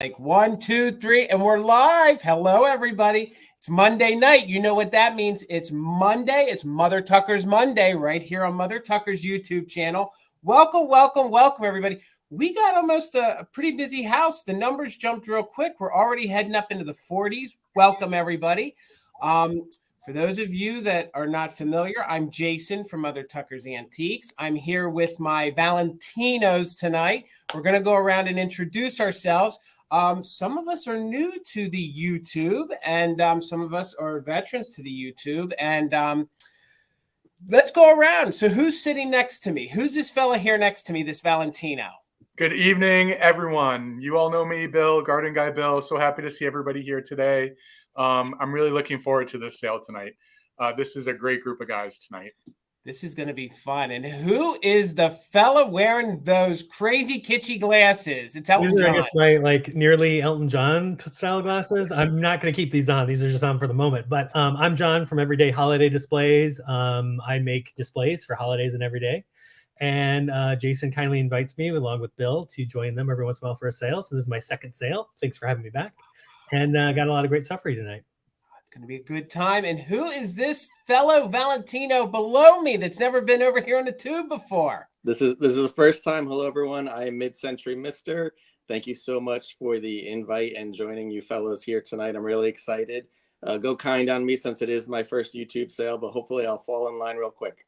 Like 1, 2, 3, and we're live. Hello, everybody. It's Monday night. You know what that means. It's Monday. It's Mother Tucker's Monday right here on Mother Tucker's YouTube channel. Welcome, everybody. We got almost a pretty busy house. The numbers jumped real quick. We're already heading up into the 40s. Welcome, everybody. For those of you that are not familiar, I'm Jason from Mother Tucker's Antiques. I'm here with my Valentinos tonight. We're going to go around and introduce ourselves. Some of us are new to the YouTube, and some of us are veterans to the YouTube. And let's go around. So who's sitting next to me? Who's this fella here next to me, this Valentino? Good evening, everyone. You all know me, Bill, Garden Guy Bill. So happy to see everybody here today. I'm really looking forward to this sale tonight. This is a great group of guys tonight. This is going to be fun. And who is the fella wearing those crazy kitschy glasses? It's Elton John. I guess my nearly Elton John style glasses. I'm not going to keep these on. These are just on for the moment. But I'm John from Everyday Holiday Displays. I make displays for holidays and everyday. And Jason kindly invites me, along with Bill, to join them every once in a while for a sale. So this is my second sale. Thanks for having me back. And got a lot of great stuff for you tonight. It's going to be a good time. And who is this fellow Valentino below me that's never been over here on the tube before? This is the first time. Hello, everyone. I am MidCentury Mister. Thank you so much for the invite and joining you fellows here tonight. I'm really excited. Go kind on me since it is my first YouTube sale, but hopefully I'll fall in line real quick.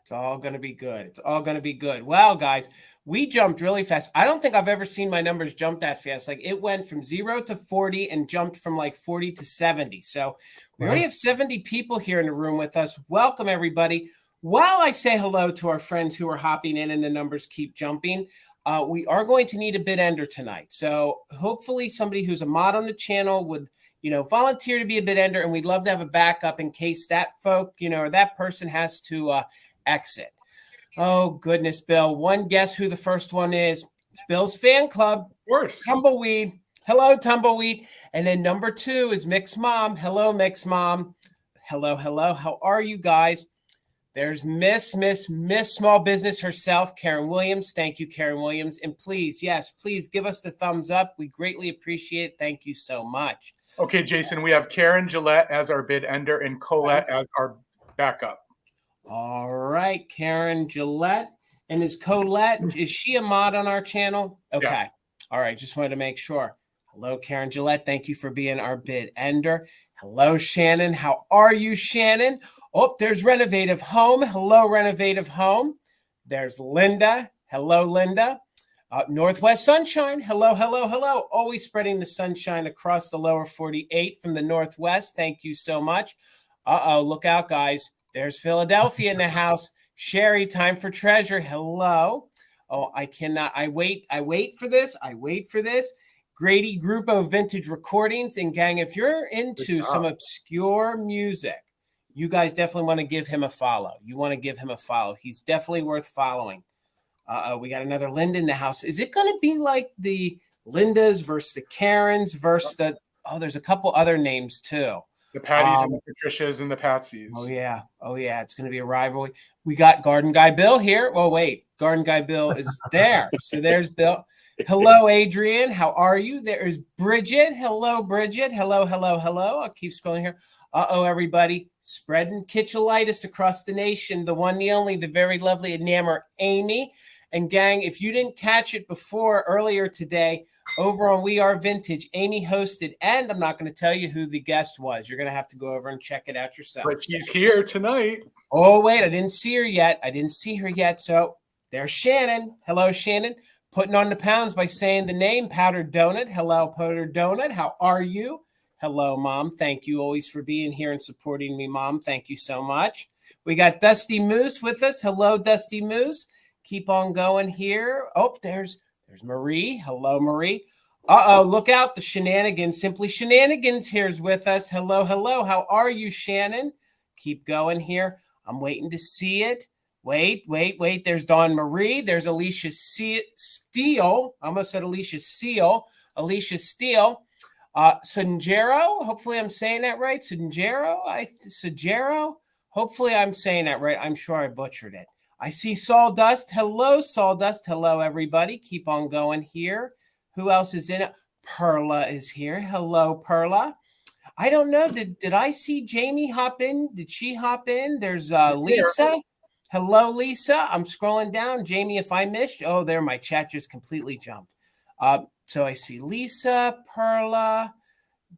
It's all going to be good. It's all going to be good. Well, guys, we jumped really fast. I don't think I've ever seen my numbers jump that fast. Like it went from 0 to 40 and jumped from like 40 to 70. So we already have 70 people here in the room with us. Welcome, everybody. While I say hello to our friends who are hopping in and the numbers keep jumping, we are going to need a bid ender tonight. So hopefully somebody who's a mod on the channel would, volunteer to be a bid ender, and we'd love to have a backup in case that folk, or that person has to exit. Oh, goodness, Bill. One guess who the first one is. It's Bill's fan club. Of course. Tumbleweed. Hello, Tumbleweed. And then number 2 is Mick's mom. Hello, Mick's mom. Hello. How are you guys? There's Miss Small Business herself, Karen Williams. Thank you, Karen Williams. And please give us the thumbs up. We greatly appreciate it. Thank you so much. Okay, Jason, we have Karen Gillette as our bid ender and Colette as our backup. All right, Karen Gillette. And is Colette, is she a mod on our channel? Okay. Yeah. All right, just wanted to make sure. Hello, Karen Gillette. Thank you for being our bid ender. Hello, Shannon. How are you, Shannon? Oh, there's Renovative Home. Hello, Renovative Home. There's Linda. Hello, Linda. Northwest Sunshine. Hello. Always spreading the sunshine across the lower 48 from the Northwest. Thank you so much. Look out, guys. There's Philadelphia in the house. Sherry, time for treasure. Hello. Oh, I cannot. I wait for this. Grady Grupo Vintage Recordings. And gang, if you're into some obscure music, you guys definitely want to give him a follow. He's definitely worth following. We got another Linda in the house. Is it going to be like the Lindas versus the Karens versus the, there's a couple other names too. The Patties and the Patricias and the Patsies. Oh, yeah. It's going to be a rivalry. We got Garden Guy Bill here. Oh, wait. Garden Guy Bill is there. So there's Bill. Hello, Adrian. How are you? There's Bridget. Hello, Bridget. Hello. I'll keep scrolling here. Everybody. Spreading kitchelitis across the nation. The one, the only, the very lovely Enamor Amy. And gang, if you didn't catch it earlier today, over on We Are Vintage, Amy hosted, and I'm not going to tell you who the guest was. You're going to have to go over and check it out yourself. But she's here tonight. Oh, wait, I didn't see her yet. So there's Shannon. Hello, Shannon. Putting on the pounds by saying the name, Powdered Donut. Hello, Powdered Donut. How are you? Hello, Mom. Thank you always for being here and supporting me, Mom. Thank you so much. We got Dusty Moose with us. Hello, Dusty Moose. Keep on going here. Oh, there's Marie. Hello, Marie. Look out. The Shenanigans. Simply Shenanigans here's with us. Hello. How are you, Shannon? Keep going here. I'm waiting to see it. Wait. There's Dawn Marie. There's Alicia Steele. I almost said Alicia Steele. Alicia Steele. Sanjero. Hopefully I'm saying that right. Sanjero. Hopefully I'm saying that right. I'm sure I butchered it. I see Sawdust. Hello, Sawdust. Hello, everybody. Keep on going here. Who else is in it? Perla is here. Hello, Perla. I don't know. Did I see Jamie hop in? Did she hop in? There's Lisa. Hello, Lisa. I'm scrolling down. Jamie, if I missed, oh, there, my chat just completely jumped. So I see Lisa, Perla,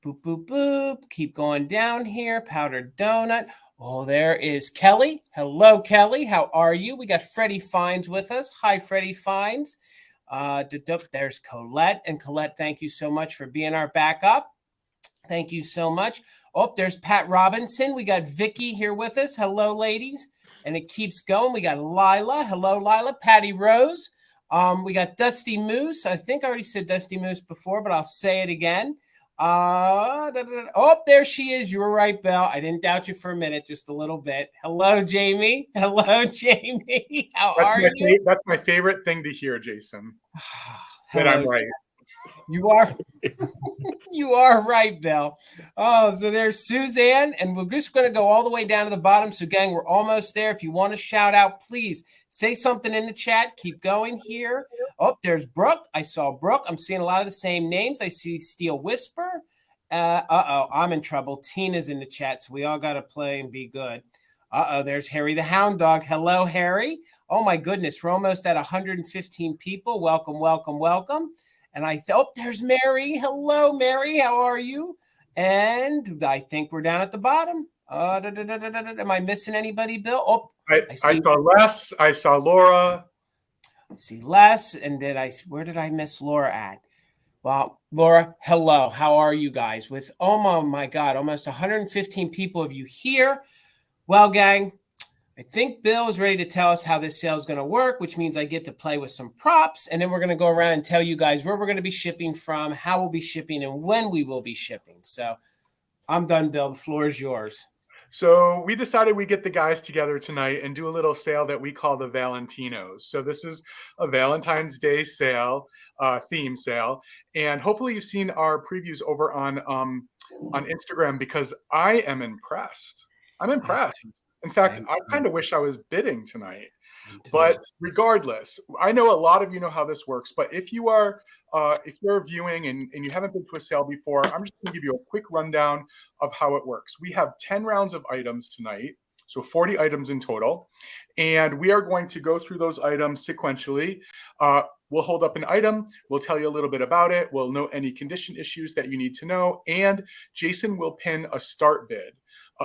boop, boop, boop. Keep going down here. Powdered donut. Oh, there is Kelly. Hello, Kelly. How are you? We got Freddie Fines with us. Hi, Freddie Fines. There's Colette. And Colette, thank you so much for being our backup. Thank you so much. Oh, there's Pat Robinson. We got Vicky here with us. Hello, ladies. And it keeps going. We got Lila. Hello, Lila. Patty Rose. We got Dusty Moose. I think I already said Dusty Moose before, but I'll say it again. Oh, there she is. You were right, Belle. I didn't doubt you for a minute, just a little bit. Hello, Jamie. Hello, Jamie. How are you? That's my favorite thing to hear, Jason. That I'm right. You are. You are right, Belle. Oh, so there's Suzanne, and we're just going to go all the way down to the bottom. So, gang, we're almost there. If you want to shout out, please say something in the chat. Keep going here. Oh, there's Brooke. I saw Brooke. I'm seeing a lot of the same names. I see Steel Whisper. I'm in trouble. Tina's in the chat, so we all got to play and be good. There's Harry the Hound Dog. Hello, Harry. Oh, my goodness. We're almost at 115 people. Welcome, welcome, welcome. And I thought, there's Mary. Hello, Mary. How are you? And I think we're down at the bottom. Am I missing anybody, Bill? Oh, I saw Les. I saw Laura. I see Les. And where did I miss Laura at? Well, Laura, hello. How are you guys? With, oh my God, almost 115 people of you here. Well, gang, I think Bill is ready to tell us how this sale is going to work, which means I get to play with some props. And then we're going to go around and tell you guys where we're going to be shipping from, how we'll be shipping, and when we will be shipping. So I'm done, Bill. The floor is yours. So we decided we'd get the guys together tonight and do a little sale that we call the Valentinos. So this is a Valentine's Day sale, theme sale. And hopefully you've seen our previews over on Instagram, because I am impressed. I'm impressed. In fact, I kind of wish I was bidding tonight. But regardless, I know a lot of you know how this works. But if you are, if you're viewing and you haven't been to a sale before, I'm just going to give you a quick rundown of how it works. We have 10 rounds of items tonight, so 40 items in total. And we are going to go through those items sequentially. We'll hold up an item. We'll tell you a little bit about it. We'll note any condition issues that you need to know. And Jason will pin a start bid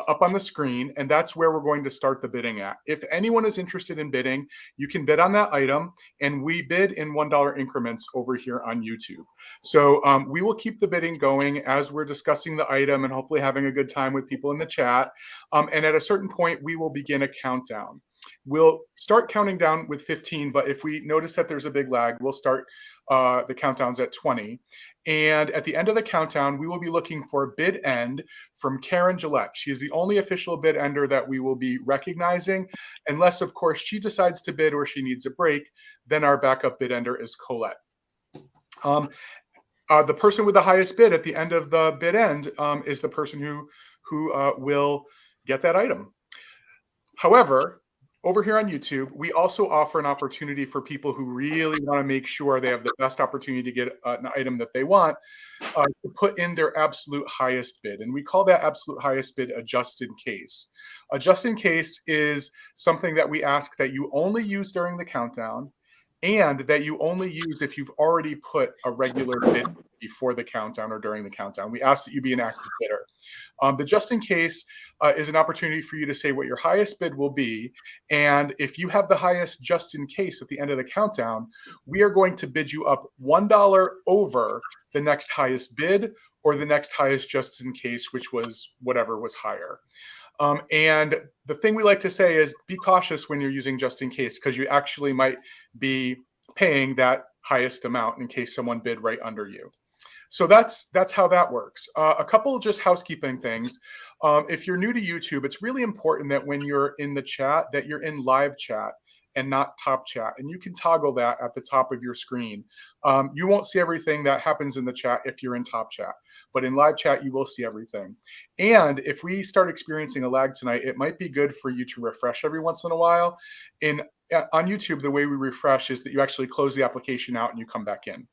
up on the screen, and that's where we're going to start the bidding at. If anyone is interested in bidding, you can bid on that item, and we bid in $1 increments over here on YouTube. So we will keep the bidding going as we're discussing the item and hopefully having a good time with people in the chat. And at a certain point, we will begin a countdown. We'll start counting down with 15, but if we notice that there's a big lag, we'll start the countdowns at 20. And at the end of the countdown, we will be looking for a bid end from Karen Gillette. She is the only official bid ender that we will be recognizing, unless, of course, she decides to bid or she needs a break. Then our backup bid ender is Colette. The person with the highest bid at the end of the bid end is the person who will get that item. However, over here on YouTube, we also offer an opportunity for people who really want to make sure they have the best opportunity to get an item that they want to put in their absolute highest bid. And we call that absolute highest bid a just in case. A just in case is something that we ask that you only use during the countdown, and that you only use if you've already put a regular bid before the countdown or during the countdown. We ask that you be an active bidder. The just in case is an opportunity for you to say what your highest bid will be. And if you have the highest just in case at the end of the countdown, we are going to bid you up $1 over the next highest bid or the next highest just in case, which was whatever was higher. And the thing we like to say is be cautious when you're using just in case, because you actually might be paying that highest amount in case someone bid right under you. So that's how that works. A couple just housekeeping things. If you're new to YouTube, it's really important that when you're in the chat, that you're in live chat and not top chat. And you can toggle that at the top of your screen. You won't see everything that happens in the chat if you're in top chat, but in live chat, you will see everything. And if we start experiencing a lag tonight, it might be good for you to refresh every once in a while. On YouTube, the way we refresh is that you actually close the application out and you come back in.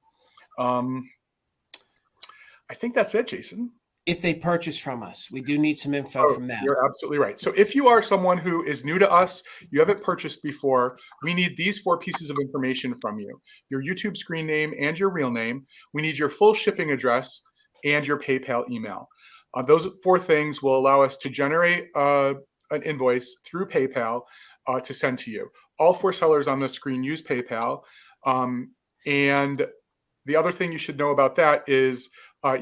I think that's it, Jason. If they purchase from us, we do need some info from them. You're absolutely right. So if you are someone who is new to us, you haven't purchased before, we need these 4 pieces of information from you: your YouTube screen name and your real name. We need your full shipping address and your PayPal email. Those 4 things will allow us to generate an invoice through PayPal to send to you. All 4 sellers on the screen use PayPal. And the other thing you should know about that is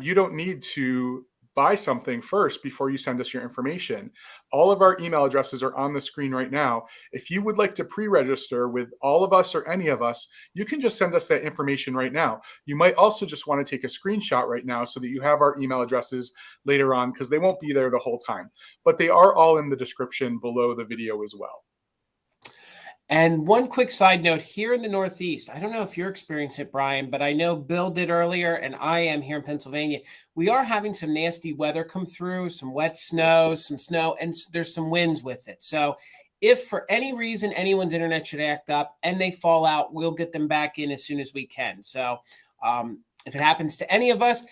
you don't need to buy something first before you send us your information. All of our email addresses are on the screen right now. If you would like to pre-register with all of us or any of us, you can just send us that information right now. You might also just want to take a screenshot right now so that you have our email addresses later on, because they won't be there the whole time. But they are all in the description below the video as well. And one quick side note, here in the Northeast, I don't know if you're experiencing it, Brian, but I know Bill did earlier, and I am here in Pennsylvania. We are having some nasty weather come through, some wet snow, and there's some winds with it. So if for any reason anyone's internet should act up and they fall out, we'll get them back in as soon as we can. So if it happens to any of us,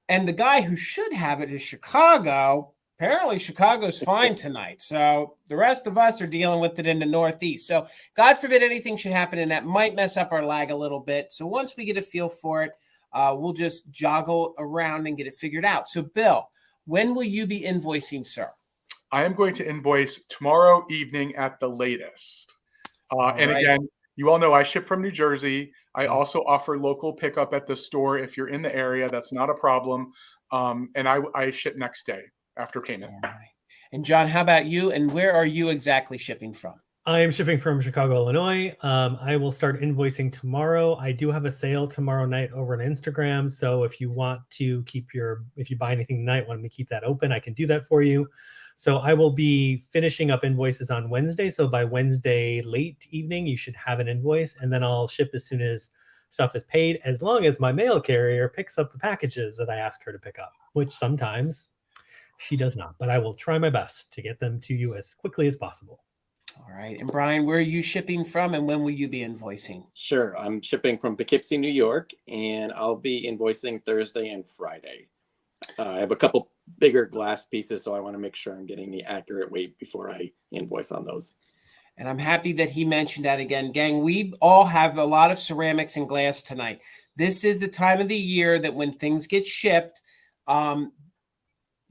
and the guy who should have it is Chicago. Apparently, Chicago's fine tonight. So the rest of us are dealing with it in the Northeast. So God forbid anything should happen, and that might mess up our lag a little bit. So once we get a feel for it, we'll just joggle around and get it figured out. So Bill, when will you be invoicing, sir? I am going to invoice tomorrow evening at the latest. And right. Again, you all know I ship from New Jersey. I also offer local pickup at the store. If you're in the area, that's not a problem. And I ship next day after payment. All right. And John, how about you? And where are you exactly shipping from? I am shipping from Chicago, Illinois. I will start invoicing tomorrow. I do have a sale tomorrow night over on Instagram. So if you want to if you buy anything tonight, want me to keep that open, I can do that for you. So I will be finishing up invoices on Wednesday. So by Wednesday late evening, you should have an invoice, and then I'll ship as soon as stuff is paid, as long as my mail carrier picks up the packages that I ask her to pick up, which sometimes she does not, but I will try my best to get them to you as quickly as possible. All right. And Brian, where are you shipping from, and when will you be invoicing? Sure. I'm shipping from Poughkeepsie, New York, and I'll be invoicing Thursday and Friday. I have a couple bigger glass pieces, so I want to make sure I'm getting the accurate weight before I invoice on those. And I'm happy that he mentioned that again. Gang, we all have a lot of ceramics and glass tonight. This is the time of the year that when things get shipped,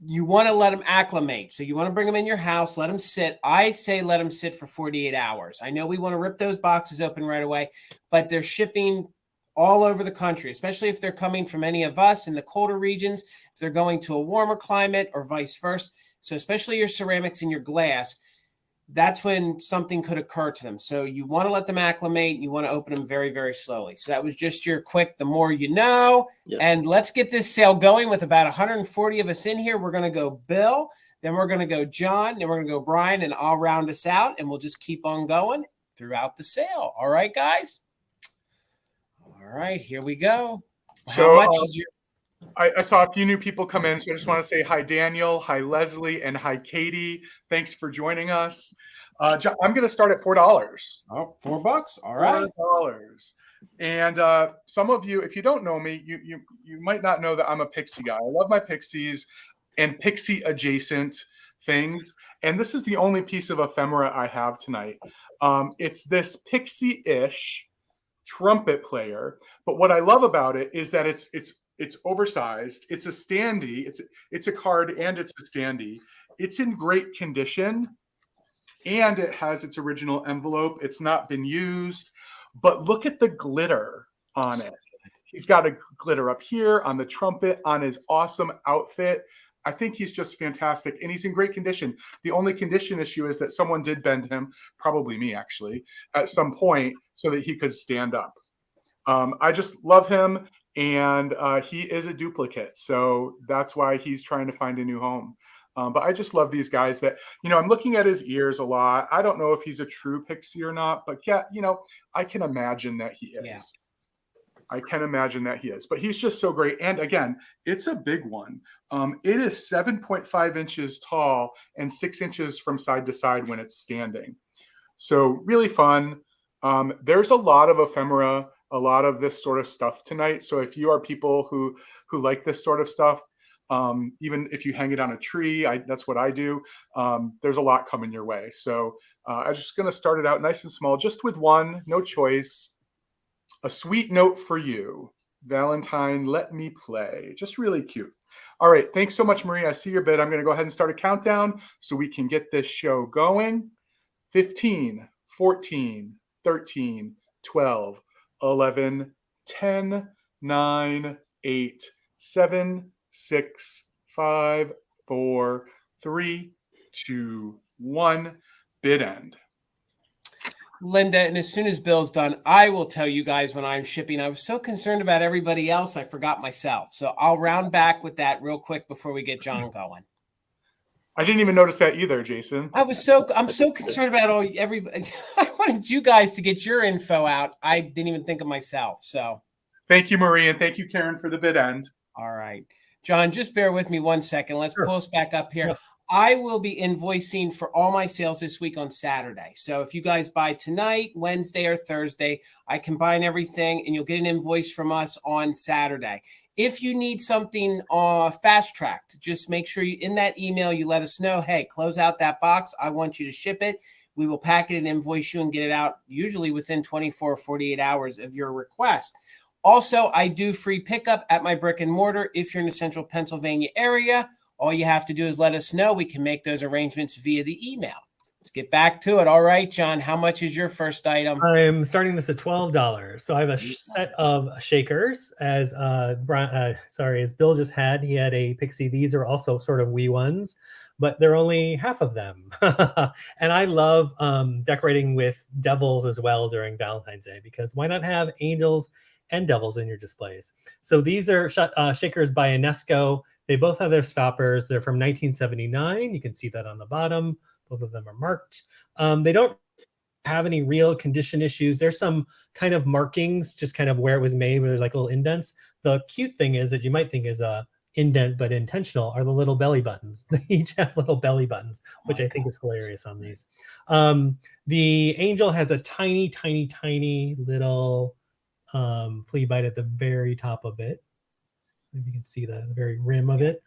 you want to let them acclimate. So you want to bring them in your house, let them sit. I say let them sit for 48 hours. I know we want to rip those boxes open right away, but they're shipping all over the country, especially if they're coming from any of us in the colder regions, if they're going to a warmer climate or vice versa. So especially your ceramics and your glass, that's when something could occur to them. So you want to let them acclimate. You want to open them very, very slowly. So that was just your quick, the more you know. Yep. And let's get this sale going with about 140 of us in here. We're going to go Bill, then we're going to go John, then we're going to go Brian, and I'll round us out, and we'll just keep on going throughout the sale. All right, guys? All right, here we go. So, How much is your... I saw a few new people come in, so I just want to say hi, Daniel, hi, Leslie, and hi, Katie. Thanks for joining us. John, I'm going to start at $4. Oh, $4. All right. $4. And some of you, if you don't know me, you might not know that I'm a Pixie guy. I love my Pixies and Pixie adjacent things. And this is the only piece of ephemera I have tonight. It's this Pixie-ish trumpet player. But what I love about it is that it's oversized. It's a standee. It's a card and it's a standee. It's in great condition, and it has its original envelope. It's not been used, but look at the glitter on it. He's got a glitter up here on the trumpet, on his awesome outfit. I think he's just fantastic, and he's in great condition. The only condition issue is that someone did bend him, probably me actually, at some point so that he could stand up. I just love him. And he is a duplicate. So that's why he's trying to find a new home. But I just love these guys that, I'm looking at his ears a lot. I don't know if he's a true Pixie or not, but yeah, I can imagine that he is. Yeah. I can imagine that he is, but he's just so great. And again, it's a big one. It is 7.5 inches tall and 6 inches from side to side when it's standing. So really fun. There's a lot of ephemera, a lot of this sort of stuff tonight. So if you are people who who like this sort of stuff. Even if you hang it on a tree, that's what I do. There's a lot coming your way. So I'm just going to start it out nice and small, just with one, no choice. A sweet note for you, Valentine, let me play. Just really cute. All right. Thanks so much, Marie. I see your bid. I'm going to go ahead and start a countdown so we can get this show going. 15, 14, 13, 12, 11, 10, 9, 8, 7, 6, 5, 4, 3, 2, 1. Bid end. Linda, and as soon as Bill's done, I will tell you guys when I'm shipping. I was so concerned about everybody else, I forgot myself. So I'll round back with that real quick before we get John going. I didn't even notice that either, Jason. I'm so concerned about everybody. I wanted you guys to get your info out. I didn't even think of myself. So thank you, Marie, and thank you, Karen, for the bid end. All right. John, just bear with me 1 second. Let's pull us back up here. Yep. I will be invoicing for all my sales this week on Saturday. So if you guys buy tonight, Wednesday, or Thursday, I combine everything and you'll get an invoice from us on Saturday. If you need something fast-tracked, just make sure in that email you let us know, hey, close out that box. I want you to ship it. We will pack it and invoice you and get it out usually within 24 or 48 hours of your request. Also, I do free pickup at my brick and mortar. If you're in the central Pennsylvania area, all you have to do is let us know. We can make those arrangements via the email. Let's get back to it. All right, John, how much is your first item? I'm starting this at $12. So I have a set of shakers as as Bill just had. He had a Pixie. These are also sort of wee ones, but they're only half of them. And I love decorating with devils as well during Valentine's Day, because why not have angels and devils in your displays? So these are shakers by Inesco. They both have their stoppers. They're from 1979. You can see that on the bottom. Both of them are marked. They don't have any real condition issues. There's some kind of markings, just kind of where it was made, where there's like little indents. The cute thing is that you might think is a indent, but intentional, are the little belly buttons. They each have little belly buttons, which I think is hilarious on these. The angel has a tiny, tiny, tiny little flea bite at the very top of it. Maybe you can see the very rim of it.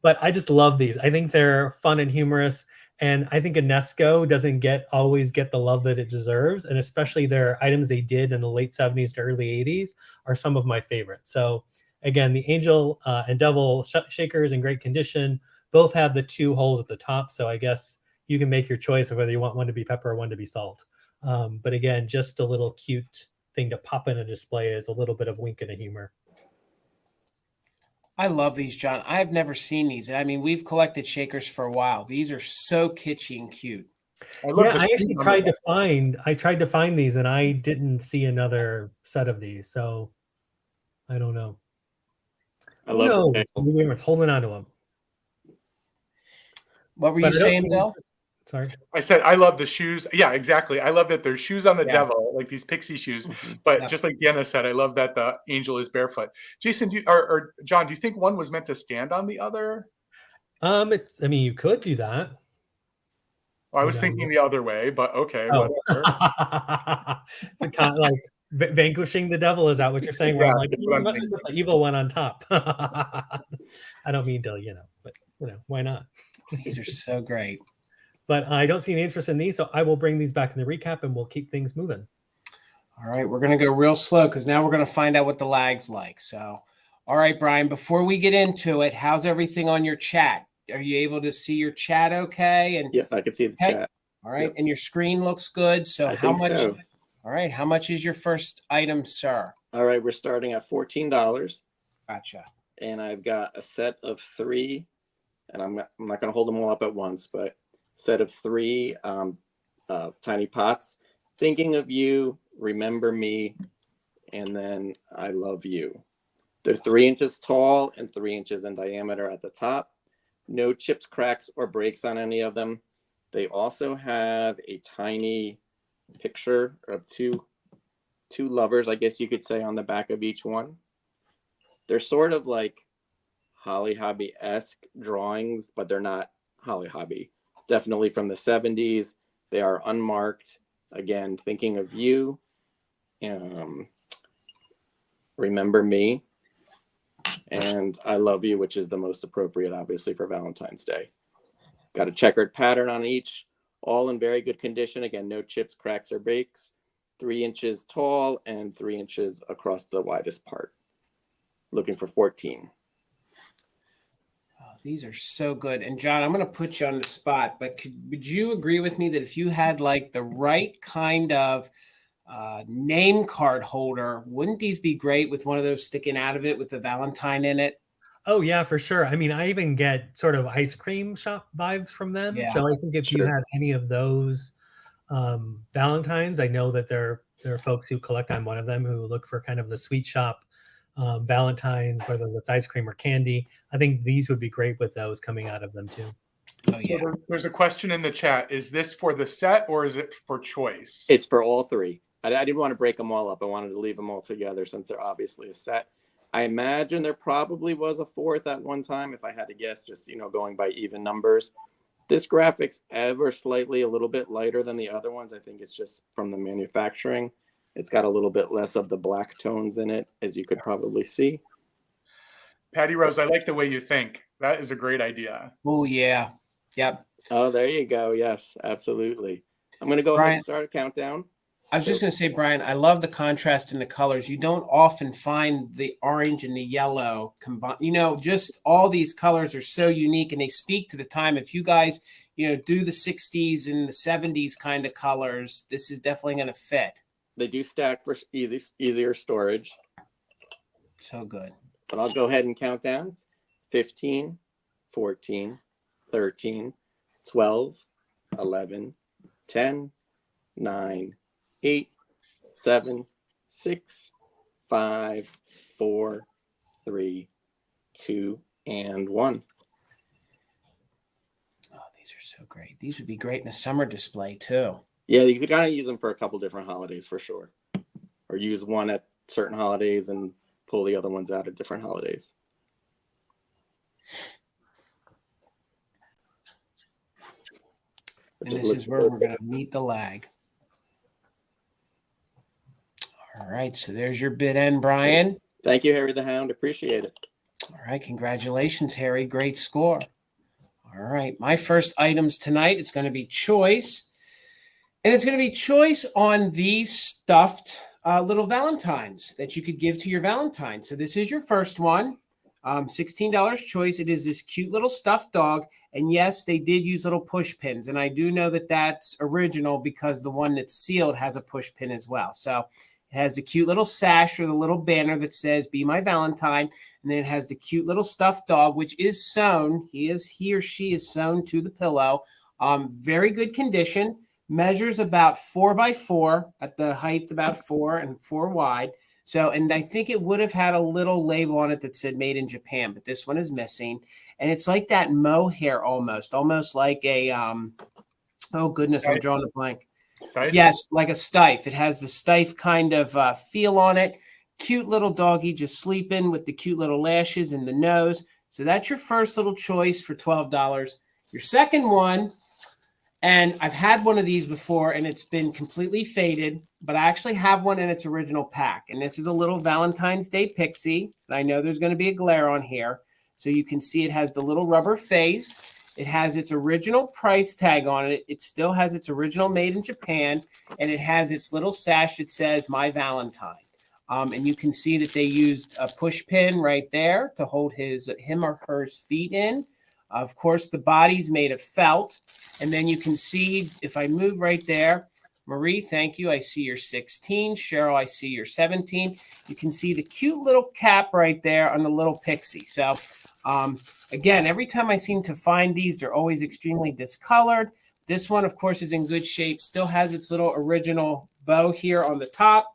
But I just love these. I think they're fun and humorous. And I think Inesco doesn't always get the love that it deserves. And especially their items they did in the late 70s to early 80s are some of my favorites. So again, the angel and devil shakers in great condition. Both have the 2 holes at the top. So I guess you can make your choice of whether you want one to be pepper or one to be salt. But again, just a little cute thing to pop in a display is a little bit of wink and a humor. I love these, John. I've never seen these. I mean, we've collected shakers for a while. These are so kitschy and cute. I actually tried to find these, and I didn't see another set of these. So I don't know. I love the table. We were holding on to them. What were you saying, Bill? Sorry. I said I love the shoes. Yeah, exactly. I love that there's shoes on the devil, like these pixie shoes. But just like Deanna said, I love that the angel is barefoot. Jason, or John, do you think one was meant to stand on the other? I mean, you could do that. Well, I was thinking the other way, but okay, whatever. Kind of like vanquishing the devil, is that what you're saying? Where I'm like, the evil one on top. I don't mean to, but why not? These are so great. But I don't see any interest in these, so I will bring these back in the recap and we'll keep things moving. All right, we're going to go real slow because now we're going to find out what the lag's like. So, all right, Brian, before we get into it, how's everything on your chat? Are you able to see your chat okay? And I can see the chat. All right, and your screen looks good. So how much? So. All right, how much is your first item, sir? All right, we're starting at $14. Gotcha. And I've got a set of 3, and I'm not going to hold them all up at once, but set of 3 tiny pots. Thinking of you, remember me, and then I love you. They're 3 inches tall and 3 inches in diameter at the top. No chips, cracks, or breaks on any of them. They also have a tiny picture of two lovers, I guess you could say, on the back of each one. They're sort of like Holly Hobby-esque drawings, but they're not Holly Hobby. Definitely from the 70s. They are unmarked. Again, thinking of you. Remember me. and I love you, which is the most appropriate, obviously, for Valentine's Day. Got a checkered pattern on each, all in very good condition. Again, no chips, cracks, or breaks. 3 inches tall and 3 inches across the widest part. Looking for 14. Oh, these are so good. And John, I'm going to put you on the spot, but would you agree with me that if you had like the right kind of name card holder, wouldn't these be great with one of those sticking out of it with the Valentine in it? Oh yeah, for sure. I mean, I even get sort of ice cream shop vibes from them. Yeah, so I think if you have any of those Valentines, I know that there are folks who collect on one of them who look for kind of the sweet shop Valentines, whether it's ice cream or candy. I think these would be great with those coming out of them too. Oh yeah. So there's a question in the chat. Is this for the set or is it for choice? It's for all three. I didn't want to break them all up. I wanted to leave them all together since they're obviously a set. I imagine there probably was a fourth at one time, if I had to guess, just, going by even numbers. This graphic's ever slightly a little bit lighter than the other ones. I think it's just from the manufacturing. It's got a little bit less of the black tones in it, as you could probably see. Patty Rose, I like the way you think. That is a great idea. Oh yeah. Yep. Oh, there you go. Yes, absolutely. I'm going to go ahead and start a countdown. I was just going to say, Brian, I love the contrast in the colors. You don't often find the orange and the yellow combined. Just all these colors are so unique and they speak to the time. If you guys, do the 60s and the 70s kind of colors, this is definitely going to fit. They do stack for easier storage. So good. But I'll go ahead and count down. 15, 14, 13, 12, 11, 10, 9, 8, 7, 6, 5, 4, 3, 2, and 1. Oh, these are so great. These would be great in a summer display too. Yeah, you could kind of use them for a couple different holidays for sure. Or use one at certain holidays and pull the other ones out at different holidays. And this is where we're going to meet the lag. All right, so there's your bid end, Brian. Thank you, Harry the Hound. Appreciate it. All right, congratulations, Harry. Great score. All right, my first items tonight, it's going to be choice. And it's going to be choice on these stuffed little Valentines that you could give to your Valentine. So this is your first one, $16 choice. It is this cute little stuffed dog. And yes, they did use little push pins. And I do know that that's original because the one that's sealed has a push pin as well. So it has the cute little sash or the little banner that says, "Be my Valentine." And then it has the cute little stuffed dog, which is sewn. He or she is sewn to the pillow. Very good condition. Measures about 4 by 4 at the height, about 4 and 4 wide. So, and I think it would have had a little label on it that said made in Japan, but this one is missing. And it's like that mohair almost like a, oh goodness, I'm drawing a blank. Stife? Yes, like a stife. It has the stife kind of feel on it. Cute little doggy just sleeping with the cute little lashes and the nose. So that's your first little choice for $12. Your second one, and I've had one of these before and it's been completely faded, but I actually have one in its original pack. And this is a little Valentine's Day pixie. And I know there's going to be a glare on here. So you can see it has the little rubber face. It has its original price tag on it. It still has its original made in Japan. And it has its little sash that says My Valentine. And you can see that they used a push pin right there to hold him or her feet in. Of course, the body's made of felt. And then you can see, if I move right there, Marie, thank you. I see your 16. Cheryl, I see your 17. You can see the cute little cap right there on the little pixie. So, again, every time I seem to find these, they're always extremely discolored. This one, of course, is in good shape. Still has its little original bow here on the top.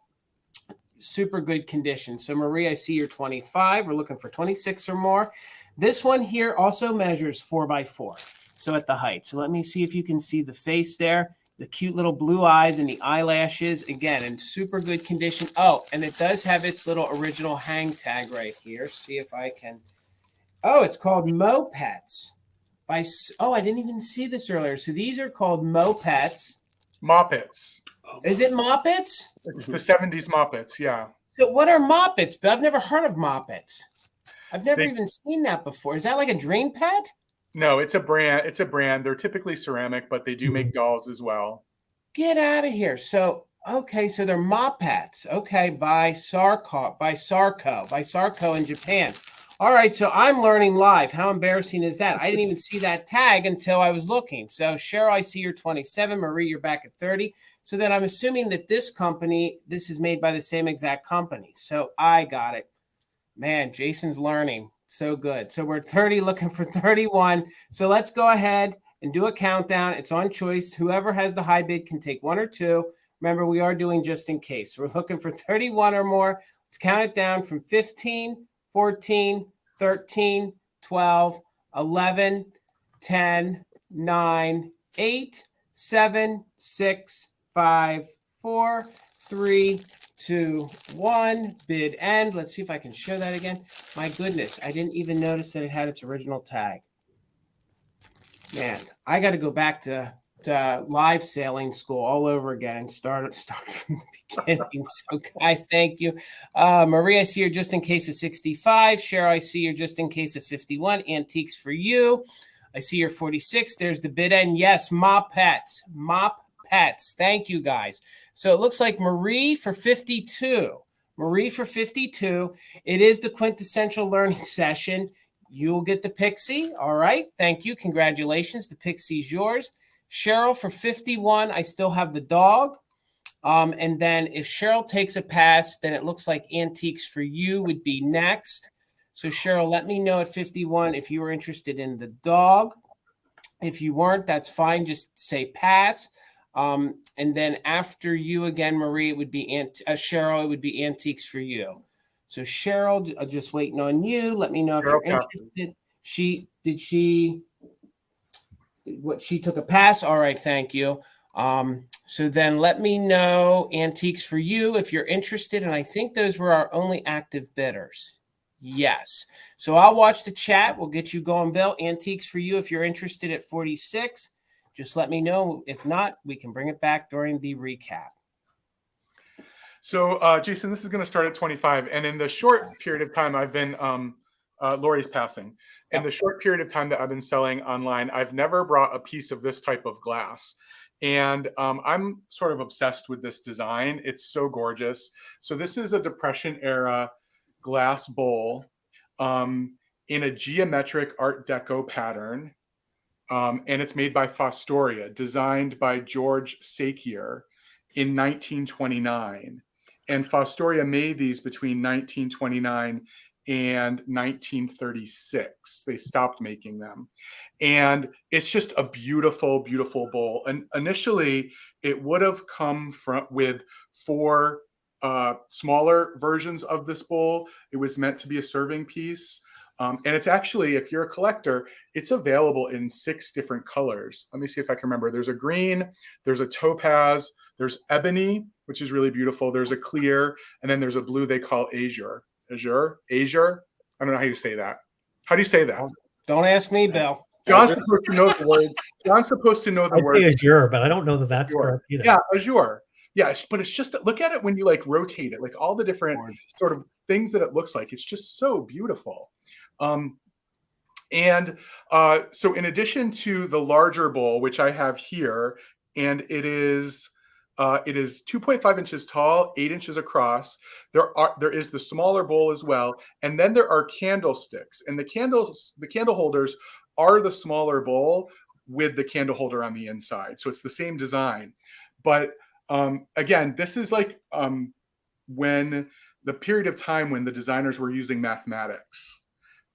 Super good condition. So, Marie, I see your 25. We're looking for 26 or more. This one here also measures 4 by 4. So at the height. So let me see if you can see the face there, the cute little blue eyes and the eyelashes. Again, in super good condition. Oh, and it does have its little original hang tag right here. See if I can. Oh, it's called Mopets. Oh, I didn't even see this earlier. So these are called Mopets. Moppets. Is it Moppets? It's the 70s Moppets, yeah. So what are Moppets? But I've never heard of Moppets. I've never even seen that before. Is that like a drain pad? No, it's a brand. It's a brand. They're typically ceramic, but they do make dolls as well. Get out of here. So, okay, so they're mop pads. Okay, by Sarco in Japan. All right, so I'm learning live. How embarrassing is that? I didn't even see that tag until I was looking. So, Cheryl, I see you're 27. Marie, you're back at 30. So then I'm assuming that this is made by the same exact company. So I got it. Man, Jason's learning. So good. So we're 30 looking for 31. So let's go ahead and do a countdown. It's on choice. Whoever has the high bid can take one or two. Remember, we are doing just in case. We're looking for 31 or more. Let's count it down from 15, 14, 13, 12, 11, 10, 9, 8, 7, 6, 5, 4, 3, 2, 1. Bid end. Let's see if I can show that again. My goodness, I didn't even notice that it had its original tag. Man, I got to go back to live sailing school all over again and start from the beginning. So, guys, thank you. Maria, I see you're just in case of 65. Cheryl, I see you're just in case of 51. Antiques for you. I see you're 46. There's the bid end. Yes, mop pets. Thank you, guys. So it looks like Marie for 52. It is the quintessential learning session. You'll get the Pixie. All right. Thank you. Congratulations. The Pixie's yours. Cheryl for 51. I still have the dog. And then if Cheryl takes a pass, then it looks like Antiques for you would be next. So Cheryl, let me know at 51 if you were interested in the dog. If you weren't, that's fine. Just say pass. And then after you again, Marie, it would be Cheryl. It would be Antiques for you. So Cheryl, just waiting on you. Let me know if you're interested. She took a pass. All right, thank you. So then let me know Antiques for you if you're interested. And I think those were our only active bidders. Yes. So I'll watch the chat. We'll get you going, Bill. Antiques for you if you're interested at 46. Just let me know. If not, we can bring it back during the recap. So, Jason, this is going to start at 25. And in the short period of time I've been, Lori's passing. In the short period of time that I've been selling online, I've never brought a piece of this type of glass. And I'm sort of obsessed with this design. It's so gorgeous. So this is a Depression era glass bowl in a geometric Art Deco pattern. And it's made by Fostoria, designed by George Sakier in 1929. And Fostoria made these between 1929 and 1936. They stopped making them. And it's just a beautiful, beautiful bowl. And initially, it would have come with 4 smaller versions of this bowl. It was meant to be a serving piece. And it's actually, if you're a collector, it's available in 6 different colors. Let me see if I can remember. There's a green, there's a topaz, there's ebony, which is really beautiful. There's a clear, and then there's a blue they call azure. Azure? I don't know how you say that. How do you say that? Don't ask me, Bill. John's supposed to know the word. John's supposed to know the word. I say azure, but I don't know that that's correct either. Yeah, azure. Yeah, but it's just, look at it when you like rotate it, like all the different sort of things that it looks like. It's just so beautiful. So in addition to the larger bowl, which I have here, and it is 2.5 inches tall, 8 inches across. There is the smaller bowl as well, and then there are candlesticks, and the candle holders are the smaller bowl with the candle holder on the inside. So it's the same design, but again, this is like when the period of time when the designers were using mathematics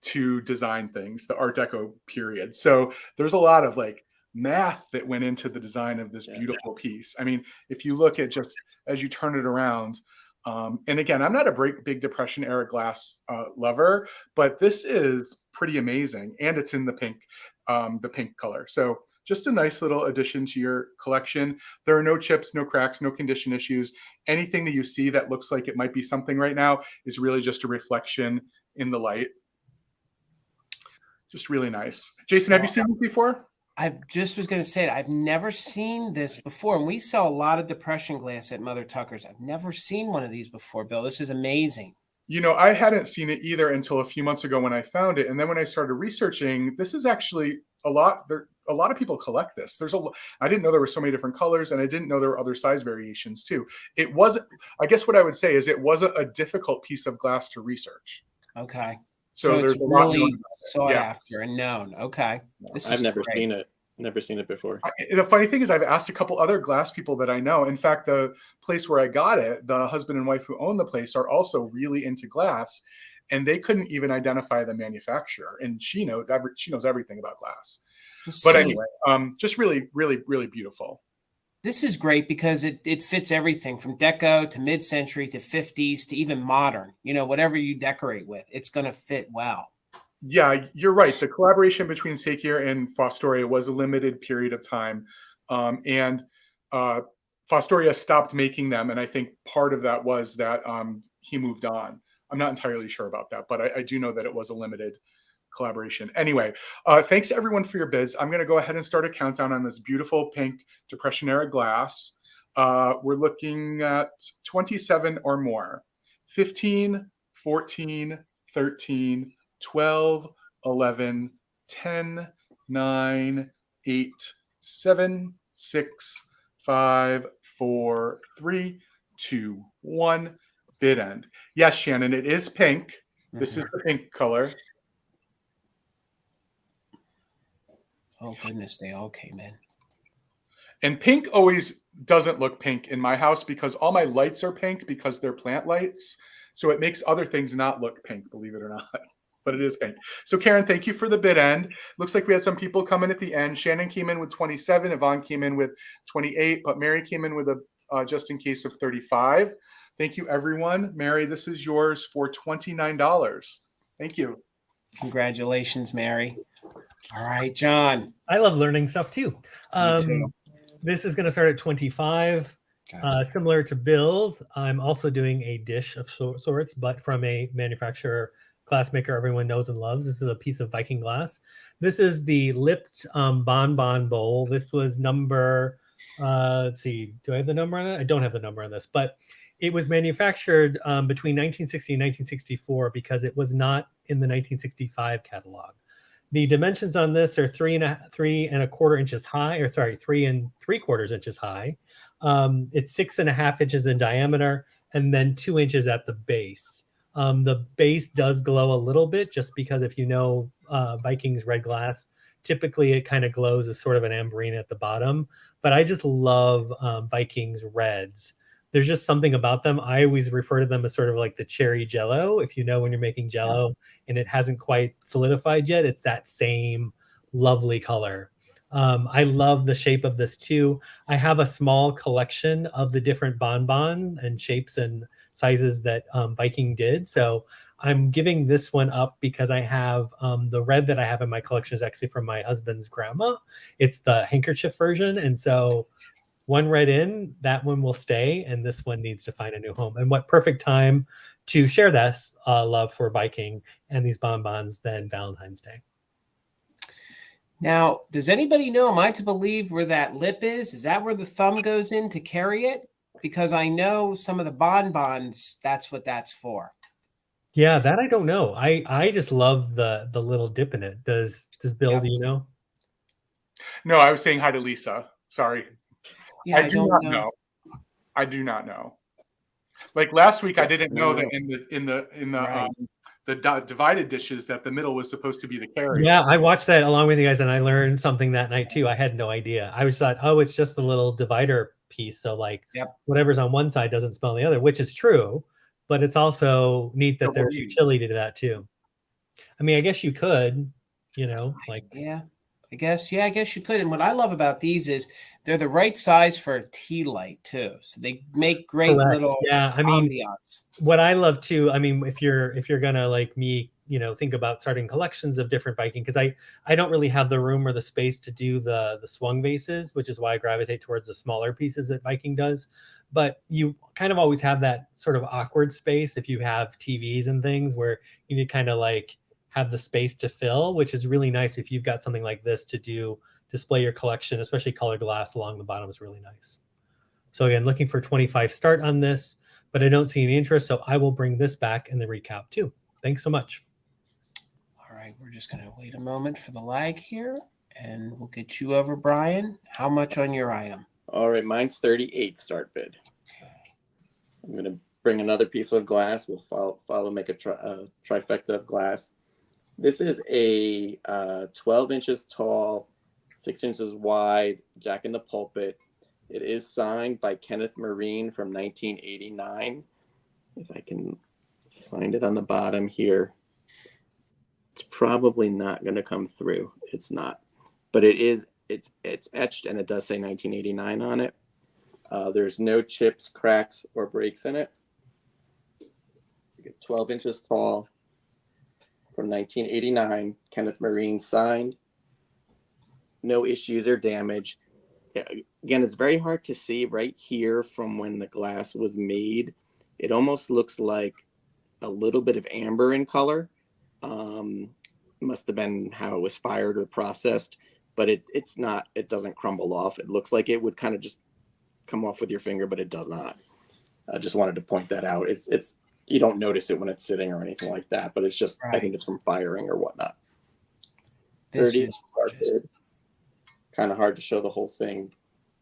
to design things, the Art Deco period. So there's a lot of like math that went into the design of this beautiful piece. I mean, if you look at just as you turn it around, and again, I'm not a big Depression era glass lover, but this is pretty amazing, and it's in the pink color. So just a nice little addition to your collection. There are no chips, no cracks, no condition issues. Anything that you see that looks like it might be something right now is really just a reflection in the light. Just really nice. Jason, have you seen this before? I just was going to say it. I've never seen this before. And we sell a lot of Depression glass at Mother Tucker's. I've never seen one of these before, Bill. This is amazing. You know, I hadn't seen it either until a few months ago when I found it, and then when I started researching, this is actually a lot. A lot of people collect this. I didn't know there were so many different colors, and I didn't know there were other size variations too. It wasn't. I guess what I would say is it wasn't a difficult piece of glass to research. Okay. So there's it's a lot really known about it. sought Yeah. after and known. Okay. This I've is never great. seen it. Never seen it before. The funny thing is, I've asked a couple other glass people that I know. In fact, the place where I got it, the husband and wife who own the place are also really into glass, and they couldn't even identify the manufacturer. And she knows everything about glass. But anyway, just really, really, really beautiful. This is great because it fits everything from deco to mid-century to 50s to even modern. You know, whatever you decorate with, it's going to fit well. Yeah, you're right. The collaboration between Sekier and Fostoria was a limited period of time. And Fostoria stopped making them. And I think part of that was that he moved on. I'm not entirely sure about that, but I do know that it was a limited collaboration. Anyway, thanks to everyone for your bids. I'm going to go ahead and start a countdown on this beautiful pink Depression era glass. We're looking at 27 or more. 15, 14, 13, 12, 11, 10, 9, 8, 7, 6, 5, 4, 3, 2, 1. Bid end. Yes, Shannon, it is pink. This is the pink color. Oh, goodness, they all came in. And pink always doesn't look pink in my house because all my lights are pink because they're plant lights. So it makes other things not look pink, believe it or not. But it is pink. So Karen, thank you for the bid end. Looks like we had some people come in at the end. Shannon came in with 27. Yvonne came in with 28. But Mary came in with a just in case of 35. Thank you, everyone. Mary, this is yours for $29. Thank you. Congratulations, Mary. All right, John. I love learning stuff too. Me too. This is going to start at 25. Gotcha. Similar to Bill's, I'm also doing a dish of sorts, but from a manufacturer, glass maker everyone knows and loves. This is a piece of Viking glass. This is the lipped bonbon bowl. This was number, let's see, do I have the number on it? I don't have the number on this, but it was manufactured between 1960 and 1964 because it was not in the 1965 catalog. The dimensions on this are 3 1/4 inches high, or sorry, 3 3/4 inches high. It's 6.5 inches in diameter, and then 2 inches at the base. The base does glow a little bit, just because if you know Viking's red glass, typically it kind of glows as sort of an amberine at the bottom. But I just love Viking's reds. There's just something about them. I always refer to them as sort of like the cherry jello. If you know when you're making jello and it hasn't quite solidified yet, it's that same lovely color. I love the shape of this too. I have a small collection of the different bonbon and shapes and sizes that Viking did. So I'm giving this one up because I have the red that I have in my collection is actually from my husband's grandma. It's the handkerchief version. And so one red in, that one will stay, and this one needs to find a new home. And what perfect time to share this love for Viking and these bonbons than Valentine's Day. Now, does anybody know, am I to believe where that lip is? Is that where the thumb goes in to carry it? Because I know some of the bonbons, that's what that's for. Yeah, that I don't know. I just love the little dip in it. Does Bill, do you know? No, I was saying hi to Lisa. Sorry. Yeah, I do not know. I do not know. Like last week, I didn't know that in the divided dishes that the middle was supposed to be the carry. Yeah, I watched that along with you guys, and I learned something that night too. I had no idea. I was thought, oh, it's just the little divider piece. So like, whatever's on one side doesn't smell on the other, which is true. But it's also neat that there's utility to that too. I mean, I guess you could, you know, like I guess you could. And what I love about these is they're the right size for a tea light too. So they make great little ambiance. What I love too, I mean, if you're gonna like me, you know, think about starting collections of different Viking, because I don't really have the room or the space to do the swung vases, which is why I gravitate towards the smaller pieces that Viking does. But you kind of always have that sort of awkward space if you have TVs and things where you need kind of like have the space to fill, which is really nice if you've got something like this to display your collection, especially colored glass along the bottom is really nice. So again, looking for 25 start on this, but I don't see any interest. So I will bring this back in the recap too. Thanks so much. All right, we're just going to wait a moment for the lag here, and we'll get you over, Brian. How much on your item? All right, mine's 38 start bid. Okay. I'm going to bring another piece of glass. We'll make a trifecta of glass. This is a 12 inches tall, 6 inches wide, Jack in the Pulpit. It is signed by Kenneth Marine from 1989. If I can find it on the bottom here. It's probably not going to come through. It's not, but it's etched, and it does say 1989 on it. There's no chips, cracks, or breaks in it. 12 inches tall from 1989. Kenneth Marine signed. No issues or damage. Again, it's very hard to see right here from when the glass was made. It almost looks like a little bit of amber in color. Must have been how it was fired or processed, but it's not. It doesn't crumble off. It looks like it would kind of just come off with your finger, but it does not. I just wanted to point that out. It's you don't notice it when it's sitting or anything like that, but it's just I think it's from firing or whatnot. This 30 is started. Kind of hard to show the whole thing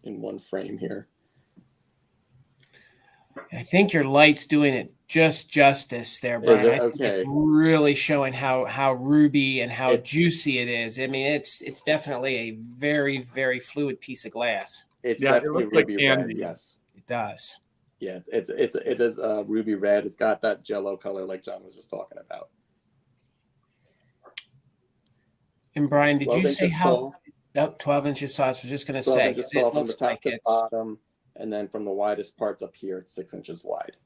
in one frame here. I think your light's doing it just justice there, Brian. I think it's really showing how ruby and how juicy it is. I mean, it's definitely a very, very fluid piece of glass. It's definitely ruby red. Yes, it does. Yeah, it is ruby red. It's got that jello color like John was just talking about. And Brian, did you say how? Nope, 12 inches tall. I was just going to say, because it looks like it's bottom. And then from the widest parts up here, it's 6 inches wide.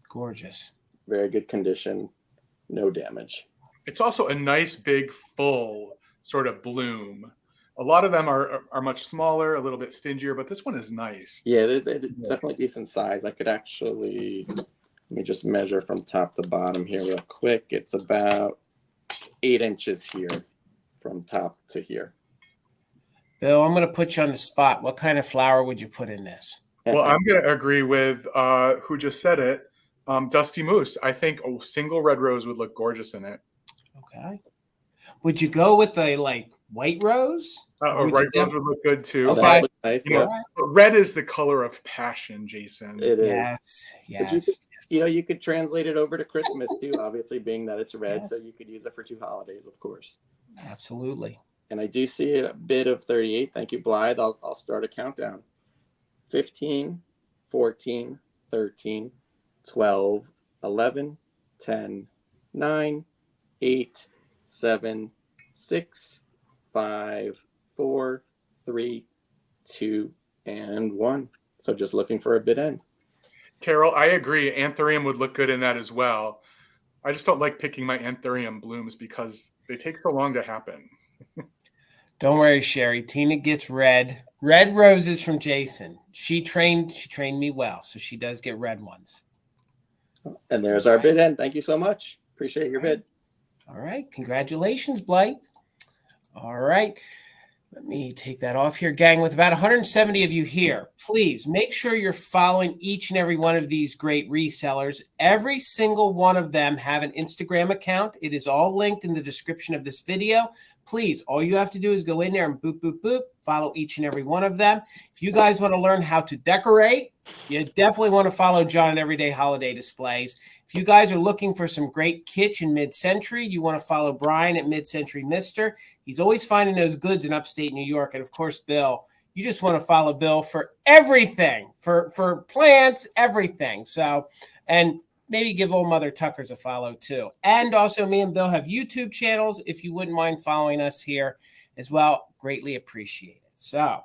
Gorgeous. Very good condition. No damage. It's also a nice, big, full sort of bloom. A lot of them are much smaller, a little bit stingier, but this one is nice. Yeah, it's definitely decent size. I could actually, let me just measure from top to bottom here real quick. It's about 8 inches here from top to here. Bill, I'm going to put you on the spot. What kind of flower would you put in this? Well, I'm going to agree with who just said it. Dusty Moose. I think a single red rose would look gorgeous in it. Okay. Would you go with a white rose? A white rose would look good too. Oh, that would look nice. You know, red is the color of passion, Jason. It is. Yes. You could translate it over to Christmas too, obviously, being that it's red. Yes. So you could use it for 2 holidays, of course. Absolutely. And I do see a bid of 38. Thank you, Blythe. I'll start a countdown. 15, 14, 13, 12, 11, 10, 9, 8, 7, 6, 5, 4, 3, 2, and 1. So just looking for a bid end. Carol, I agree. Anthurium would look good in that as well. I just don't like picking my anthurium blooms because they take so long to happen. Don't worry, Sherry. Tina gets red roses from Jason. She trained me well, so she does get red ones. And there's our bid end. Thank you so much. Appreciate your bid. All right. Congratulations, Blythe. All right. Let me take that off here, gang. With about 170 of you here, please make sure you're following each and every one of these great resellers. Every single one of them have an Instagram account. It is all linked in the description of this video. Please, all you have to do is go in there and boop, boop, boop, follow each and every one of them. If you guys want to learn how to decorate, you definitely want to follow John at Everyday Holiday Displays. If you guys are looking for some great kitsch in mid-century, you want to follow Brian at MidCentury Mister. He's always finding those goods in upstate New York. And of course, Bill, you just want to follow Bill for everything, for plants, everything. So, and maybe give old Mother Tucker's a follow too. And also me and Bill have YouTube channels. If you wouldn't mind following us here as well, greatly appreciate it. So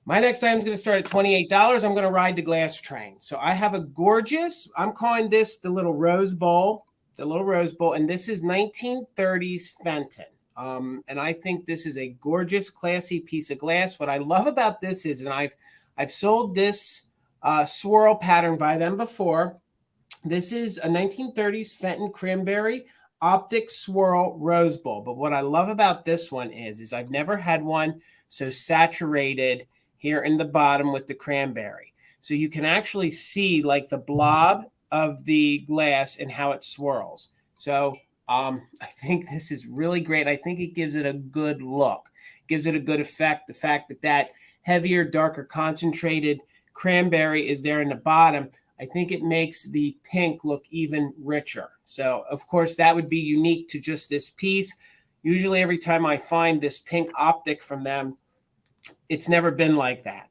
my next item is going to start at $28. I'm going to ride the glass train. So I have a gorgeous, I'm calling this the little rose bowl, and this is 1930s Fenton. And I think this is a gorgeous, classy piece of glass. What I love about this is, and I've sold this swirl pattern by them before. This is a 1930s Fenton Cranberry Optic Swirl Rose Bowl. But what I love about this one is I've never had one so saturated here in the bottom with the cranberry. So you can actually see like the blob of the glass and how it swirls. So I think this is really great. I think it gives it a good look, gives it a good effect. The fact that that heavier, darker, concentrated cranberry is there in the bottom, I think it makes the pink look even richer. So, of course, that would be unique to just this piece. Usually every time I find this pink optic from them, it's never been like that.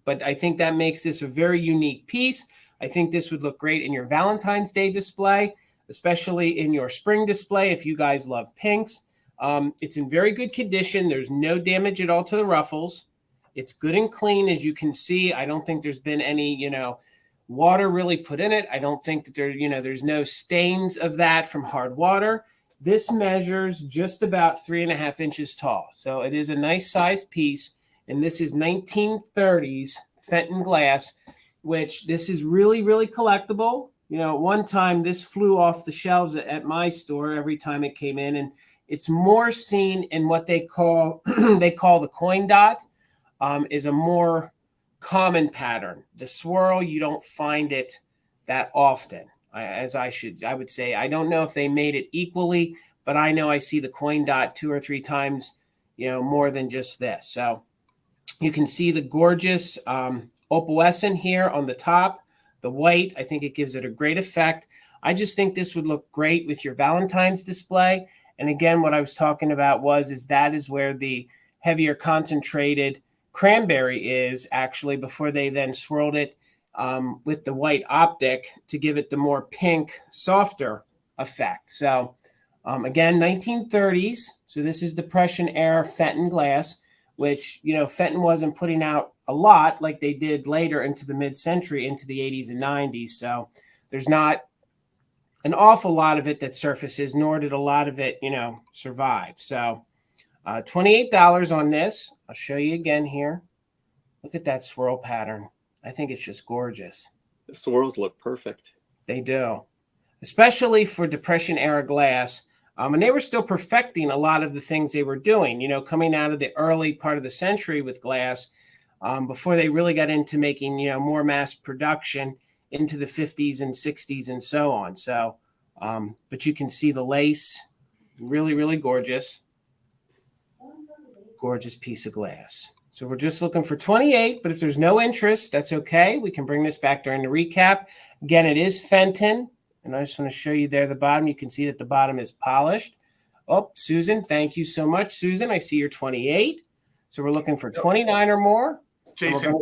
But I think that makes this a very unique piece. I think this would look great in your Valentine's Day display, especially in your spring display if you guys love pinks. It's in very good condition. There's no damage at all to the ruffles. It's good and clean, as you can see. I don't think there's been any, water really put in it. I don't think that there's no stains of that from hard water. This measures just about 3.5 inches tall. So it is a nice sized piece. And this is 1930s Fenton glass, which this is really, really collectible. One time this flew off the shelves at my store every time it came in. And it's more seen in what they call the coin dot, is a more common pattern. The swirl, you don't find it that often, I would say. I don't know if they made it equally, but I know I see the coin dot 2 or 3 times, more than just this. So you can see the gorgeous opalescent here on the top, the white. I think it gives it a great effect. I just think this would look great with your Valentine's display. And again, what I was talking about that is where the heavier concentrated cranberry is actually, before they then swirled it with the white optic to give it the more pink, softer effect. So again, 1930s. So this is Depression era Fenton glass, which, Fenton wasn't putting out a lot like they did later into the mid-century, into the 80s and 90s. So there's not an awful lot of it that surfaces, nor did a lot of it, survive. So $28 on this. I'll show you again here. Look at that swirl pattern. I think it's just gorgeous. The swirls look perfect. They do, especially for Depression era glass. And they were still perfecting a lot of the things they were doing, coming out of the early part of the century with glass, before they really got into making, more mass production into the 50s and 60s and so on. So, but you can see the lace, really, really gorgeous. Gorgeous piece of glass. So we're just looking for 28, but if there's no interest, that's okay. We can bring this back during the recap. Again, it is Fenton, and I just want to show you there the bottom. You can see that the bottom is polished. Oh, Susan, thank you so much, Susan. I see you're 28. So we're looking for 29 or more. Jason,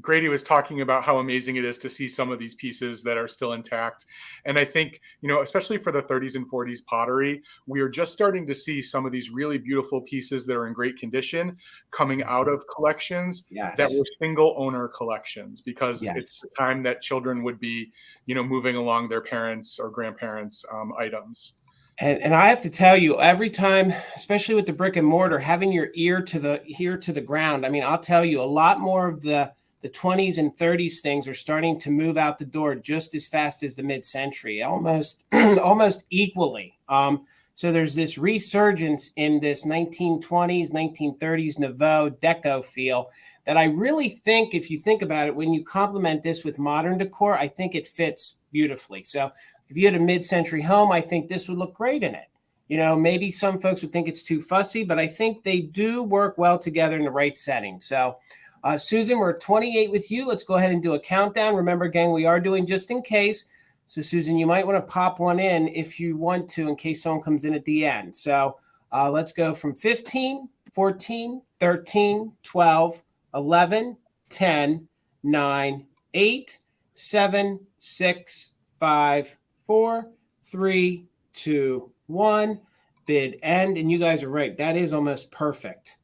Grady was talking about how amazing it is to see some of these pieces that are still intact. And I think, especially for the 30s and 40s pottery, we are just starting to see some of these really beautiful pieces that are in great condition coming out of collections that were single owner collections, because it's the time that children would be, moving along their parents' or grandparents' items. And I have to tell you, every time, especially with the brick and mortar, having your ear to the ground, I'll tell you, a lot more of the 20s and 30s things are starting to move out the door just as fast as the mid-century, almost equally. So there's this resurgence in this 1920s, 1930s Nouveau Deco feel that I really think, if you think about it, when you complement this with modern decor, I think it fits beautifully. So if you had a mid-century home, I think this would look great in it. Maybe some folks would think it's too fussy, but I think they do work well together in the right setting. So Susan, we're 28 with you. Let's go ahead and do a countdown. Remember, gang, we are doing just in case. So, Susan, you might want to pop one in if you want to, in case someone comes in at the end. So let's go from 15, 14, 13, 12, 11, 10, 9, 8, 7, 6, 5, 4, 3, 2, 1. Bid end. And you guys are right. That is almost perfect.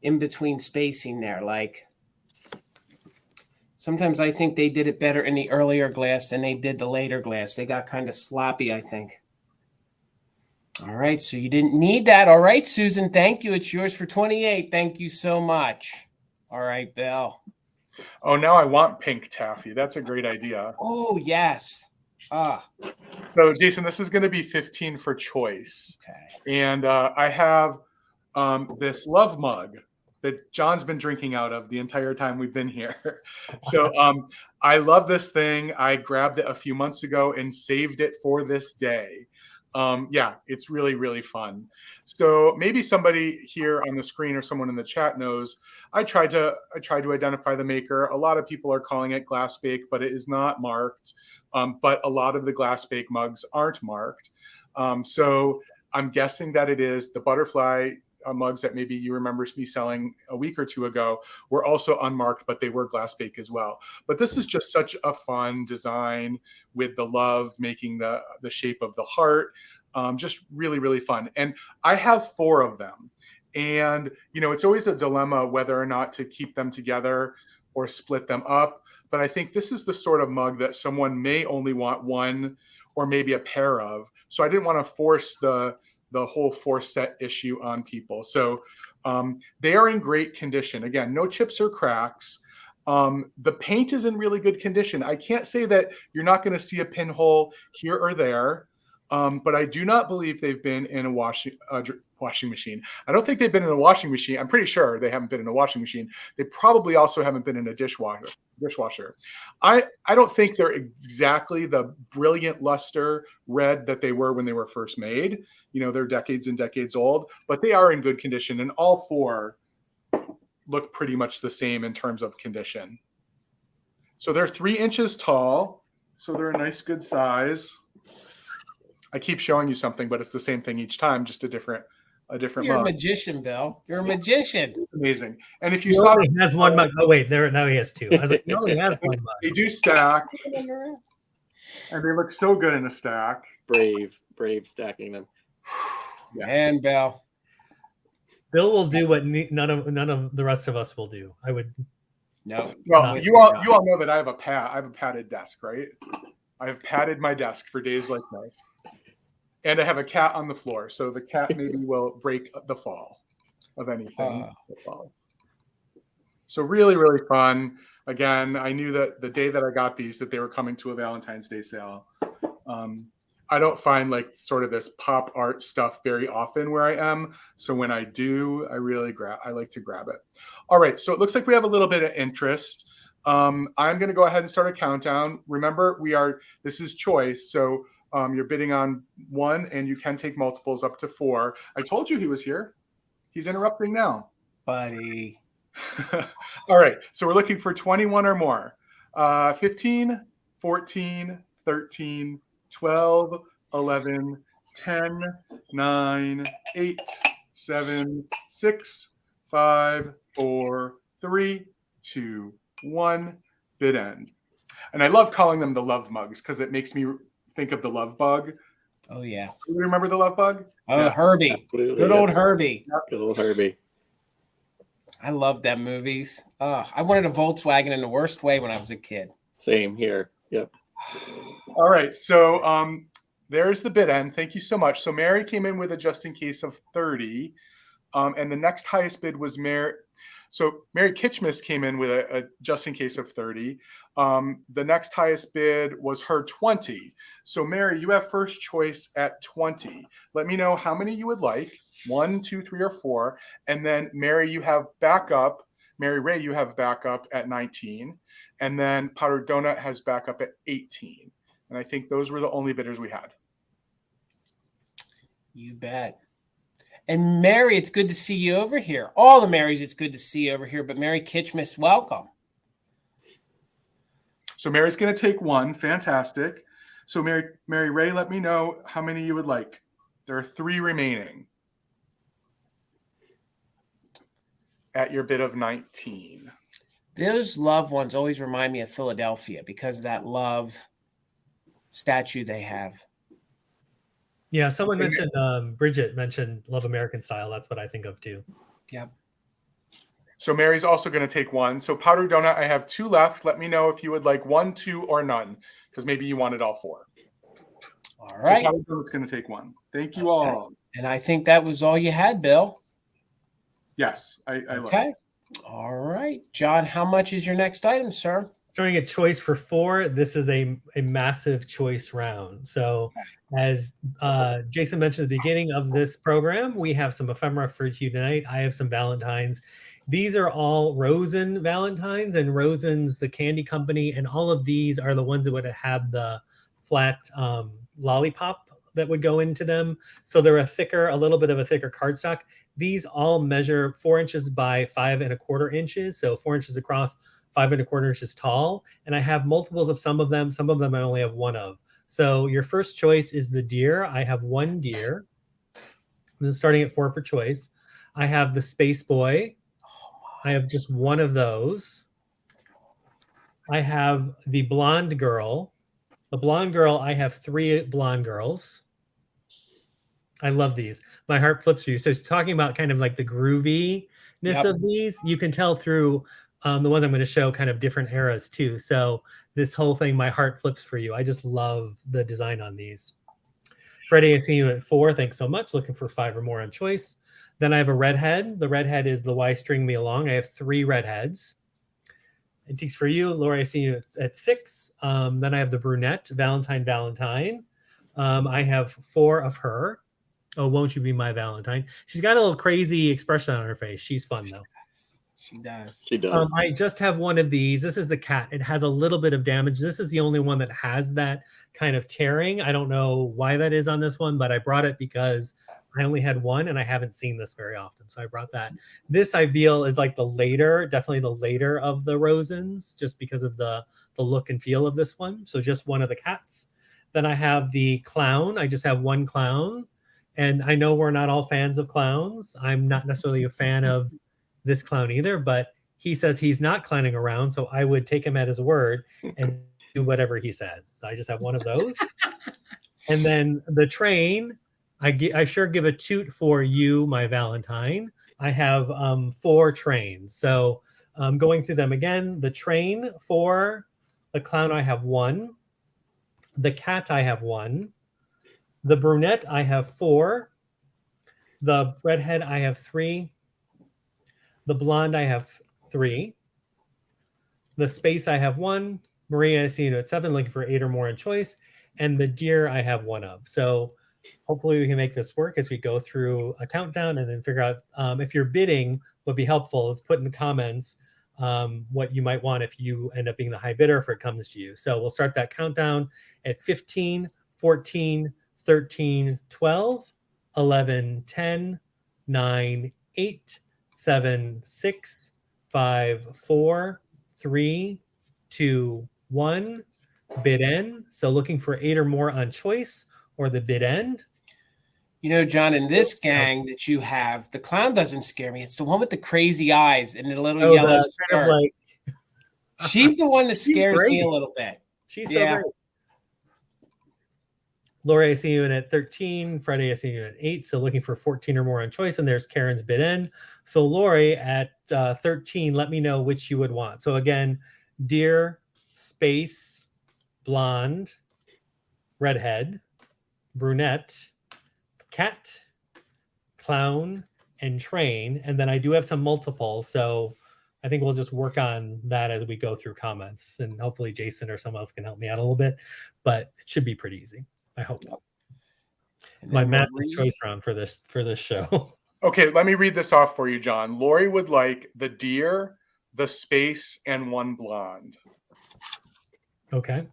In between spacing there, like sometimes I think they did it better in the earlier glass than they did the later glass. They got kind of sloppy, I think. All right, so you didn't need that. All right, Susan, thank you. It's yours for 28. Thank you so much. All right, Bill. Oh, now I want pink taffy. That's a great idea. Oh, yes. So, Jason, this is going to be 15 for choice. Okay. And I have this love mug that John's been drinking out of the entire time we've been here. So I love this thing. I grabbed it a few months ago and saved it for this day. Yeah, it's really, really fun. So maybe somebody here on the screen or someone in the chat knows. I tried to identify the maker. A lot of people are calling it glass bake, but it is not marked. But a lot of the glass bake mugs aren't marked. So I'm guessing that it is the butterfly mugs that maybe you remember me selling a week or two ago were also unmarked, but they were glass bake as well. But this is just such a fun design with the love making the shape of the heart. Just really, really fun. And I have 4 of them. And, you know, it's always a dilemma whether or not to keep them together or split them up. But I think this is the sort of mug that someone may only want one or maybe a pair of. So I didn't want to force the whole 4-set issue on people. So they are in great condition. Again, no chips or cracks. The paint is in really good condition. I can't say that you're not going to see a pinhole here or there, but I do not believe they've been in a washing machine. I don't think they've been in a washing machine. I'm pretty sure they haven't been in a washing machine. They probably also haven't been in a dishwasher. I don't think they're exactly the brilliant luster red that they were when they were first made. You know, they're decades and decades old, but they are in good condition, and all 4 look pretty much the same in terms of condition. So they're 3 inches tall, so they're a nice good size. I keep showing you something, but it's the same thing each time, just a different You're mug. a magician, Bill. You're a magician. Amazing. And if you He saw, only has 1 mug. Oh wait, now he has 2. I was like, he only has 1 mug. they do stack, and they look so good in a stack. Brave stacking them. Yeah. And Bill. Bill will do what none of the rest of us will do. I would. No. Well, you all know that I have a padded desk, right? I have padded my desk for days like this. And I have a cat on the floor, so the cat maybe will break the fall of anything that falls. So really, really fun. Again, I knew that the day that I got these, that they were coming to a Valentine's Day sale. I don't find like sort of this pop art stuff very often where I am. So when I do, I like to grab it. All right, so it looks like we have a little bit of interest. I'm going to go ahead and start a countdown. Remember, this is choice. So you're bidding on 1 and you can take multiples up to 4. I told you he was here. He's interrupting now. Buddy. All right. So we're looking for 21 or more. 15, 14, 13, 12, 11, 10, 9, 8, 7, 6, 5, 4, 3, 2, 1. Bid end. And I love calling them the love mugs because it makes me think of the love bug. Oh, yeah. You remember the love bug? Oh, yeah. Herbie. Absolutely. Good old Herbie. Good old Herbie. I love them movies. I wanted a Volkswagen in the worst way when I was a kid. Same here. Yep. All right. So there's the bid end. Thank you so much. So Mary came in with a just in case of 30. And the next highest bid was Mary. So Mary Kitchmas came in with a just in case of 30. The next highest bid was her 20. So Mary, you have first choice at 20. Let me know how many you would like. 1, 2, 3, or 4. And then Mary, you have backup. Mary Ray, you have backup at 19. And then Powdered Donut has backup at 18. And I think those were the only bidders we had. You bet. And Mary, it's good to see you over here. All the Marys, it's good to see you over here. But Mary Kitchmas, welcome. So Mary's going to take 1. Fantastic. So Mary Ray, let me know how many you would like. There are 3 remaining at your bid of 19. Those love ones always remind me of Philadelphia because of that love statue they have. Yeah, someone mentioned, Bridget mentioned Love American Style. That's what I think of too. Yep. So Mary's also going to take 1. So Powdered Donut, I have 2 left. Let me know if you would like 1, 2, or none, because maybe you wanted all 4. All right. So Powdered Donut's going to take 1. Thank you all. And I think that was all you had, Bill. Yes, I love it. Okay. All right. John, how much is your next item, sir? Starting a choice for 4. This is a massive choice round. So As Jason mentioned at the beginning of this program, we have some ephemera for you tonight. I have some Valentines. These are all Rosen Valentines, and Rosen's the candy company, and all of these are the ones that would have had the flat lollipop that would go into them. So they're a little bit of a thicker cardstock. These all measure 4 inches by 5 1/4 inches. So 4 inches across, 5 1/4 inches tall. And I have multiples of some of them. Some of them I only have one of. So your first choice is the deer. I have one deer. This is starting at 4 for choice. I have the space boy. I have just one of those. I have the blonde girl. The blonde girl, I have 3 blonde girls. I love these. My heart flips for you. So it's talking about kind of like the grooviness of these. You can tell through the ones I'm going to show kind of different eras too. So this whole thing, my heart flips for you. I just love the design on these. Freddie, I see you at 4. Thanks so much. Looking for 5 or more on choice. Then I have a redhead. The redhead is the Why String Me Along. I have 3 redheads. Antiques for you. Lori, I see you at 6. Then I have the brunette, Valentine. I have 4 of her. Oh, won't you be my Valentine? She's got a little crazy expression on her face. She's fun though. She does. She does. I just have one of these. This is the cat. It has a little bit of damage. This is the only one that has that kind of tearing. I don't know why that is on this one, but I brought it because I only had one and I haven't seen this very often. So I brought that. This I feel is like definitely the later of the Rosens, just because of the look and feel of this one. So just one of the cats. Then I have the clown. I just have one clown. And I know we're not all fans of clowns. I'm not necessarily a fan of this clown either, but he says he's not clowning around. So I would take him at his word and do whatever he says. So I just have one of those. And then the train, I sure give a toot for you, my Valentine. I have 4 trains. So going through them again, the train for the clown, I have 1. The cat, I have 1. The brunette, I have 4. The redhead, I have 3. The blonde, I have 3. The space, I have 1. Maria, I see you at 7, looking for 8 or more in choice. And the deer, I have 1 of. So hopefully we can make this work as we go through a countdown and then figure out if you're bidding, would be helpful is put in the comments what you might want if you end up being the high bidder if it comes to you. So we'll start that countdown at 15, 14, 13, 12, 11, 10, 9, 8, 7, 6, 5, 4, 3, 2, 1. Bid end. So looking for 8 or more on choice or the bid end. You know, John, in this gang that you have, the clown doesn't scare me. It's the one with the crazy eyes and the little yellow skirt. Kind of like, she's the one that scares me a little bit. She's so great. Lori, I see you in at 13. Freddie, I see you at 8. So looking for 14 or more on choice. And there's Karen's bid end. So Lori at 13, let me know which you would want. So again, deer, space, blonde, redhead, brunette, cat, clown, and train. And then I do have some multiples. So I think we'll just work on that as we go through comments. And hopefully Jason or someone else can help me out a little bit. But it should be pretty easy. I hope. My massive choice round for this show. Okay, let me read this off for you, John. Lori would like the deer, the space, and 1 blonde. Okay.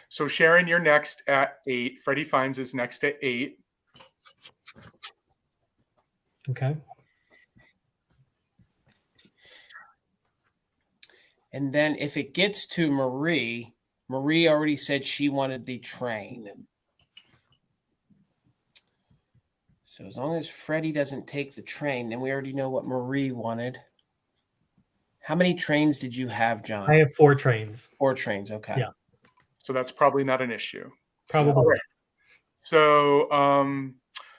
So Sharon, you're next at 8. Freddie Fines is next at 8. Okay. And then if it gets to Marie already said she wanted the train. So as long as Freddie doesn't take the train, then we already know what Marie wanted. How many trains did you have, John? I have 4 trains. 4 trains, okay. Yeah. So that's probably not an issue. Probably. Right. So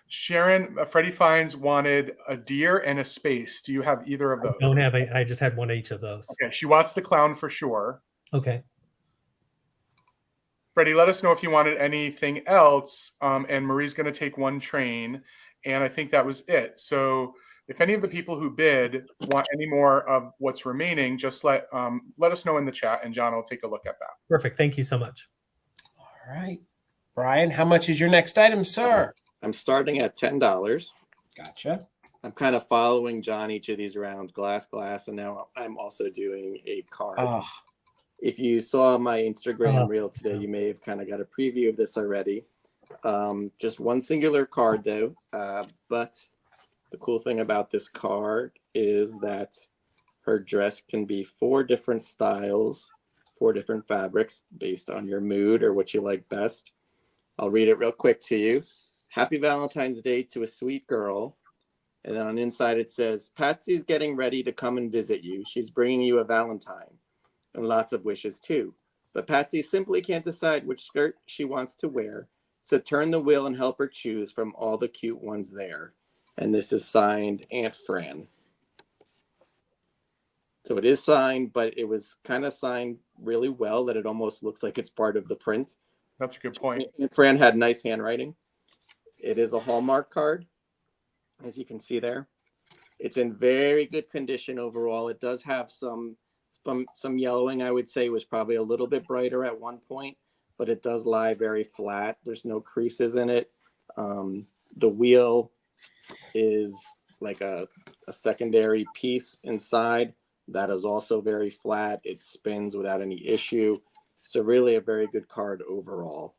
Sharon, Freddie Fines wanted a deer and a space. Do you have either of those? I don't have. I just had one of each of those. Okay, she wants the clown for sure. Okay. Freddie, let us know if you wanted anything else. And Marie's going to take 1 train. And I think that was it. So if any of the people who bid want any more of what's remaining, just let us know in the chat and John will take a look at that. Perfect. Thank you so much. All right. Brian, how much is your next item, sir? I'm starting at $10. Gotcha. I'm kind of following John each of these rounds, glass, and now I'm also doing a card. Oh, If you saw my Instagram Oh. reel today, you may have kind of got a preview of this already. Just one singular card though, but the cool thing about this card is that her dress can be 4 different styles, 4 different fabrics based on your mood or what you like best. I'll read it real quick to you. Happy Valentine's Day to a sweet girl. And then on the inside it says, Patsy's getting ready to come and visit you. She's bringing you a Valentine and lots of wishes too. But Patsy simply can't decide which skirt she wants to wear. So turn the wheel and help her choose from all the cute ones there. And this is signed Aunt Fran. So it is signed, but it was kind of signed really well that it almost looks like it's part of the print. That's a good point. Aunt Fran had nice handwriting. It is a Hallmark card, as you can see there. It's in very good condition overall. It does have some yellowing, I would say was probably a little bit brighter at one point, but it does lie very flat. There's no creases in it. The wheel is like a secondary piece inside that is also very flat. It spins without any issue. So really a very good card overall.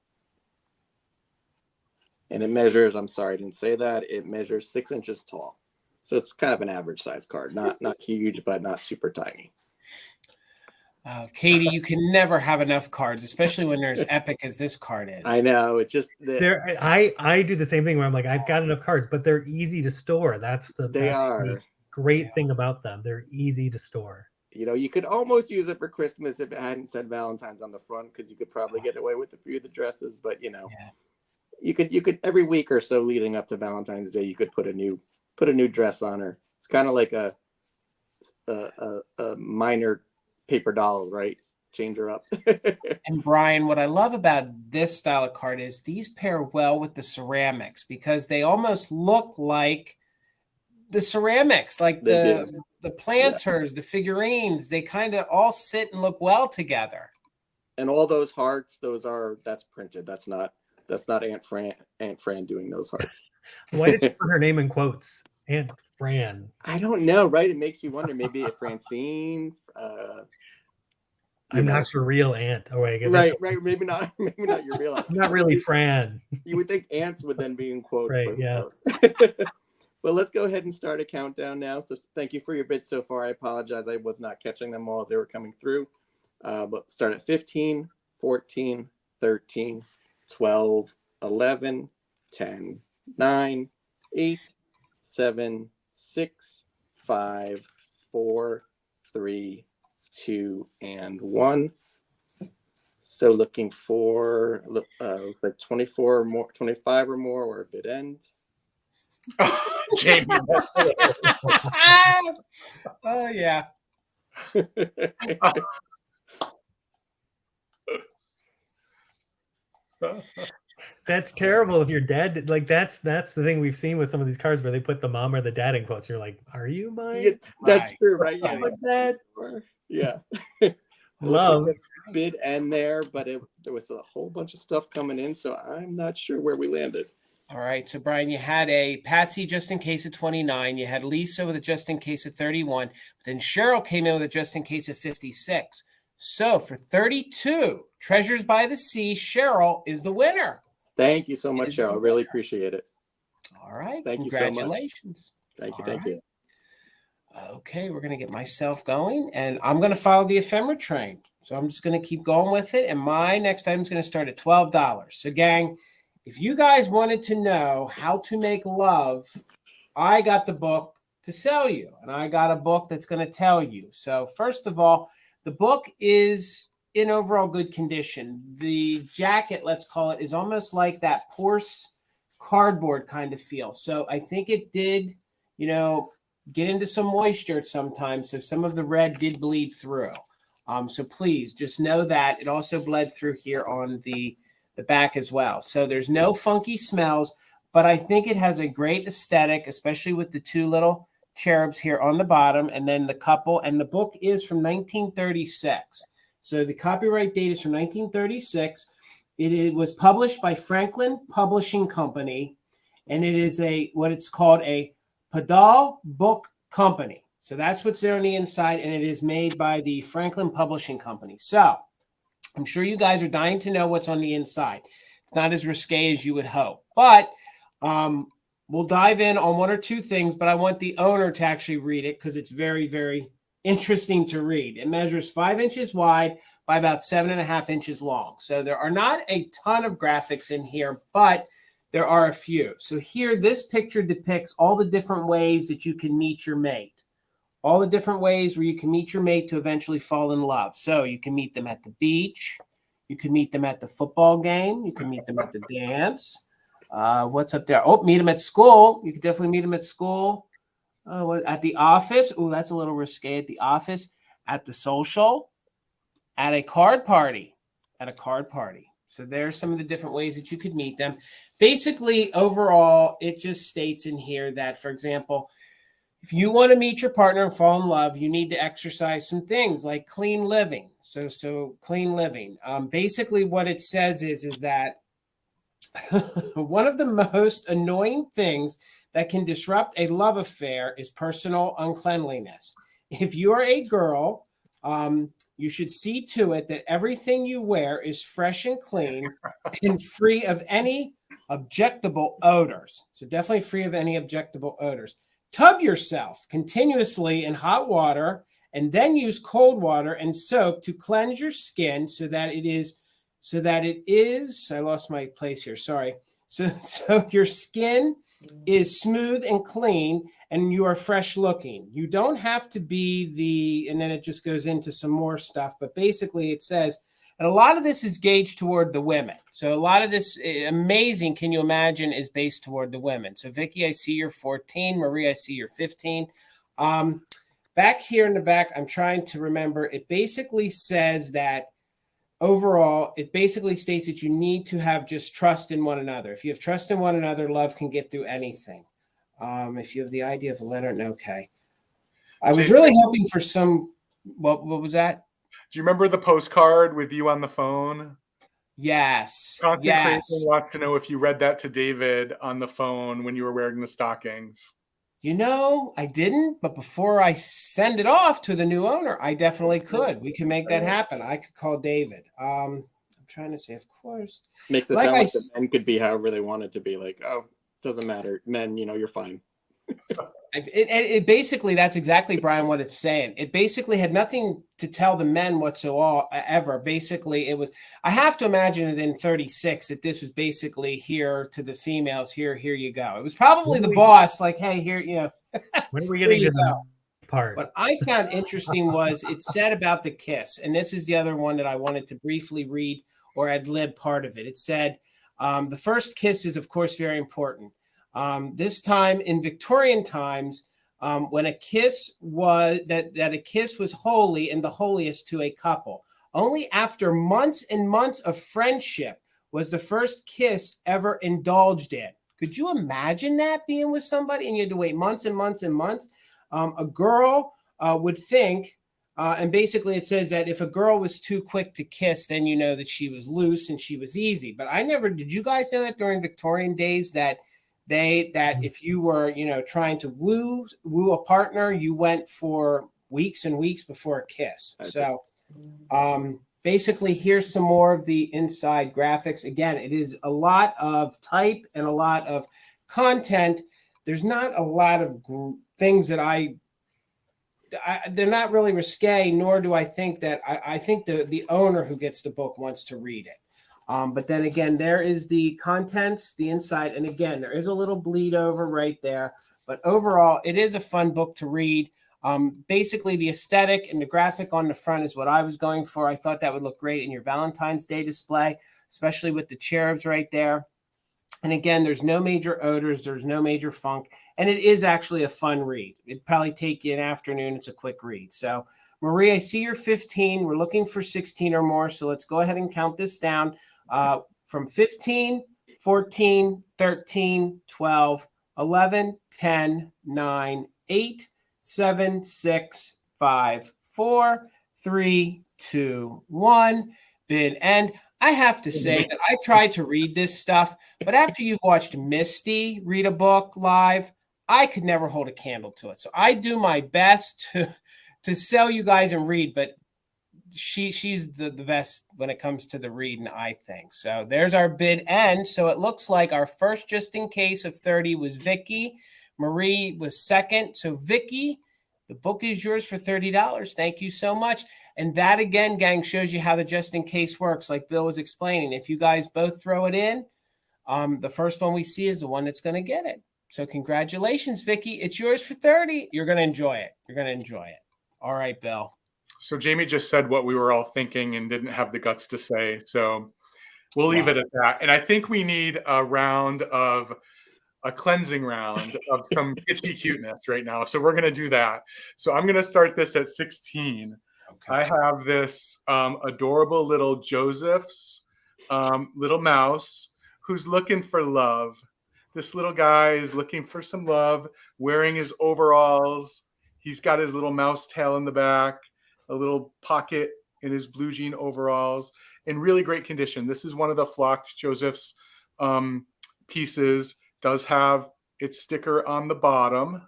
And it measures, I'm sorry, I didn't say that. It measures 6 inches tall. So it's kind of an average size card. Not huge, but not super tiny. Katie, you can never have enough cards, especially when they're as epic as this card is. I know. It's just I do the same thing where I'm like, I've got enough cards, but they're easy to store. That's the great thing about them. They're easy to store. You know, you could almost use it for Christmas if it hadn't said Valentine's on the front, because you could probably get away with a few of the dresses. But you know, you could every week or so leading up to Valentine's Day, you could put a new dress on her. It's kind of like a minor paper doll, right? Change her up. And Brian, what I love about this style of card is these pair well with the ceramics, because they almost look like the ceramics, like the planters, the figurines. They kind of all sit and look well together. And all those hearts, that's printed. That's not Aunt Fran doing those hearts. Why did she put her name in quotes? Aunt Fran. I don't know, right? It makes you wonder. Maybe a Francine. I'm not your real aunt. Oh, wait, right. Maybe not your real aunt. I'm not really Fran. You would think aunts would then be in quotes. Right, yeah. Well, let's go ahead and start a countdown now. So thank you for your bits so far. I apologize. I was not catching them all as they were coming through. But start at 15, 14, 13, 12, 11, 10, 9, 8, 7, 6, 5, 4, 3, 2, and 1. So looking for like 24 or more, 25 or more, or a bid end. Jamie. Oh yeah. That's terrible if your dad, like that's the thing we've seen with some of these cards where they put the mom or the dad in quotes. You're like, are you mine? Yeah, that's true, right? Yeah, like that. Yeah. Love. Like bid end there, but there was a whole bunch of stuff coming in, so I'm not sure where we landed. All right, so Brian, you had a Patsy just in case of 29. You had Lisa with a just in case of 31. But then Cheryl came in with a just in case of 56. So for 32, Treasures by the Sea, Cheryl is the winner. Thank you so much, Cheryl. I really appreciate it. All right, Thank you so much. congratulations. Thank you. All Thank you. Okay, we're going to get myself going, and I'm going to follow the ephemera train. So I'm just going to keep going with it, and my next item is going to start at $12. So gang, if you guys wanted to know how to make love, I got the book to sell you, and I got a book that's going to tell you. So first of all, the book is in overall good condition. The jacket, let's call it, is almost like that Porsche cardboard kind of feel. So I think it did, get into some moisture sometimes. So some of the red did bleed through. So please just know that it also bled through here on the back as well. So there's no funky smells, but I think it has a great aesthetic, especially with the two little cherubs here on the bottom and then the couple. And the book is from 1936. So the copyright date is from 1936. It was published by Franklin Publishing Company, and it is what it's called a Padal Book Company. So that's what's there on the inside, and it is made by the Franklin Publishing Company. So I'm sure you guys are dying to know what's on the inside. It's not as risque as you would hope, but we'll dive in on one or two things, but I want the owner to actually read it because it's very, very interesting to read. It measures 5 inches wide by about 7.5 inches long. So there are not a ton of graphics in here, but there are a few. So here, this picture depicts all the different ways that you can meet your mate. All the different ways where you can meet your mate to eventually fall in love. So you can meet them at the beach. You can meet them at the football game. You can meet them at the dance. What's up there? Oh, meet them at school. You could definitely meet them at school. At the office. Oh, that's a little risque. At the office. At the social. At a card party. At a card party. So there's some of the different ways that you could meet them. Basically, overall, it just states in here that, for example, if you want to meet your partner and fall in love, you need to exercise some things like clean living. So clean living. Basically, what it says is that one of the most annoying things that can disrupt a love affair is personal uncleanliness. If you are a girl, you should see to it that everything you wear is fresh and clean and free of any objectable odors. So definitely free of any objectable odors. Tub yourself continuously in hot water and then use cold water and soap to cleanse your skin so that it is, I lost my place here. Sorry. So your skin is smooth and clean and you are fresh looking. You don't have to be and then it just goes into some more stuff, but basically it says, and a lot of this is gauged toward the women. So a lot of this amazing, can you imagine, is based toward the women. So Vicky, I see you're 14. Marie, I see you're 15. Back here in the back, I'm trying to remember. It basically says that overall, it basically states that you need to have just trust in one another. If you have trust in one another, love can get through anything. If you have the idea of a letter, okay. I was really hoping for some, what was that? Do you remember the postcard with you on the phone? Yes. Constant Craving wants to know if you read that to David on the phone when you were wearing the stockings. You know, I didn't, but before I send it off to the new owner, I definitely could. We can make that happen. I could call David. I'm trying to say, of course. Makes it sound like the men could be however they want it to be. Like, oh, doesn't matter. Men, you're fine. It basically, that's exactly, Brian, what it's saying. It basically had nothing to tell the men whatsoever. Basically, it was, I have to imagine it in 36 that this was basically here to the females, here you go. It was probably the boss, like, hey, here, when are we getting to the part? What I found interesting was it said about the kiss, and this is the other one that I wanted to briefly read or ad lib part of it. It said, the first kiss is, of course, very important. This time in Victorian times, when a kiss was that a kiss was holy and the holiest to a couple. Only after months and months of friendship was the first kiss ever indulged in. Could you imagine that, being with somebody and you had to wait months and months and months? A girl would think, and basically it says that if a girl was too quick to kiss, then you know that she was loose and she was easy. But did you guys know that during Victorian days that if you were, trying to woo a partner, you went for weeks and weeks before a kiss. So basically, here's some more of the inside graphics. Again, it is a lot of type and a lot of content. There's not a lot of things that they're not really risque, nor do I think that I think the owner who gets the book wants to read it. But then again, there is the contents, the inside. And again, there is a little bleed over right there. But overall, it is a fun book to read. Basically, the aesthetic and the graphic on the front is what I was going for. I thought that would look great in your Valentine's Day display, especially with the cherubs right there. And again, there's no major odors. There's no major funk. And it is actually a fun read. It'd probably take you an afternoon. It's a quick read. So, Marie, I see you're 15. We're looking for 16 or more. So let's go ahead and count this down. From 15, 14, 13, 12, 11, 10, 9, 8, 7, 6, 5, 4, 3, 2, 1. Bid end. I have to say that I tried to read this stuff, but after you've watched Misty read a book live, I could never hold a candle to it. So I do my best to sell you guys and read, but she's the best when it comes to the reading, I think. So there's our bid end. So it looks like our first just in case of 30 was Vicky. Marie was second. So Vicky, the book is yours for $30. Thank you so much. And that again, gang, shows you how the just in case works. Like Bill was explaining, if you guys both throw it in, the first one we see is the one that's going to get it. So congratulations, Vicky. It's yours for 30. You're going to enjoy it. You're going to enjoy it. All right, Bill. So Jamie just said what we were all thinking and didn't have the guts to say. So we'll leave it at that. And I think we need a cleansing round of some kitschy cuteness right now. So we're going to do that. So I'm going to start this at 16. Okay. I have this adorable little Joseph's little mouse who's looking for love. This little guy is looking for some love, wearing his overalls. He's got his little mouse tail in the back, a little pocket in his blue jean overalls, in really great condition. This is one of the flocked Joseph's pieces. Does have its sticker on the bottom.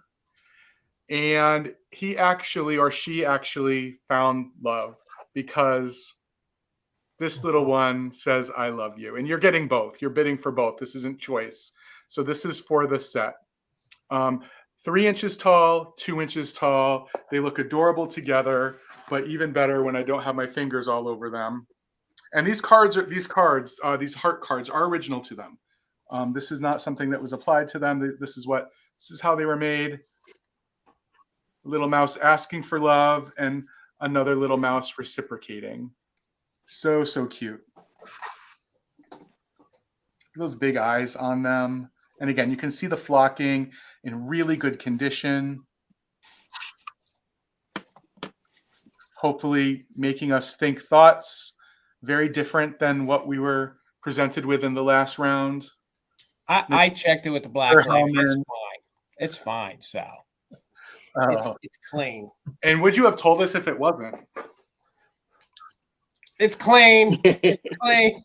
And he actually, or she actually found love because this little one says, I love you. And you're getting both. You're bidding for both. This isn't choice. So this is for the set. 3 inches tall, 2 inches tall. They look adorable together, but even better when I don't have my fingers all over them. And these heart cards are original to them. This is not something that was applied to them. This is how they were made. A little mouse asking for love and another little mouse reciprocating. So, so cute. Those big eyes on them. And again, you can see the flocking in really good condition. Hopefully making us think thoughts very different than what we were presented with in the last round. I checked it with the black light. It's fine. It's fine, Sal. It's clean. And would you have told us if it wasn't? It's clean. It's clean.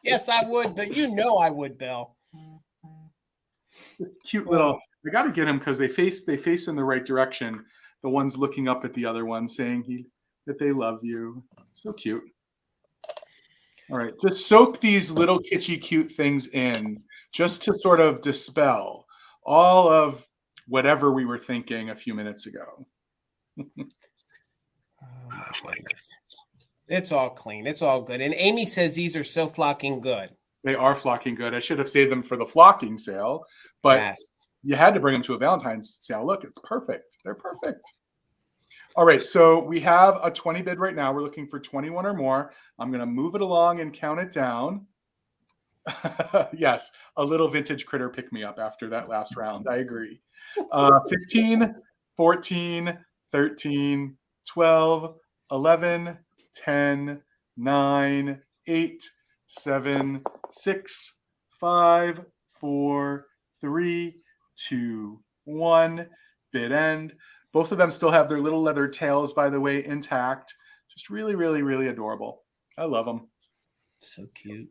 Yes, I would, but you know I would, Bill. Cute little. I got to get them because they face in the right direction. The one's looking up at the other one, saying that they love you. So cute. All right, just soak these little kitschy cute things in, just to sort of dispel all of whatever we were thinking a few minutes ago. Oh my goodness. It's all clean. It's all good. And Amy says these are so flocking good. They are flocking good. I should have saved them for the flocking sale, but yes, you had to bring them to a Valentine's sale. Look, it's perfect. They're perfect. All right, so we have a 20 bid right now. We're looking for 21 or more. I'm going to move it along and count it down. Yes, a little vintage critter pick me up after that last round. I agree. 15, 14, 13, 12, 11, 10, 9, 8, 7, 6, 5, 4, 3, 2, 1. Bid end. Both of them still have their little leather tails, by the way, intact. Just really, really, really adorable. I love them. So cute.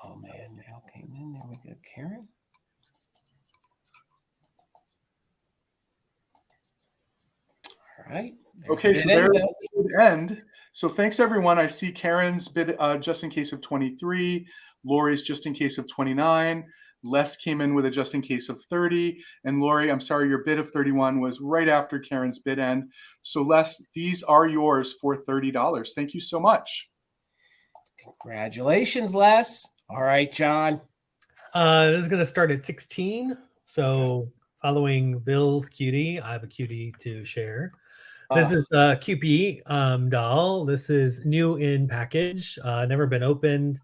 Oh, man. Mail came in. There we go. Karen. All right. Okay, so there's the end. So thanks, everyone. I see Karen's bid just in case of 23. Lori's just in case of 29. Les came in with a just in case of 30. And Lori, I'm sorry, your bid of 31 was right after Karen's bid end. So Les, these are yours for $30. Thank you so much. Congratulations, Les. All right, John. This is going to start at 16. So following Bill's cutie, I have a cutie to share. This is a QP doll. This is new in package, never been opened.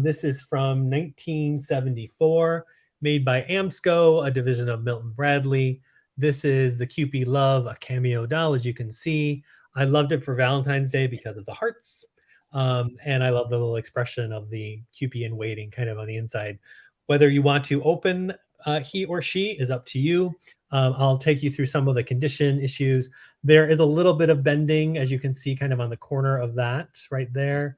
This is from 1974, made by Amsco, a division of Milton Bradley. This is the QP Love, a cameo doll, as you can see. I loved it for Valentine's Day because of the hearts. And I love the little expression of the QP in waiting kind of on the inside. Whether you want to open he or she is up to you. I'll take you through some of the condition issues. There is a little bit of bending, as you can see kind of on the corner of that right there.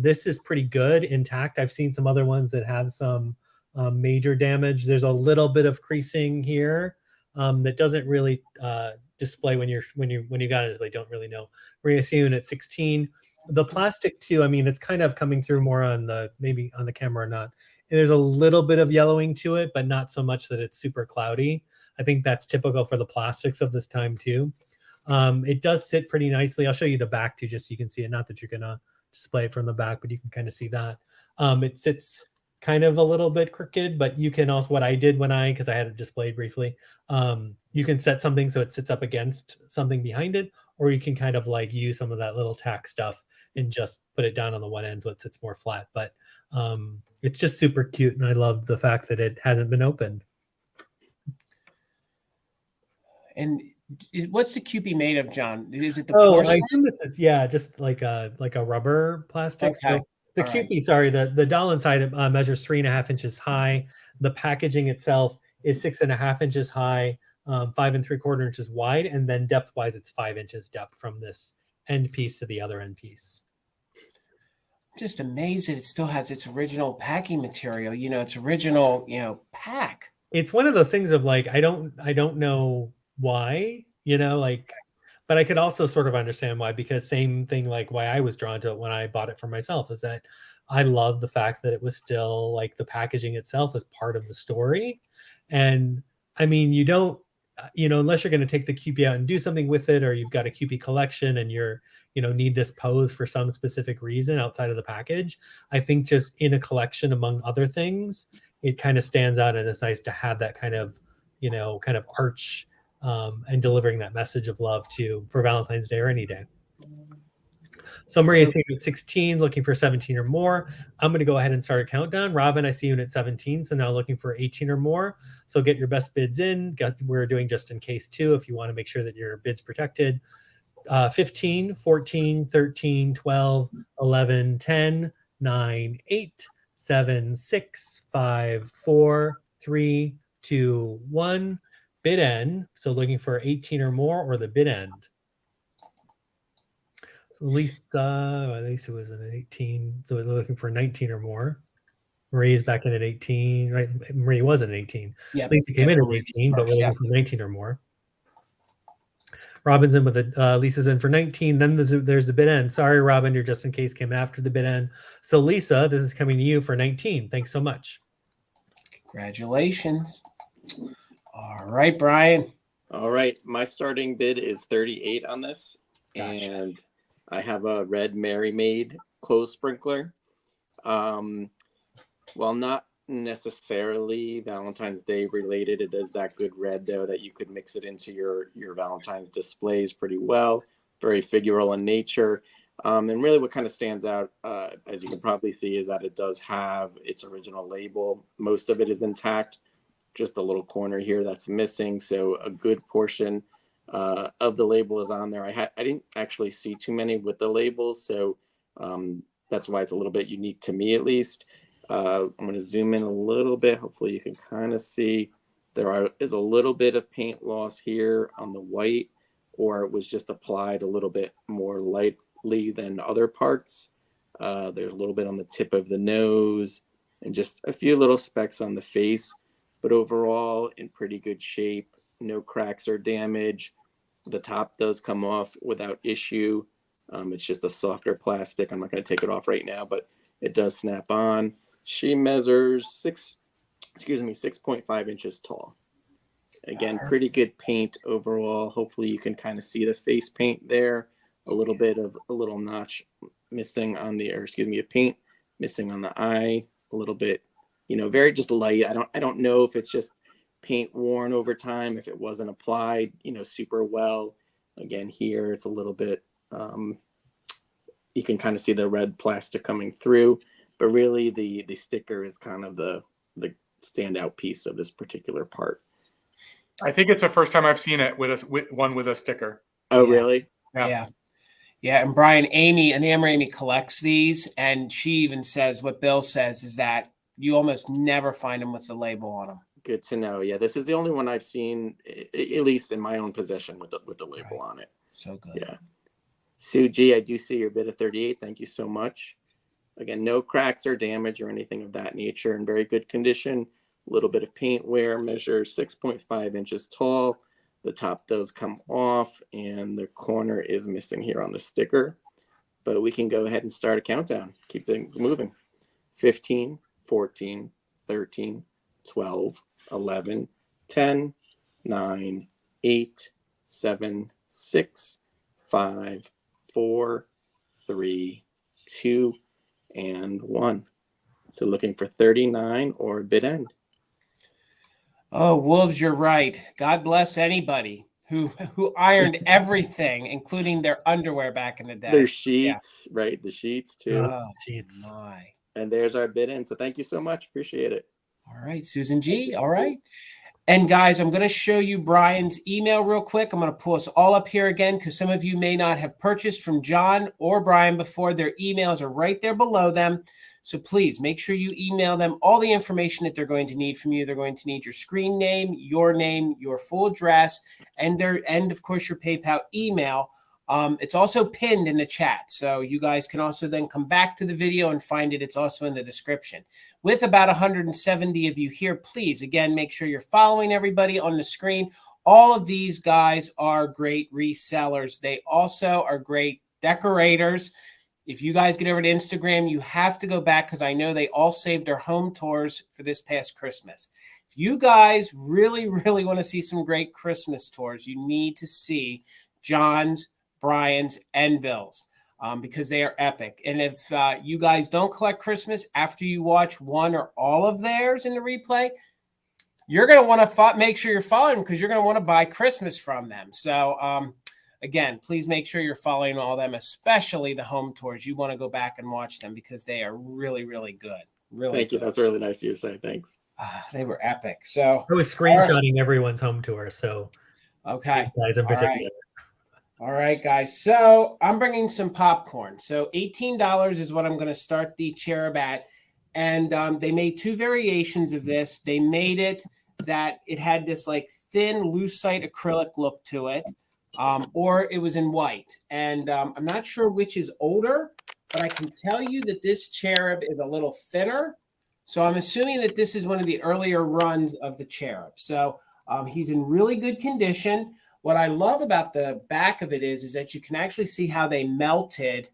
This is pretty good intact. I've seen some other ones that have some major damage. There's a little bit of creasing here that doesn't really display when you got it. I don't really know. We're gonna see unit 16. The plastic too. I mean, it's kind of coming through more on the maybe on the camera or not. And there's a little bit of yellowing to it, but not so much that it's super cloudy. I think that's typical for the plastics of this time too. It does sit pretty nicely. I'll show you the back too, just so you can see it. Not that you're gonna display it from the back, but you can kind of see that. It sits kind of a little bit crooked, but you can also, what I did because I had it displayed briefly, you can set something so it sits up against something behind it, or you can kind of like use some of that little tack stuff and just put it down on the one end so it sits more flat. But it's just super cute, and I love the fact that it hasn't been opened. And what's the Cupid made of, John? Is it the I porcelain? assume this is just like a rubber plastic. Okay. So the Cupid, the doll inside measures 3.5 inches high. The packaging itself is 6.5 inches high, 5 3/4 inches wide, and then depth wise, it's 5 inches depth from this end piece to the other end piece. Just amazed that it still has its original packing material, its original, pack. It's one of those things of like, I don't know why, but I could also sort of understand why, because same thing, like why I was drawn to it when I bought it for myself, is that I love the fact that it was still like the packaging itself is part of the story. And I mean, you don't, unless you're going to take the Cupid out and do something with it, or you've got a Cupid collection and you're, need this pose for some specific reason outside of the package. I think just in a collection, among other things, it kind of stands out, and it's nice to have that kind of arch and delivering that message of love for Valentine's Day or any day. So Maria, unit 16, looking for 17 or more. I'm going to go ahead and start a countdown. Robin, I see unit 17, so now looking for 18 or more. So get your best bids in. We're doing just in case too, if you want to make sure that your bid's protected. 15, 14, 13, 12, 11, 10, 9, 8, 7, 6, 5, 4, 3, 2, 1. Bid end. So looking for 18 or more, or the bid end. So Lisa was at 18. So we're looking for 19 or more. Marie's back in at 18, right? Marie wasn't at 18. Yeah. Lisa came in at 18, but we're looking for 19 or more. Robin's in with Lisa's in for 19. Then there's the bid end. Sorry, Robin, you're just in case came after the bid end. So Lisa, this is coming to you for 19. Thanks so much. Congratulations. All right, Brian. All right. My starting bid is 38 on this. Gotcha. And I have a red Mary Maid clothes sprinkler. While not necessarily Valentine's Day related, it is that good red though that you could mix it into your Valentine's displays pretty well. Very figural in nature. And really what kind of stands out, as you can probably see, is that it does have its original label. Most of it is intact. Just a little corner here that's missing. So a good portion of the label is on there. I didn't actually see too many with the labels, so that's why it's a little bit unique to me, at least. I'm going to zoom in a little bit. Hopefully you can kind of see there is a little bit of paint loss here on the white, or it was just applied a little bit more lightly than other parts. There's a little bit on the tip of the nose and just a few little specks on the face, but overall in pretty good shape. No cracks or damage. The top does come off without issue. It's just a softer plastic. I'm not going to take it off right now, but it does snap on. She measures 6.5 inches tall. Again, pretty good paint overall. Hopefully you can kind of see the face paint there. A little notch missing on of paint missing on the eye. A little bit, very just light. I don't know if it's just paint worn over time, if it wasn't applied, super well. Again, here it's a little bit, you can kind of see the red plastic coming through, but really the sticker is kind of the standout piece of this particular part. I think it's the first time I've seen it with one with a sticker. Oh, really? Yeah. And Brian, Amy collects these, and she even says what Bill says is that you almost never find them with the label on them. Good to know. Yeah, this is the only one I've seen, at least in my own possession, with the label on it. So good. Yeah. Sue G, I do see your bid of 38. Thank you so much. Again, no cracks or damage or anything of that nature, in very good condition. A little bit of paint wear, measures 6.5 inches tall. The top does come off, and the corner is missing here on the sticker. But we can go ahead and start a countdown. Keep things moving. 15, 14, 13, 12, 11, 10, 9, 8, 7, 6, 5, 4, 3, 2, and 1. So looking for 39 or bid end. Oh, Wolves, you're right. God bless anybody who ironed everything, including their underwear back in the day. Their sheets, right? The sheets too. Oh, Sheets. my. And there's our bid end. So thank you so much. Appreciate it. All right, Susan G. All right. And guys, I'm going to show you Brian's email real quick. I'm going to pull us all up here again because some of you may not have purchased from John or Brian before. Their emails are right there below them. So please make sure you email them all the information that they're going to need from you. They're going to need your screen name, your full address, and of course your PayPal email. It's also pinned in the chat. So you guys can also then come back to the video and find it. It's also in the description. With about 170 of you here, please, again, make sure you're following everybody on the screen. All of these guys are great resellers. They also are great decorators. If you guys get over to Instagram, you have to go back because I know they all saved their home tours for this past Christmas. If you guys really, really want to see some great Christmas tours, you need to see John's, Brian's, and Bill's because they are epic. And if you guys don't collect Christmas after you watch one or all of theirs in the replay, you're going to want to make sure you're following them because you're going to want to buy Christmas from them. So, again, please make sure you're following all them, especially the home tours. You want to go back and watch them because they are really, really good. Really Thank you. That's really nice of you to say. Thanks. They were epic. So I was screenshotting everyone's home tour. So okay. guys in particular. All right, guys. So I'm bringing some popcorn. So $18 is what I'm going to start the cherub at. And they made two variations of this. They made it that it had this like thin lucite acrylic look to it. Or it was in white. And I'm not sure which is older, but I can tell you that this cherub is a little thinner. So I'm assuming that this is one of the earlier runs of the cherub. So he's in really good condition. What I love about the back of it is that you can actually see how they melted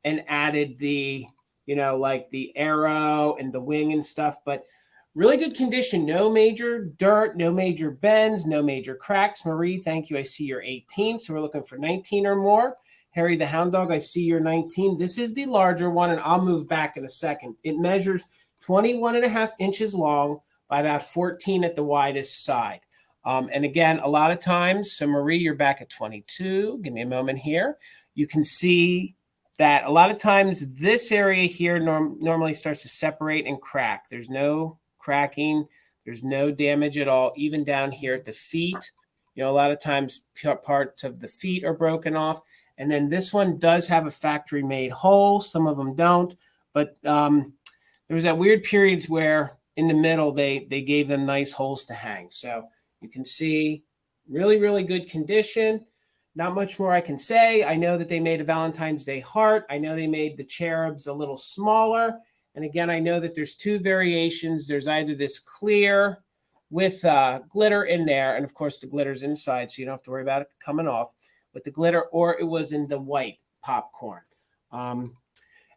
and added the, like the arrow and the wing and stuff. But really good condition. No major dirt, no major bends, no major cracks. Marie, thank you. I see you're 18. So we're looking for 19 or more. Harry the Hound Dog, I see you're 19. This is the larger one, and I'll move back in a second. It measures 21.5 inches long by about 14 at the widest side. And again, a lot of times, so Marie, you're back at 22. Give me a moment here. You can see that a lot of times this area here normally starts to separate and crack. There's no cracking. There's no damage at all, even down here at the feet. A lot of times parts of the feet are broken off. And then this one does have a factory made hole. Some of them don't. But there was that weird period where in the middle, they gave them nice holes to hang. So you can see really, really good condition. Not much more I can say. I know that they made a Valentine's Day heart. I know they made the cherubs a little smaller. And again, I know that there's two variations. There's either this clear with glitter in there. And of course, the glitter's inside, so you don't have to worry about it coming off with the glitter, or it was in the white popcorn. And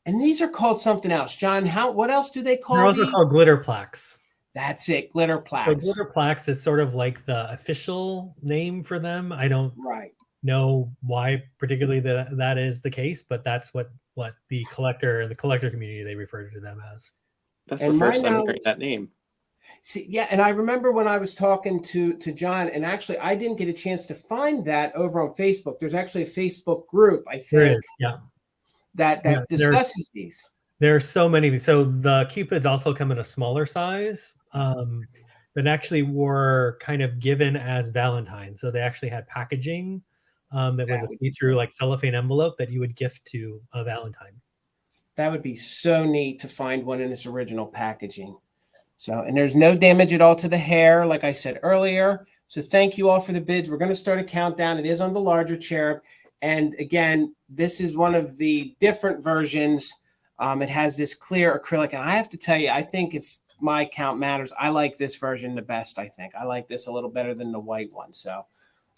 these are called something else. John, what else do they call these? They're also called glitter plaques. That's it, glitter plaques. So glitter plaques is sort of like the official name for them. I don't know why particularly that is the case, but that's what the collector community, they refer to them as. That's the first time hearing that name. See, yeah, and I remember when I was talking to John, and actually I didn't get a chance to find that over on Facebook. There's actually a Facebook group, I think, there is, yeah, that discusses these. There are so many. So the Cupids also come in a smaller size that actually were kind of given as Valentine. So they actually had packaging that was a see-through like cellophane envelope that you would gift to a Valentine. That would be so neat to find one in its original packaging. So, and there's no damage at all to the hair, like I said earlier. So thank you all for the bids. We're going to start a countdown. It is on the larger cherub. And again, this is one of the different versions. It has this clear acrylic. And I have to tell you, I think if my count matters, I like this version the best, I think. I like this a little better than the white one. So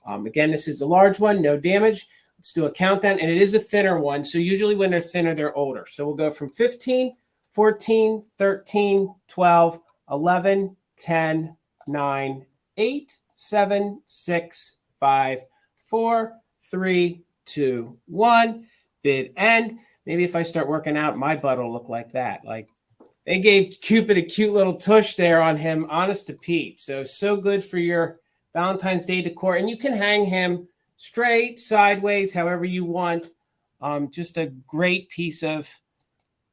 again, this is the large one, no damage. Let's do a countdown. And it is a thinner one. So usually when they're thinner, they're older. So we'll go from 15, 14, 13, 12, 11, 10, 9, 8, 7, 6, 5, 4, 3, 2, 1. Bid end. Maybe if I start working out, my butt will look like that. Like they gave Cupid a cute little tush there on him, honest to Pete. So good for your Valentine's Day decor. And you can hang him straight, sideways, however you want. Just a great piece of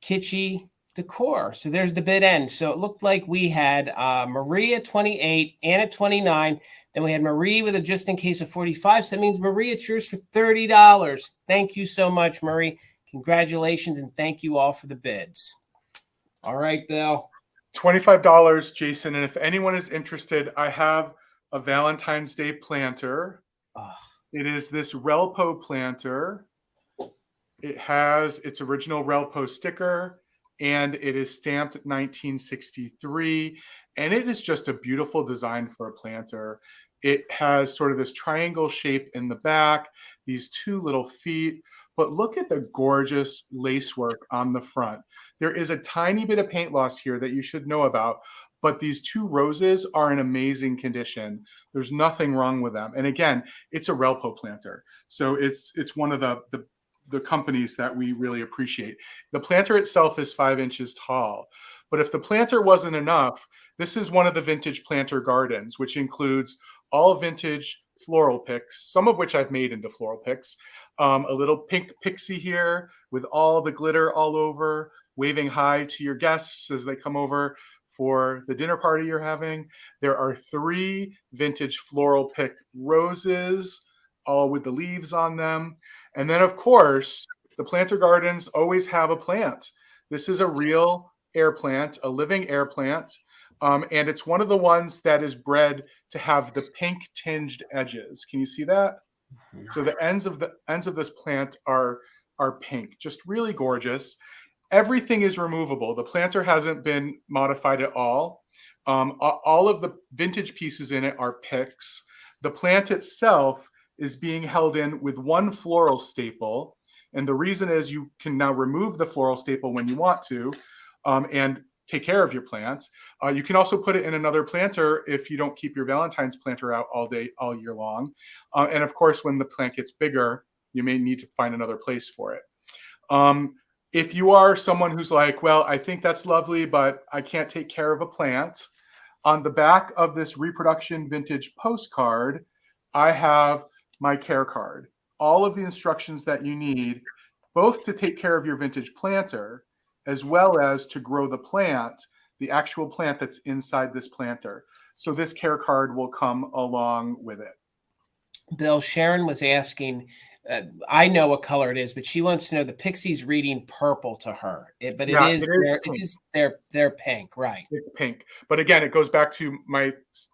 kitschy decor. So there's the bid end. So it looked like we had Maria 28, Anna 29. Then we had Marie with a just in case of 45. So that means Marie, it's yours for $30. Thank you so much, Marie. Congratulations, and thank you all for the bids. All right, Bill. $25, Jason. And if anyone is interested, I have a Valentine's Day planter. Oh. It is this Relpo planter. It has its original Relpo sticker, and it is stamped 1963. And it is just a beautiful design for a planter. It has sort of this triangle shape in the back, these two little feet, but look at the gorgeous lacework on the front. There is a tiny bit of paint loss here that you should know about, but these two roses are in amazing condition. There's nothing wrong with them. And again, it's a Relpo planter. So it's one of the companies that we really appreciate. The planter itself is 5 inches tall. But if the planter wasn't enough, this is one of the vintage planter gardens, which includes all vintage floral picks, some of which I've made into floral picks. A little pink pixie here with all the glitter all over, waving hi to your guests as they come over for the dinner party you're having. There are 3 vintage floral pick roses, all with the leaves on them. And then, of course, the planter gardens always have a plant. This is a real air plant, a living air plant. And it's one of the ones that is bred to have the pink tinged edges. Can you see that? So the ends of this plant are pink, just really gorgeous. Everything is removable. The planter hasn't been modified at all. All of the vintage pieces in it are picks. The plant itself is being held in with one floral staple. And the reason is you can now remove the floral staple when you want to and take care of your plants. You can also put it in another planter if you don't keep your Valentine's planter out all day, all year long. And of course, when the plant gets bigger, you may need to find another place for it. If you are someone who's like, well, I think that's lovely, but I can't take care of a plant, on the back of this reproduction vintage postcard, I have my care card. All of the instructions that you need, both to take care of your vintage planter, as well as to grow the plant, the actual plant that's inside this planter. So this care card will come along with it. Bill, Sharon was asking, I know what color it is, but she wants to know the Pixie's reading purple to her. They're pink, right? It's pink. But again, it goes back to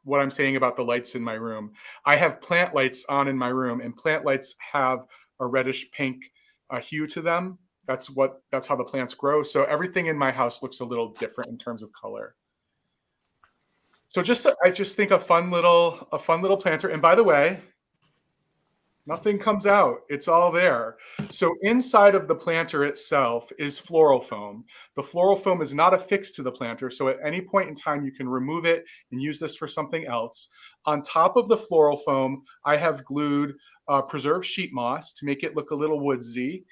what I'm saying about the lights in my room. I have plant lights on in my room, and plant lights have a reddish pink hue to them. That's how the plants grow. So everything in my house looks a little different in terms of color. So I just think a fun little planter. And by the way, nothing comes out. It's all there. So inside of the planter itself is floral foam. The floral foam is not affixed to the planter. So at any point in time, you can remove it and use this for something else. On top of the floral foam, I have glued preserved sheet moss to make it look a little woodsy.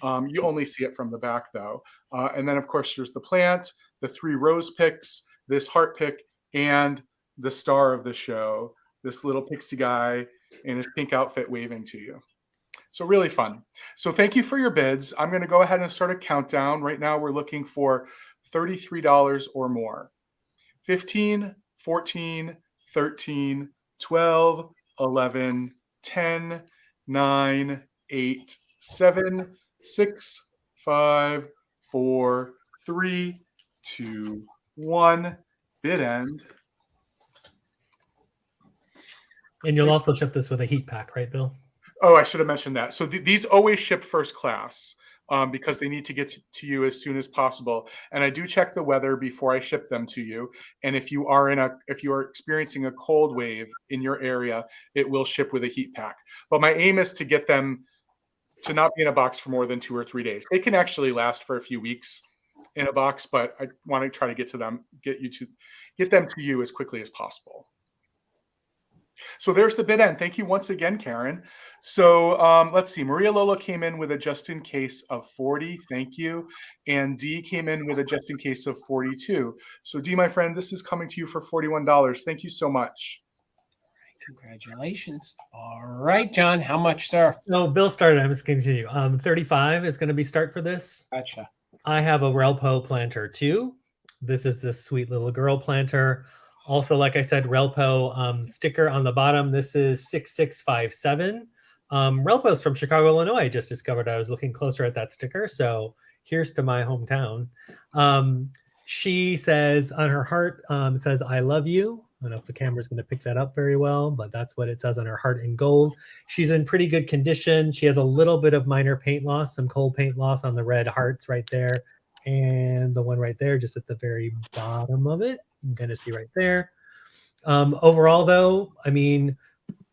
You only see it from the back though. And then of course there's the plant, the 3 rose picks, this heart pick, and the star of the show, this little pixie guy in his pink outfit waving to you. So really fun. So thank you for your bids. I'm going to go ahead and start a countdown. Right now we're looking for $33 or more. 15, 14, 13, 12, 11, 10, 9, 8, 7, 6, 5, 4, 3, 2, 1. bid end. And you'll also ship this with a heat pack, right, Bill? Oh, I should have mentioned that. So these always ship first class because they need to get to you as soon as possible. And I do check the weather before I ship them to you. And if you are experiencing a cold wave in your area, it will ship with a heat pack. But my aim is to get them to not be in a box for more than 2 or 3 days. They can actually last for a few weeks in a box, but I want to try to get them to you as quickly as possible. So there's the bid end. Thank you once again, Karen. So let's see. Maria Lola came in with a just in case of 40. Thank you. And Dee came in with a just in case of 42. So Dee, my friend, this is coming to you for $41. Thank you so much. Congratulations. All right, John. How much, sir? No, Bill started. I'm just going to continue. 35 is going to be start for this. Gotcha. I have a Relpo planter too. This is this sweet little girl planter. Also, like I said, Relpo sticker on the bottom. This is 6657. Relpo's from Chicago, Illinois. I just discovered. I was looking closer at that sticker. So here's to my hometown. She says on her heart, it says, "I love you." I don't know if the camera's going to pick that up very well, but that's what it says on her heart in gold. She's in pretty good condition. She has a little bit of minor paint loss, some cold paint loss on the red hearts right there. And the one right there, just at the very bottom of it. You can kind of see right there. Overall, though, I mean,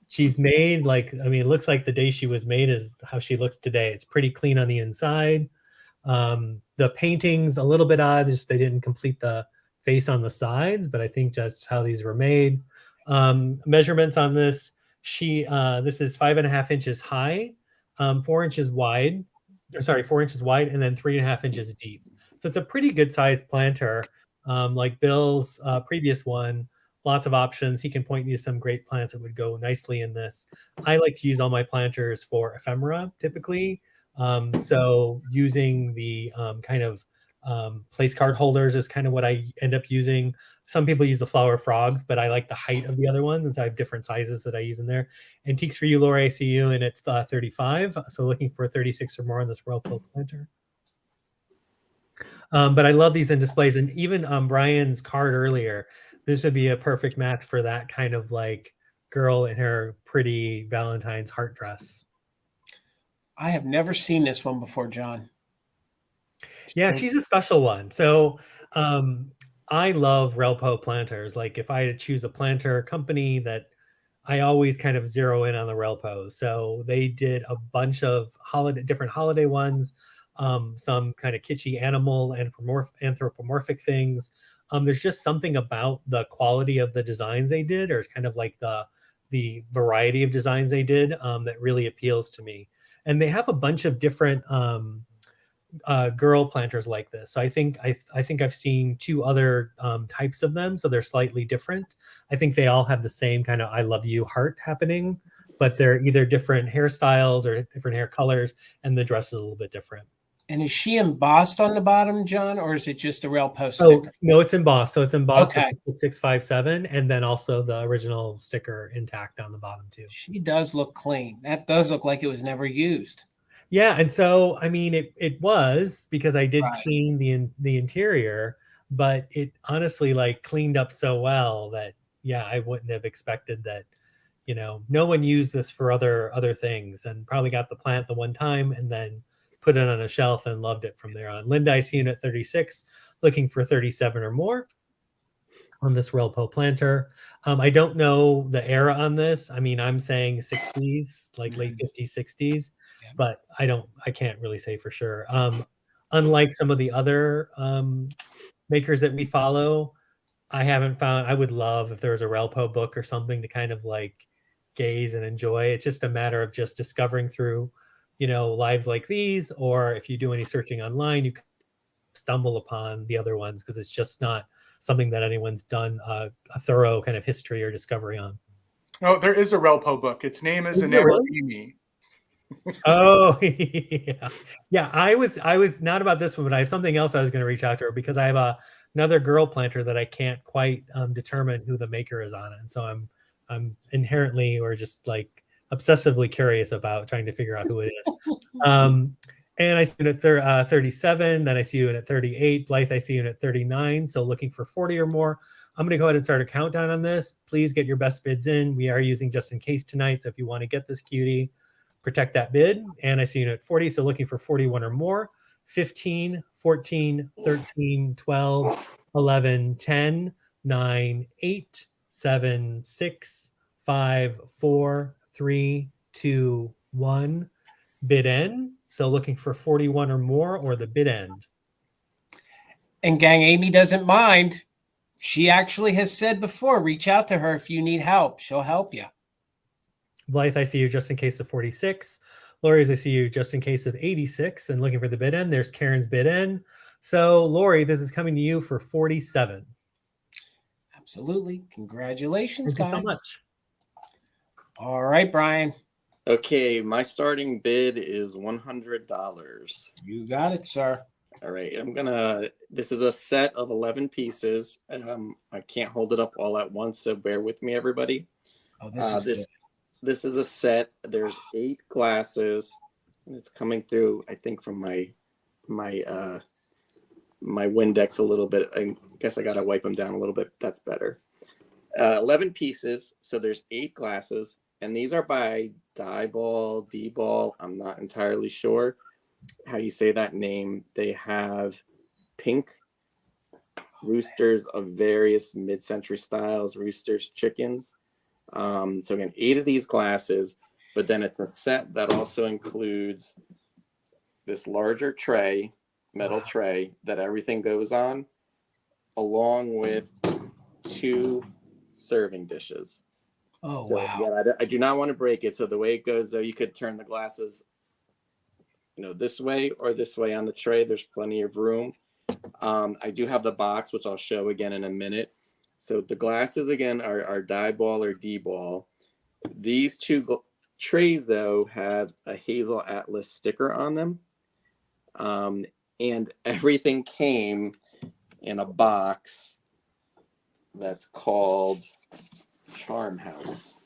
she's made it looks like the day she was made is how she looks today. It's pretty clean on the inside. The painting's a little bit odd, just they didn't complete the face on the sides, but I think that's how these were made. Measurements on this, this is 5.5 inches high, 4 inches wide, and then 3.5 inches deep. So it's a pretty good sized planter. Like Bill's previous one, lots of options. He can point you to some great plants that would go nicely in this. I like to use all my planters for ephemera typically. So using the kind of place card holders is kind of what I end up using. Some people use the flower frogs, but I like the height of the other ones, and so I have different sizes that I use in there. Antiques for you, Laura, I see you, and it's 35. So looking for 36 or more on this Relpo planter. But I love these in displays, and even Brian's card earlier, this would be a perfect match for that kind of like girl in her pretty Valentine's heart dress. I have never seen this one before, John. Yeah, she's a special one. So I love Relpo planters. Like if I had to choose a planter company, that I always kind of zero in on the Relpo. So they did a bunch of different holiday ones, some kind of kitschy animal and anthropomorphic things. There's just something about the quality of the designs they did, or kind of like the variety of designs they did that really appeals to me. And they have a bunch of different girl planters like this. So I think I've seen 2 other types of them. So they're slightly different. I think they all have the same kind of "I love you" heart happening, but they're either different hairstyles or different hair colors, and the dress is a little bit different. And is she embossed on the bottom, John, or is it just a Relpo sticker? Oh, no, it's embossed. So it's embossed Okay. with 657, and then also the original sticker intact on the bottom too. She does look clean. That does look like it was never used. Yeah, and so I mean, it was, because I did Right. clean the interior, but it honestly like cleaned up so well that I wouldn't have expected that. No one used this for other things, and probably got the plant the one time and then put it on a shelf and loved it from there on. Linda, I see you at 36, looking for 37 or more on this Relpo planter. I don't know the era on this. I mean, I'm saying 60s, like late 50s, 60s, but I can't really say for sure. Unlike some of the other makers that we follow, I would love if there was a Relpo book or something to kind of like gaze and enjoy. It's just a matter of just discovering through lives like these, or if you do any searching online, you can stumble upon the other ones, because it's just not something that anyone's done a thorough kind of history or discovery on. Oh, there is a Relpo book. Its name is Enamel Amy. Oh, yeah. I was not about this one, but I have something else I was going to reach out to her, because I have another girl planter that I can't quite determine who the maker is on it, and so I'm inherently, or just like obsessively curious about trying to figure out who it is. And I see you at 37, then I see you at 38. Blythe, I see you at 39. So looking for 40 or more I'm going to go ahead and start a countdown on this. Please get your best bids in. We are using just in case tonight. So if you want to get this cutie, protect that bid. And I see you at 40. So looking for 41 or more. 15, 14, 13, 12, 11, 10, 9, 8, 7, 6, 5, 4, 3, 2, 1. Bid end. So looking for 41 or more or the bid end. And gang, Amy doesn't mind. She actually has said before, reach out to her if you need help. She'll help you. Blythe, I see you just in case of 46. Lori's, I see you just in case of 86 and looking for the bid end. There's Karen's bid end. So Lori, this is coming to you for 47. Absolutely. Congratulations, Thank you guys. so much. All right, Brian. Okay, my starting bid is $100. You got it, sir. All right, this is a set of 11 pieces. I can't hold it up all at once, so bear with me, everybody. Oh, this is good. This is a set. There's 8 glasses. And it's coming through, I think, from my Windex a little bit. I guess I got to wipe them down a little bit. That's better. 11 pieces. So there's 8 glasses. And these are by D-Ball. I'm not entirely sure how you say that name. They have pink roosters of various mid-century styles, roosters, chickens. So again, 8 of these glasses, but then it's a set that also includes this larger tray, metal tray that everything goes on, along with 2 serving dishes. Oh, So, wow. yeah, I do not want to break it. So the way it goes, though, you could turn the glasses, this way or this way on the tray. There's plenty of room. I do have the box, which I'll show again in a minute. So the glasses, again, are D-Ball or D-Ball. These 2 trays, though, have a Hazel Atlas sticker on them. And everything came in a box that's called Charm House.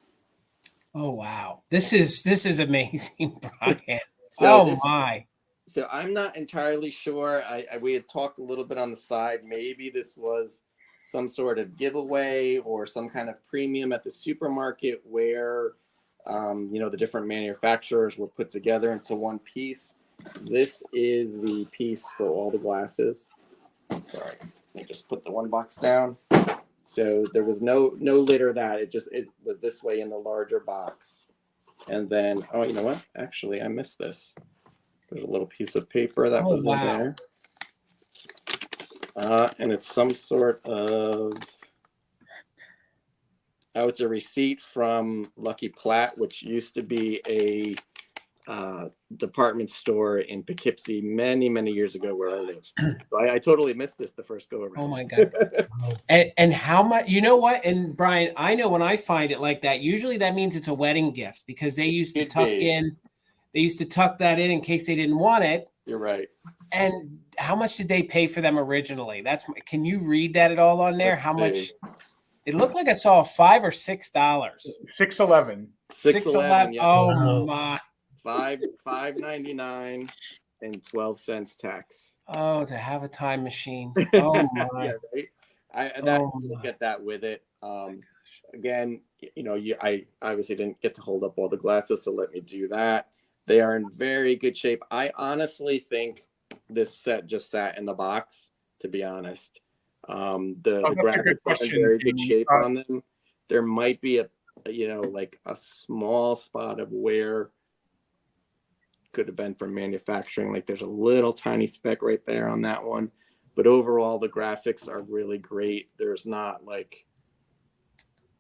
Oh, wow. This is amazing, Brian. My. So I'm not entirely sure. We had talked a little bit on the side. Maybe this was some sort of giveaway or some kind of premium at the supermarket where, the different manufacturers were put together into one piece. This is the piece for all the glasses. Sorry, let me just put the one box down. So there was no litter that it was this way in the larger box. And then, oh, you know what? Actually, I missed this. There's a little piece of paper that was in there. And it's some sort of, it's a receipt from Lucky Platt, which used to be a department store in Poughkeepsie many, many years ago where I lived. So I totally missed this the first go around. Oh my God. and how much, you know what? And Brian, I know when I find it like that, usually that means it's a wedding gift because they used to tuck that in case they didn't want it. You're right. And how much did they pay for them originally? Can you read that at all on there? Let's how see. Much? It looked like I saw $5 or $6. $6.11. $6.11. Yeah. Oh my. $5.99 and 12 cents tax. Oh, to have a time machine. Oh my. Yeah, right. I get that with it. Again, I obviously didn't get to hold up all the glasses, so let me do that. They are in very good shape. I honestly think this set just sat in the box, to be honest. The graphics are in very good shape on them. There might be a small spot of wear could have been from manufacturing. Like there's a little tiny speck right there on that one. But overall, the graphics are really great. There's not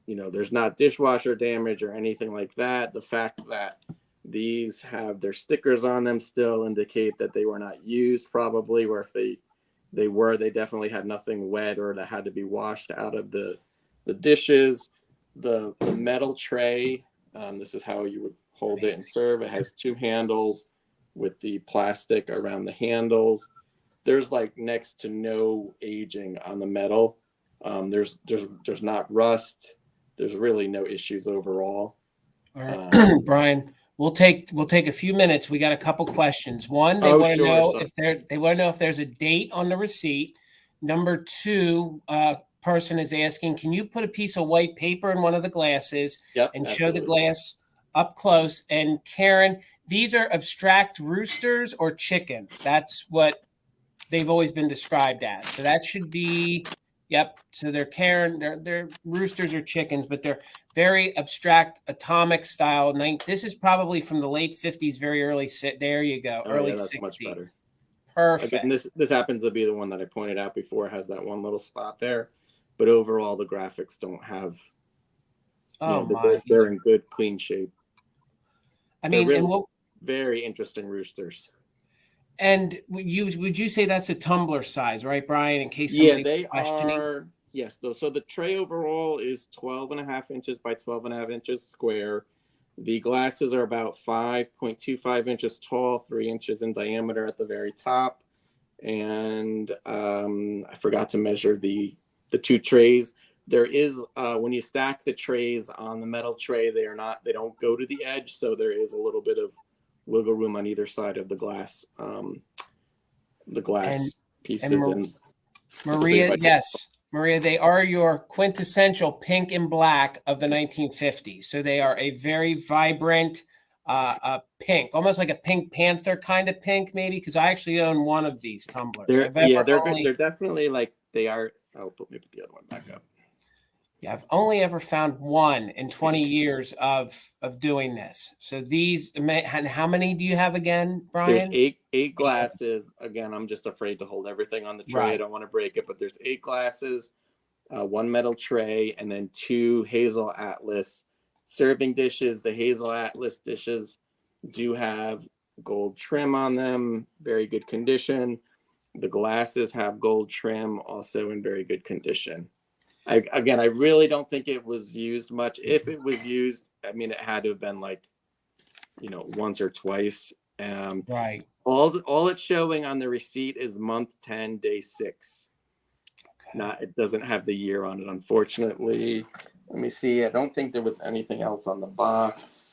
there's not dishwasher damage or anything like that. The fact that these have their stickers on them still indicate that they were not used probably, or if they definitely had nothing wet or that had to be washed out of the dishes. The metal tray, this is how you would hold it and serve. It has 2 handles with the plastic around the handles. There's next to no aging on the metal. There's not rust. There's really no issues overall. All right. Brian, we'll take a few minutes. We got a couple questions. One, they want to know if there's a date on the receipt. Number 2, person is asking, can you put a piece of white paper in one of the glasses and show the glass up close? And Karen, these are abstract roosters or chickens. That's what they've always been described as. So that should be, yep. So they're Karen, they're roosters or chickens, but they're very abstract atomic style. This is probably from the late 50s, very early. There you go. Early 60s. Much better. Perfect. Again, this happens to be the one that I pointed out before. It has that one little spot there, but overall the graphics don't have. They're in good, clean shape. I mean, really very interesting roosters. And would you say that's a tumbler size, right, Brian? In case somebody questioning. Are. Yes, though. So the tray overall is 12.5 inches by 12.5 inches square. The glasses are about 5.25 inches tall, 3 inches in diameter at the very top. And I forgot to measure the two trays. There is when you stack the trays on the metal tray, they don't go to the edge, so there is a little bit of wiggle room on either side of the glass pieces. And Maria, yes, Maria, they are your quintessential pink and black of the 1950s. So they are a very vibrant pink, almost like a Pink Panther kind of pink, maybe, because I actually own one of these tumblers. They're definitely like they are. Oh, put the other one back up. Yeah, I've only ever found one in 20 years of doing this. So these, and how many do you have again, Brian? There's eight glasses. Again, I'm just afraid to hold everything on the tray. Right. I don't want to break it, but there's 8 glasses, one metal tray, and then 2 Hazel Atlas serving dishes. The Hazel Atlas dishes do have gold trim on them, very good condition. The glasses have gold trim, also in very good condition. I really don't think it was used much. If it was used, I mean, it had to have been like, once or twice. Right. All it's showing on the receipt is month 10, day 6. Okay. It doesn't have the year on it, unfortunately. Let me see. I don't think there was anything else on the box.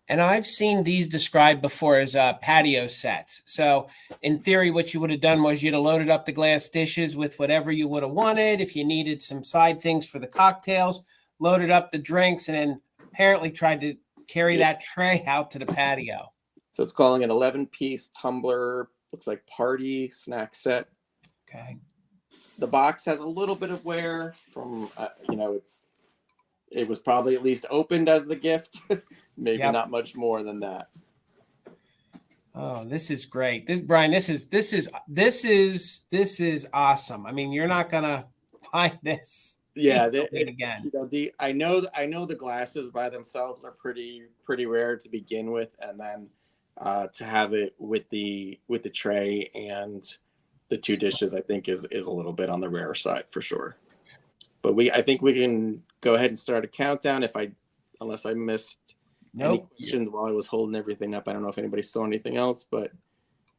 And I've seen these described before as patio sets. So in theory, what you would have done was you'd have loaded up the glass dishes with whatever you would have wanted. If you needed some side things for the cocktails, loaded up the drinks, and then apparently tried to carry that tray out to the patio. So it's calling an 11-piece tumbler, looks like party snack set. Okay. The box has a little bit of wear from, it was probably at least opened as the gift. Maybe not much more than that. Oh, this is great. Brian, this is awesome. I mean, you're not gonna find this. Yeah, again. I know the glasses by themselves are pretty rare to begin with, and then to have it with the tray and the 2 dishes, I think is a little bit on the rare side for sure. But I think we can go ahead and start a countdown unless I missed any questions while I was holding everything up. I don't know if anybody saw anything else, but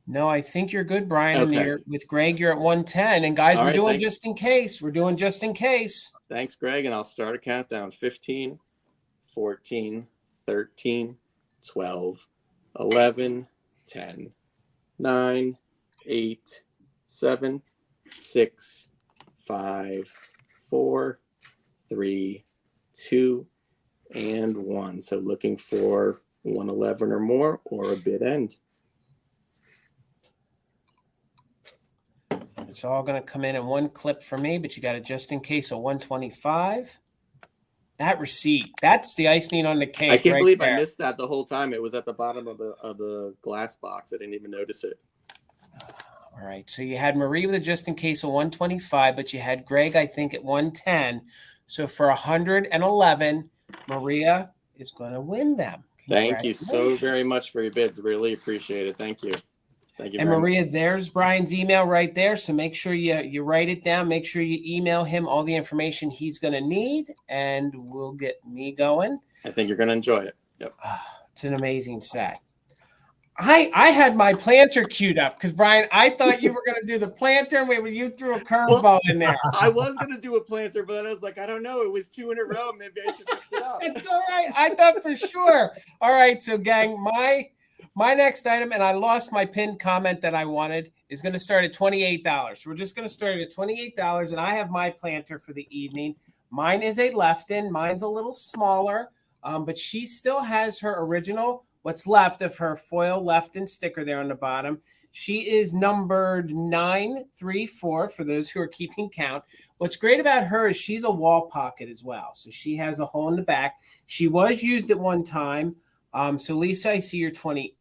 no, I think you're good, Brian. Okay. With Greg, you're at 110. And guys, we're doing thanks. just in case. We're doing just in case. Thanks, Greg. And I'll start a countdown. 15, 14, 13, 12, 11, 10, 9, 8, 7, 6, 5, 4, 3, 2, and 1. So looking for 111 or more or a bid end. It's all going to come in one clip for me, but you got it just in case a 125. That receipt, that's the icing on the cake. I can't believe there. I missed that the whole time. It was at the bottom of the glass box. I didn't even notice it. All right. So you had Marie with a just in case of 125, but you had Greg, I think, at 110. So for 111, Maria is going to win them. Thank you so very much for your bids. Really appreciate it. Thank you. Thank you. And Maria, there's Brian's email right there. So make sure you write it down. Make sure you email him all the information he's going to need, and we'll get me going. I think you're going to enjoy it. Yep. It's an amazing set. I had my planter queued up because, Brian, I thought you were going to do the planter, and you threw a curveball in there. I was going to do a planter, but then I was like, I don't know. It was 2 in a row. Maybe I should mix it up. It's all right. I thought for sure. All right. So, gang, My next item, and I lost my pinned comment that I wanted, is going to start at $28. So we're just going to start at $28, and I have my planter for the evening. Mine is a left-in. Mine's a little smaller, but she still has her original, what's left of her foil left-in sticker there on the bottom. She is numbered 934 for those who are keeping count. What's great about her is she's a wall pocket as well. So she has a hole in the back. She was used at one time. So Lisa, I see you're 28.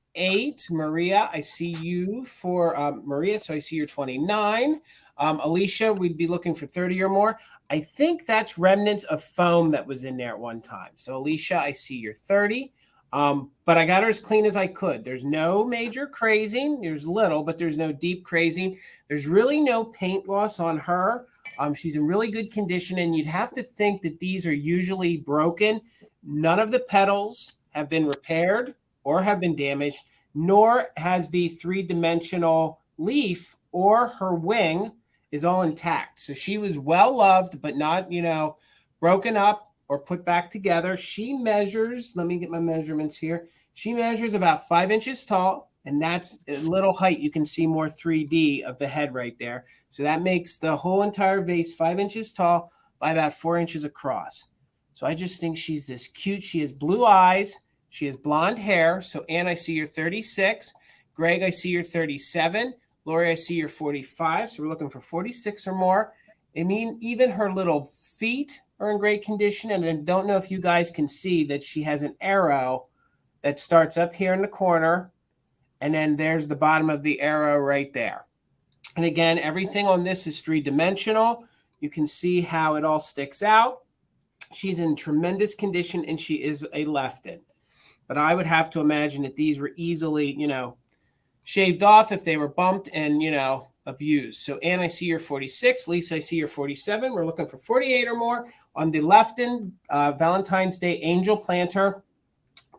Maria, I see you for Maria. So I see you're 29. Alicia, we'd be looking for 30 or more. I think that's remnants of foam that was in there at one time. So Alicia, I see you're 30. But I got her as clean as I could. There's no major crazing. There's little, but there's no deep crazing. There's really no paint loss on her. She's in really good condition, and you'd have to think that these are usually broken. None of the petals have been repaired or have been damaged, nor has the three-dimensional leaf or her wing is all intact. So she was well loved, but not, broken up or put back together. She measures, let me get my measurements here. She measures about 5 inches tall, and that's a little height. You can see more 3D of the head right there. So that makes the whole entire vase 5 inches tall by about 4 inches across. So I just think she's this cute. She has blue eyes. She has blonde hair. So Anne, I see you're 36. Greg, I see you're 37. Lori, I see you're 45. So we're looking for 46 or more. I mean, even her little feet are in great condition. And I don't know if you guys can see that she has an arrow that starts up here in the corner. And then there's the bottom of the arrow right there. And again, everything on this is three-dimensional. You can see how it all sticks out. She's in tremendous condition, and she is a left-in. But I would have to imagine that these were easily, shaved off if they were bumped and, abused. So Anne, I see you're 46. Lisa, I see you're 47. We're looking for 48 or more on the left-in Valentine's Day Angel Planter.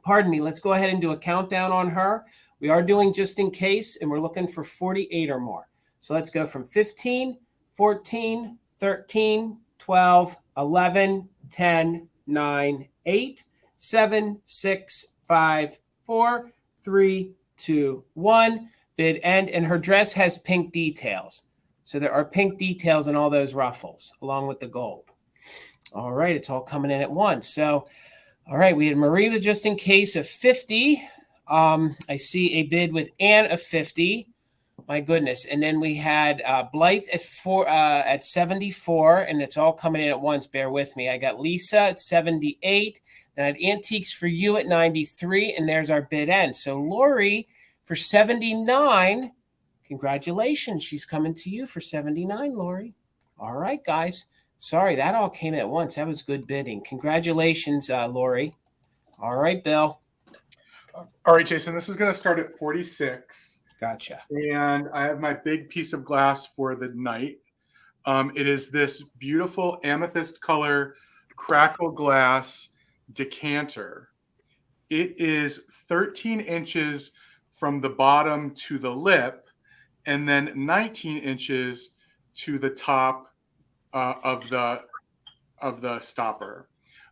Pardon me. Let's go ahead and do a countdown on her. We are doing just in case, and we're looking for 48 or more. So let's go from 15, 14, 13, 12, 11, 10, 9, 8, 7, 6, 5, 4, 3, 2, 1. Bid end. And her dress has pink details. So there are pink details in all those ruffles along with the gold. All right. It's all coming in at once. So, all right. We had Marie with just in case of 50. I see a bid with Anne of 50. My goodness. And then we had Blythe at 74, and it's all coming in at once. Bear with me. I got Lisa at 78. Then I had Antiques for You at 93, and there's our bid end. So Lori for 79, congratulations. She's coming to you for 79, Lori. All right, guys. Sorry, that all came at once. That was good bidding. Congratulations, Lori. All right, Bill. All right, Jason, this is going to start at 46. Gotcha. And I have my big piece of glass for the night. It is this beautiful amethyst color crackle glass decanter. It is 13 inches from the bottom to the lip, and then 19 inches to the top of the stopper.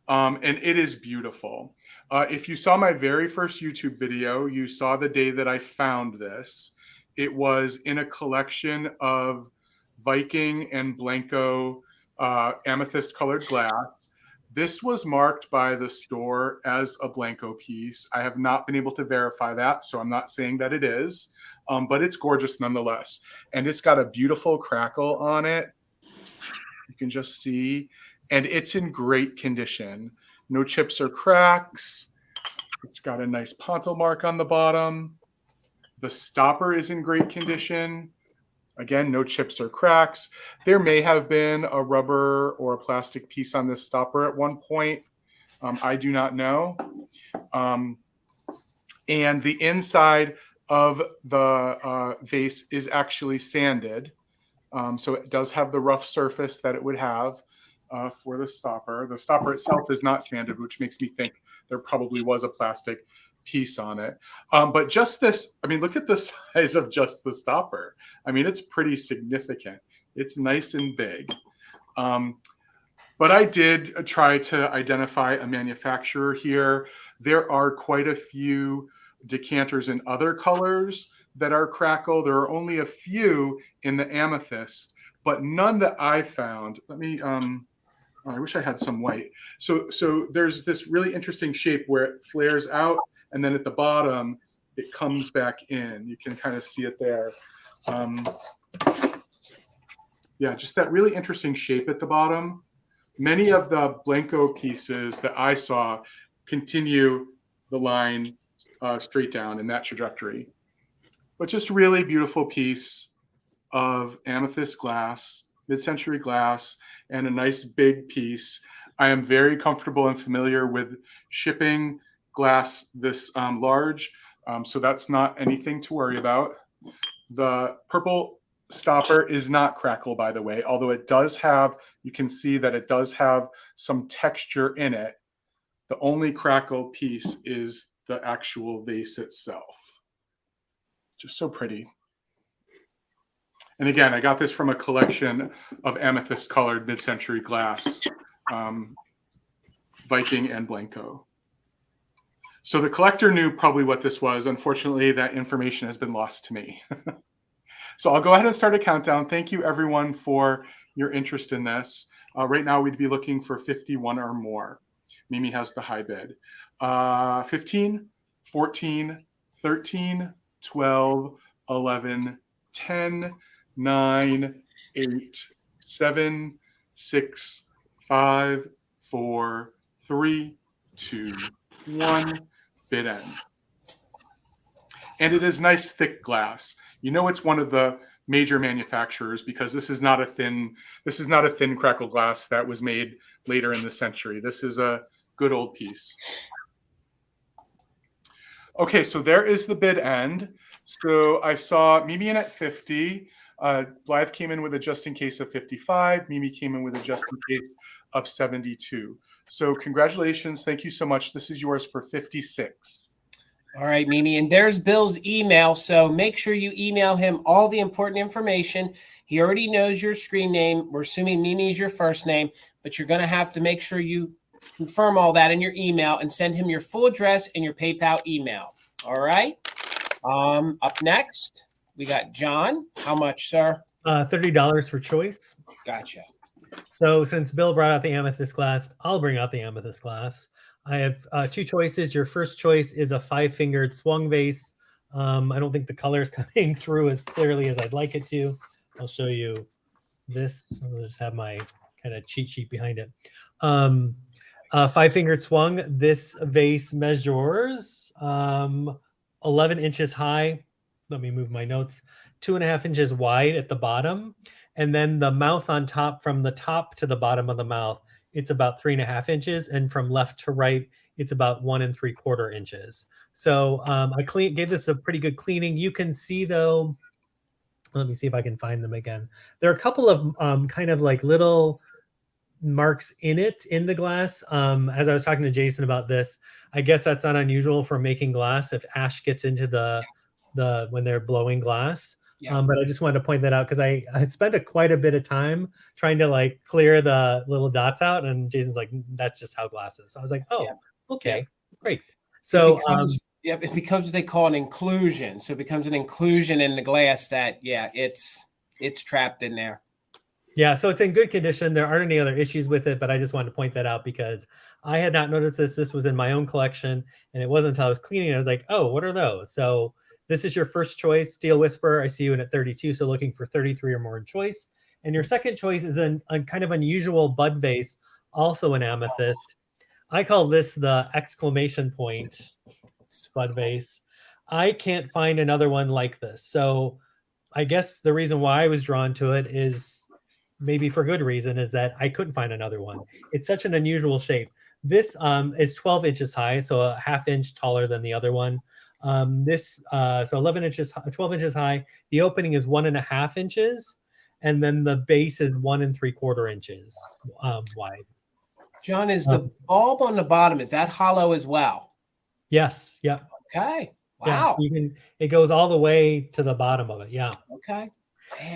And it is beautiful. If you saw my very first YouTube video, you saw the day that I found this. It was in a collection of Viking and Blanco amethyst colored glass. This was marked by the store as a Blanco piece. I have not been able to verify that, so I'm not saying that it is, but it's gorgeous nonetheless. And it's got a beautiful crackle on it. You can just see, and it's in great condition. No chips or cracks. It's got a nice pontil mark on the bottom. The stopper is in great condition. Again, no chips or cracks. There may have been a rubber or a plastic piece on this stopper at one point. I do not know. And the inside of the vase is actually sanded. So it does have the rough surface that it would have for the stopper. The stopper itself is not sanded, which makes me think there probably was a plastic piece on it. But just this, I mean, look at the size of just the stopper. I mean, it's pretty significant. It's nice and big. But I did try to identify a manufacturer here. There are quite a few decanters in other colors that are crackle. There are only a few in the amethyst, but none that I found. Let me, I wish I had some white. So there's this really interesting shape where it flares out, and then at the bottom, it comes back in. You can kind of see it there. Yeah, just that really interesting shape at the bottom. Many of the Blanco pieces that I saw continue the line straight down in that trajectory. But just really beautiful piece of amethyst glass, mid-century glass, and a nice big piece. I am very comfortable and familiar with shipping glass this large, so that's not anything to worry about. The purple stopper is not crackle, by the way, although it does have, you can see that it does have some texture in it. The only crackle piece is the actual vase itself. Just so pretty. And again, I got this from a collection of amethyst colored mid-century glass, Viking and Blanco. So the collector knew probably what this was. Unfortunately, that information has been lost to me. So I'll go ahead and start a countdown. Thank you everyone for your interest in this. Right now we'd be looking for 51 or more. Mimi has the high bid. 15, 14, 13, 12, 11, 10, 9, 8, 7, 6, 5, 4, 3, 2, 1. Bid end. And it is nice thick glass. You know it's one of the major manufacturers because this is not a thin crackle glass that was made later in the century. This is a good old piece. Okay, so there is the bid end. So I saw Mimi in at 50. Blythe came in with a just in case of 55. Mimi came in with a just in case of 72. So congratulations. Thank you so much. This is yours for 56. All right, Mimi. And there's Bill's email. So make sure you email him all the important information. He already knows your screen name. We're assuming Mimi is your first name, but you're going to have to make sure you confirm all that in your email and send him your full address and your PayPal email. All right. Up next, we got John. How much, sir? $30 for choice. Gotcha. So since Bill brought out the amethyst glass, I'll bring out the amethyst glass. I have two choices. Your first choice is a 5-fingered swung vase. I don't think the color is coming through as clearly as I'd like it to. I'll show you this. I'll just have my kind of cheat sheet behind it. 5-fingered swung. This vase measures 11 inches high. Let me move my notes. 2.5 inches wide at the bottom. And then the mouth on top, from the top to the bottom of the mouth, it's about 3.5 inches, and from left to right, it's about 1 3/4 inches. So I gave this a pretty good cleaning. You can see though, let me see if I can find them again. There are a couple of kind of like little marks in the glass. As I was talking to Jason about this, I guess that's not unusual for making glass if ash gets into the when they're blowing glass. Yeah. But I just wanted to point that out because I spent quite a bit of time trying to like clear the little dots out, and Jason's like, that's just how glass is. So I was like, oh, yeah. Okay, yeah. Great. So it becomes what they call an inclusion. So it becomes an inclusion in the glass that it's trapped in there. Yeah, so it's in good condition. There aren't any other issues with it, but I just wanted to point that out because I had not noticed this. This was in my own collection, and it wasn't until I was cleaning it, I was like, oh, what are those? So this is your first choice, Steel Whisperer. I see you in at 32, so looking for 33 or more in choice. And your second choice is a kind of unusual bud vase, also an amethyst. I call this the exclamation point bud vase. I can't find another one like this. So I guess the reason why I was drawn to it is maybe for good reason, is that I couldn't find another one. It's such an unusual shape. This is 12 inches high, so a 1/2 inch taller than the other one. So 11 inches, 12 inches high. The opening is 1.5 inches, and then the base is 1 3/4 inches wide. John, is the bulb on the bottom, is that hollow as well? Yes. Yeah. Okay. Wow. Yeah, it goes all the way to the bottom of it. Yeah. Okay.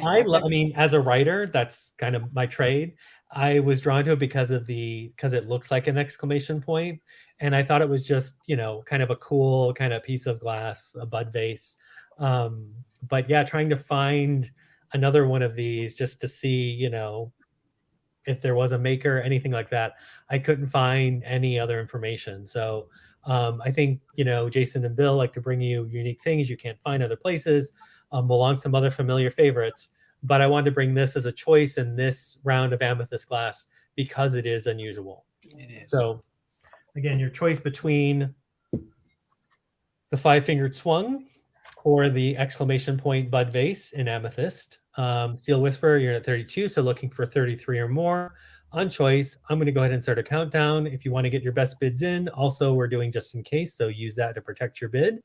Man, I mean, as a writer, that's kind of my trade. I was drawn to it because it looks like an exclamation point, and I thought it was just, you know, kind of a cool kind of piece of glass, a bud vase. But yeah, trying to find another one of these just to see, you know, if there was a maker, anything like that. I couldn't find any other information. So I think, you know, Jason and Bill like to bring you unique things you can't find other places, along some other familiar favorites. But I wanted to bring this as a choice in this round of amethyst glass because it is unusual. It is. So again, your choice between the 5-fingered swung or the exclamation point bud vase in amethyst. Steel Whisperer, you're at 32, so looking for 33 or more. On choice, I'm going to go ahead and start a countdown. If you want to get your best bids in, also we're doing just in case, so use that to protect your bid.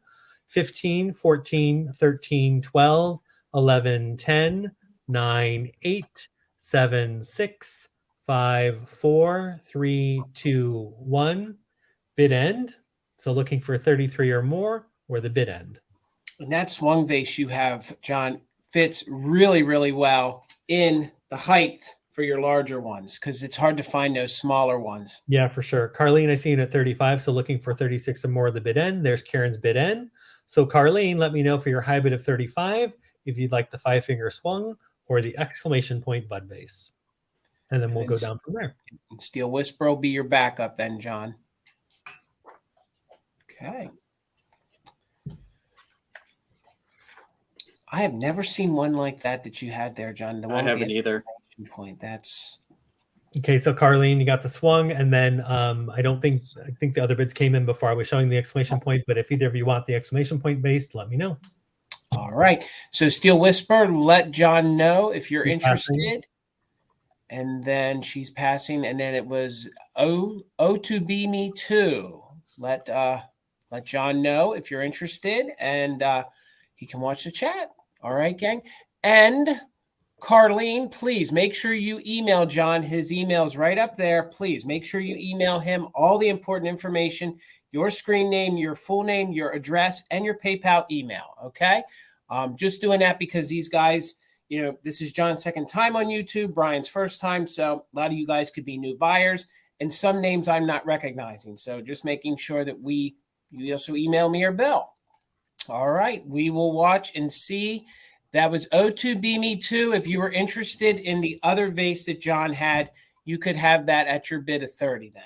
15, 14, 13, 12, 11, 10, 9, 8, 7, 6, 5, 4, 3, 2, 1. Bid end. So looking for 33 or more, or the bid end. And that swung vase you have, John, fits really, really well in the height for your larger ones because it's hard to find those smaller ones. Yeah, for sure. Carlene, I see it at 35, so looking for 36 or more of the bid end. There's Karen's bid end. So Carlene, let me know for your high bid of 35 if you'd like the 5-finger swung or the exclamation point bud vase. And then we'll go down from there. And Steel Whisperer will be your backup then, John. Okay. I have never seen one like that you had there, John. The one I haven't either. Point. That's okay. So Carlene, you got the swung, and then I think the other bids came in before I was showing the exclamation point. But if either of you want the exclamation point based, let me know. all right. So Steel Whisperer, let John know if you're interested. Passing. And then she's passing, and then it was O2B me too. Let John know if you're interested, and he can watch the chat. All right, gang. And Carlene, please make sure you email John. His email's right up there. Please make sure you email him all the important information, your screen name, your full name, your address, and your PayPal email. Okay. Just doing that because these guys, you know, this is John's second time on YouTube, Brian's first time. So a lot of you guys could be new buyers and some names I'm not recognizing. So just making sure that you also email me or Bill. All right. We will watch and see. That was O2B me too. If you were interested in the other vase that John had, you could have that at your bid of 30 then.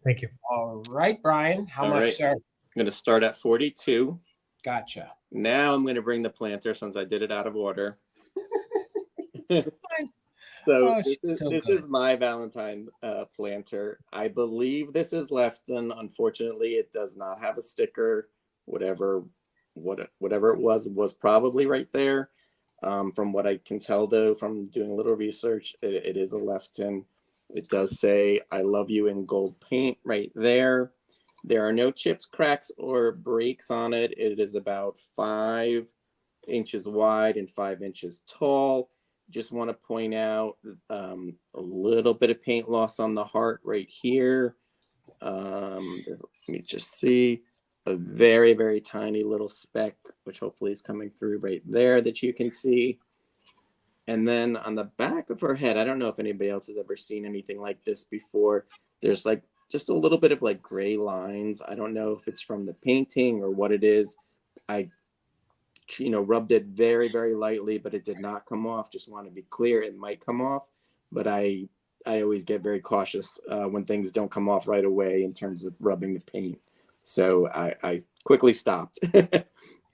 Thank you. All right, Brian. How All much, right. sir? I'm going to start at 42. Gotcha. Now I'm going to bring the planter since I did it out of order. Fine. So Oh, this is my Valentine planter. I believe this is Lefton. Unfortunately, it does not have a sticker. Whatever it was probably right there. From what I can tell, though, from doing a little research, it is a Lefton. It does say "I love you" in gold paint right there. There are no chips, cracks, or breaks on it. It is about 5 inches wide and 5 inches tall. Just want to point out a little bit of paint loss on the heart right here. Let me just see. A very, very tiny little speck, which hopefully is coming through right there that you can see. And then on the back of her head, I don't know if anybody else has ever seen anything like this before. There's like just a little bit of like gray lines. I don't know if it's from the painting or what it is. I rubbed it very, very lightly, but it did not come off. Just want to be clear, it might come off, but I always get very cautious when things don't come off right away in terms of rubbing the paint. So I quickly stopped.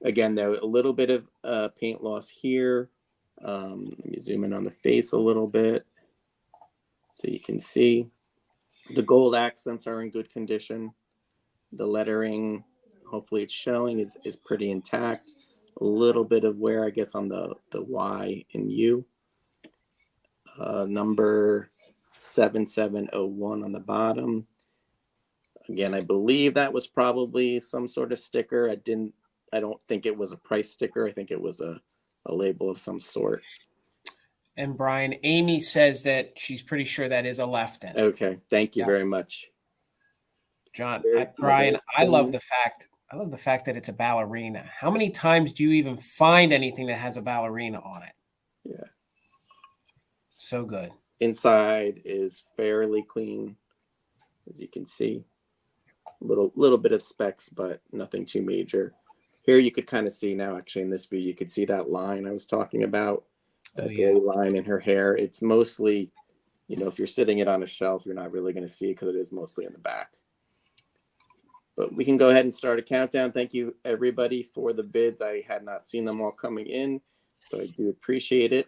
Again, though, a little bit of paint loss here. Let me zoom in on the face a little bit so you can see. The gold accents are in good condition. The lettering, hopefully it's showing, is pretty intact. A little bit of wear, I guess, on the Y and U. Number 7701 on the bottom. Again, I believe that was probably some sort of sticker. I don't think it was a price sticker. I think it was a label of some sort. And Brian, Amy says that she's pretty sure that is a Lefton. Okay, thank you very much. John, Brian, I love the fact that it's a ballerina. How many times do you even find anything that has a ballerina on it? Yeah. So good. Inside is fairly clean, as you can see. Little bit of specks, but nothing too major. Here you could kind of see now, actually in this view, you could see that line I was talking about, that gray line in her hair. It's mostly, you know, if you're sitting it on a shelf, you're not really going to see it because it is mostly in the back. But we can go ahead and start a countdown. Thank you, everybody, for the bids. I had not seen them all coming in, so I do appreciate it.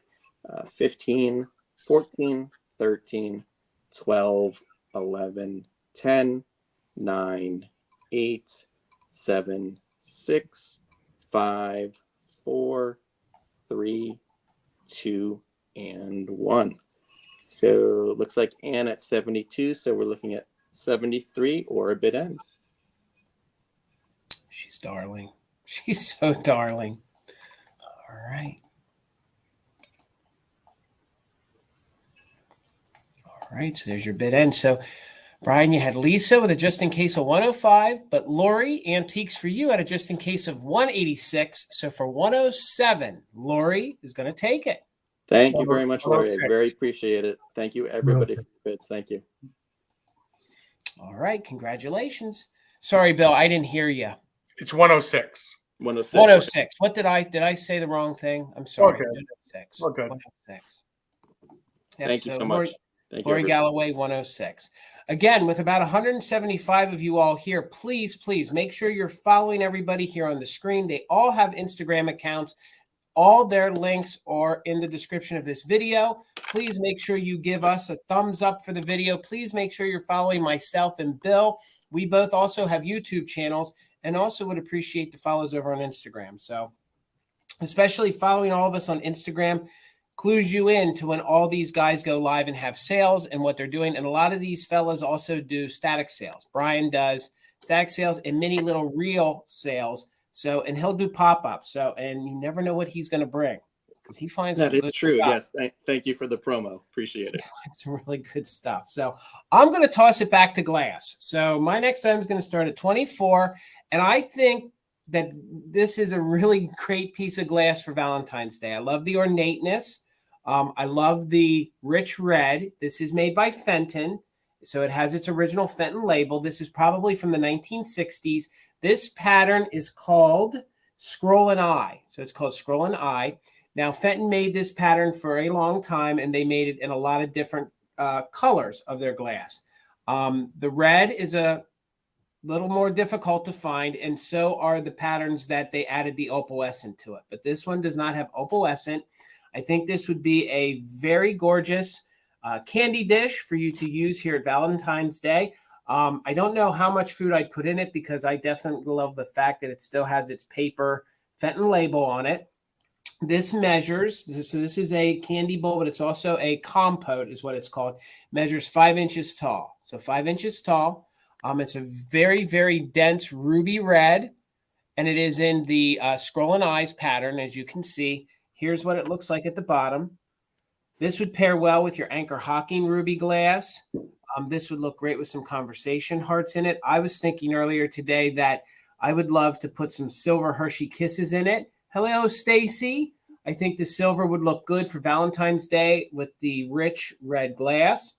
15, 14, 13, 12, 11, 10, 9, 8, 7, 6, 5, 4, 3, 2, and 1. So it looks like Ann at 72. So we're looking at 73 or a bid end. She's darling. She's so darling. All right. All right. So there's your bid end. So Brian, you had Lisa with a just in case of 105, but Lori, Antiques for you, had a just in case of 186. So for 107, Lori is going to take it. Thank you very much, Lori. I very appreciate it. Thank you, everybody, for the bids. Thank you. All right. Congratulations. Sorry, Bill, I didn't hear you. It's 106. 106. 106. What did I say the wrong thing? I'm sorry. Okay. 106. Okay. 106. Yep, Thank you so much. Thank you, Lori Galloway, 106. Again, with about 175 of you all here, please make sure you're following everybody here on the screen. They all have Instagram accounts. All their links are in the description of this video. Please make sure you give us a thumbs up for the video. Please make sure you're following myself and Bill. We both also have YouTube channels and also would appreciate the follows over on Instagram. So especially following all of us on Instagram clues you in to when all these guys go live and have sales and what they're doing. And a lot of these fellas also do static sales. Brian does static sales and many little reel sales. So, and he'll do pop-ups. So, and you never know what he's going to bring because he finds that is true. Stuff. Yes. Thank you for the promo. Appreciate it. He finds some really good stuff. So I'm going to toss it back to glass. So my next item is going to start at 24. And I think that this is a really great piece of glass for Valentine's Day. I love the ornateness. I love the rich red. This is made by Fenton. So it has its original Fenton label. This is probably from the 1960s. This pattern is called Scroll and Eye. So it's called Scroll and Eye. Now, Fenton made this pattern for a long time, and they made it in a lot of different colors of their glass. The red is a little more difficult to find, and so are the patterns that they added the opalescent to it. But this one does not have opalescent. I think this would be a very gorgeous candy dish for you to use here at Valentine's Day. I don't know how much food I'd put in it because I definitely love the fact that it still has its paper Fenton label on it. This measures, so this is a candy bowl, but it's also a compote is what it's called, measures 5 inches tall. So 5 inches tall. It's a very, very dense ruby red, and it is in the Scroll and Eyes pattern, as you can see. Here's what it looks like at the bottom. This would pair well with your Anchor Hocking ruby glass. This would look great with some conversation hearts in it. I was thinking earlier today that I would love to put some silver Hershey Kisses in it. Hello, Stacy. I think the silver would look good for Valentine's Day with the rich red glass.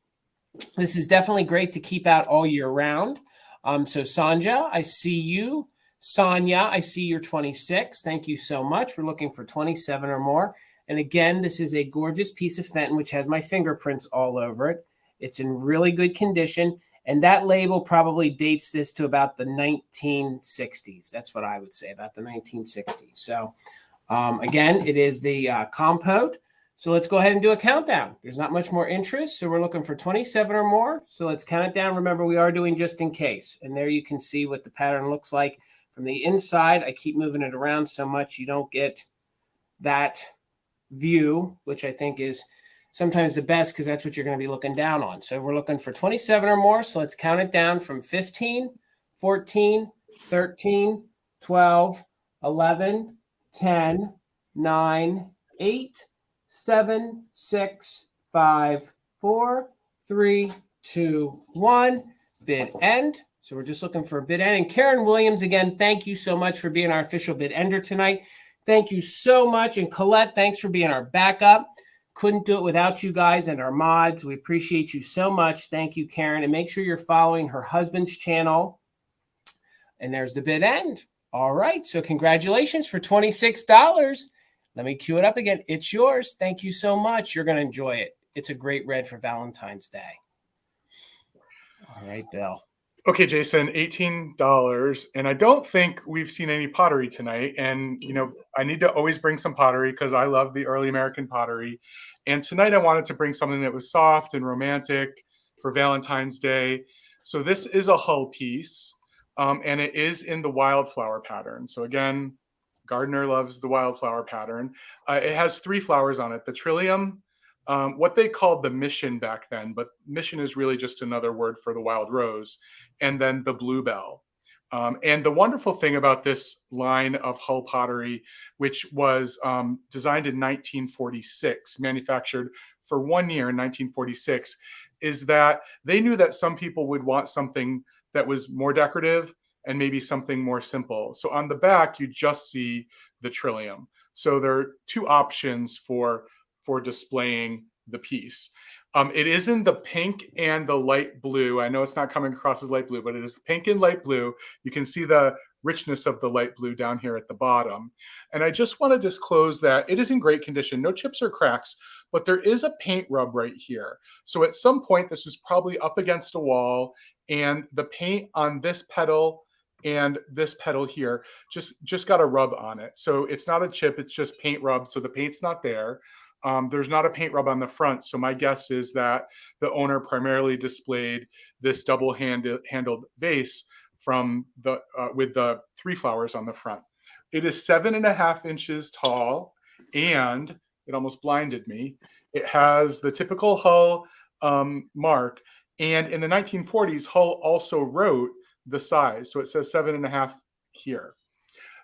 This is definitely great to keep out all year round. So Sanja, I see you. Sonia, I see you're 26. Thank you so much. We're looking for 27 or more. And again, this is a gorgeous piece of Fenton, which has my fingerprints all over it. It's in really good condition. And that label probably dates this to about the 1960s. That's what I would say, about the 1960s. So again, it is the compote. So let's go ahead and do a countdown. There's not much more interest. So we're looking for 27 or more. So let's count it down. Remember, we are doing just in case. And there you can see what the pattern looks like from the inside. I keep moving it around so much you don't get that view, which I think is sometimes the best because that's what you're going to be looking down on. So we're looking for 27 or more. So let's count it down from 15, 14, 13, 12, 11, 10, 9, 8, 7, 6, 5, 4, 3, 2, 1. Bid end. So we're just looking for a bid end. And Karen Williams, again, thank you so much for being our official bid ender tonight. Thank you so much. And Colette, thanks for being our backup. couldn't do it without you guys and our mods. We appreciate you so much. Thank you, Karen. And make sure you're following her husband's channel. And there's the bid end. All right. So congratulations for $26. Let me cue it up again. It's yours. Thank you so much. You're going to enjoy it. It's a great red for Valentine's Day. All right, Bill. Okay, Jason, $18. And I don't think we've seen any pottery tonight. And, you know, I need to always bring some pottery because I love the early American pottery. And tonight I wanted to bring something that was soft and romantic for Valentine's Day. So this is a hull piece, and it is in the wildflower pattern. So again, Gardner loves the wildflower pattern. It has 3 flowers on it. The trillium, what they called the mission back then, but mission is really just another word for the wild rose, and then the bluebell. And the wonderful thing about this line of hull pottery, which was designed in 1946, manufactured for 1 year in 1946, is that they knew that some people would want something that was more decorative and maybe something more simple. So on the back, you just see the trillium. So there are 2 options for displaying the piece. It is in the pink and the light blue. I know it's not coming across as light blue, but it is pink and light blue. You can see the richness of the light blue down here at the bottom. And I just want to disclose that it is in great condition, no chips or cracks, but there is a paint rub right here. So at some point, this was probably up against a wall, and the paint on this petal and this petal here just got a rub on it. So it's not a chip, it's just paint rub. So the paint's not there. There's not a paint rub on the front. So my guess is that the owner primarily displayed this double-handled vase from the with the 3 flowers on the front. It is 7.5 inches tall, and it almost blinded me. It has the typical Hull mark. And in the 1940s, Hull also wrote the size. So it says 7.5 here.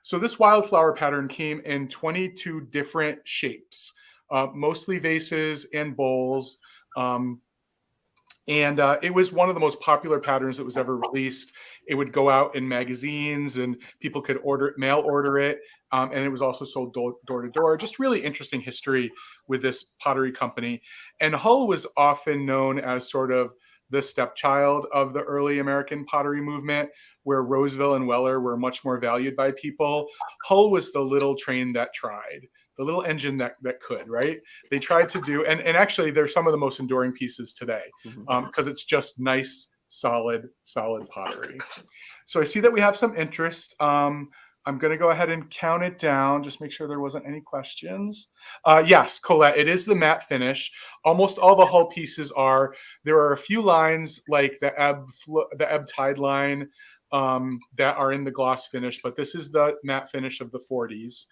So this wildflower pattern came in 22 different shapes. Mostly vases and bowls. It was one of the most popular patterns that was ever released. It would go out in magazines and people could mail order it. And it was also sold door to door. Just really interesting history with this pottery company. And Hull was often known as sort of the stepchild of the early American pottery movement, where Roseville and Weller were much more valued by people. Hull was the little train that tried. The little engine that could, right? They tried to do, and actually they're some of the most enduring pieces today because it's just nice, solid pottery. So I see that we have some interest. I'm going to go ahead and count it down. Just make sure there wasn't any questions. Yes, Colette, it is the matte finish. Almost all the hull pieces are. There are a few lines like the ebb tide line that are in the gloss finish, but this is the matte finish of the 40s.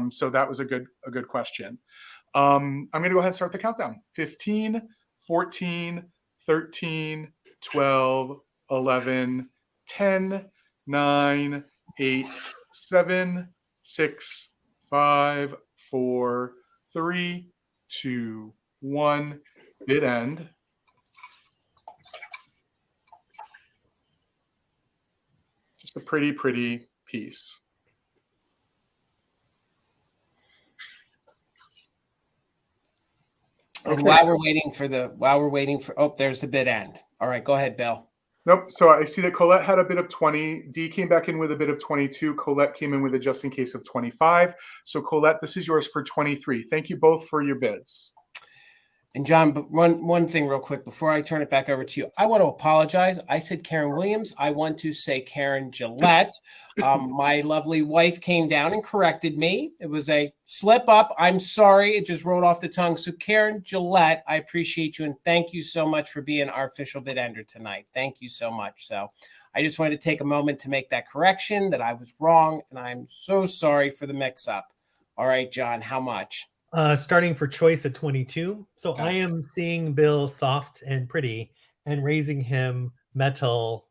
So that was a good question. I'm going to go ahead and start the countdown. 15, 14, 13, 12, 11, 10, 9, 8, 7, 6, 5, 4, 3, 2, 1. Bid end. Just a pretty piece. And while we're waiting for, oh, there's the bid end. All right, go ahead, Bill. Nope. So I see that Colette had a bid of 20. Dee came back in with a bid of 22. Colette came in with a just in case of 25. So Colette, this is yours for 23. Thank you both for your bids. And John, but one thing real quick before I turn it back over to you. I want to apologize. I said Karen Williams. I want to say Karen Gillette. My lovely wife came down and corrected me. It was a slip up. I'm sorry. It just rolled off the tongue. So Karen Gillette, I appreciate you. And thank you so much for being our official bid ender tonight. Thank you so much. So I just wanted to take a moment to make that correction that I was wrong. And I'm so sorry for the mix up. All right, John, how much? Starting for choice at 22. So Gotcha. I am seeing Bill soft and pretty and raising him metal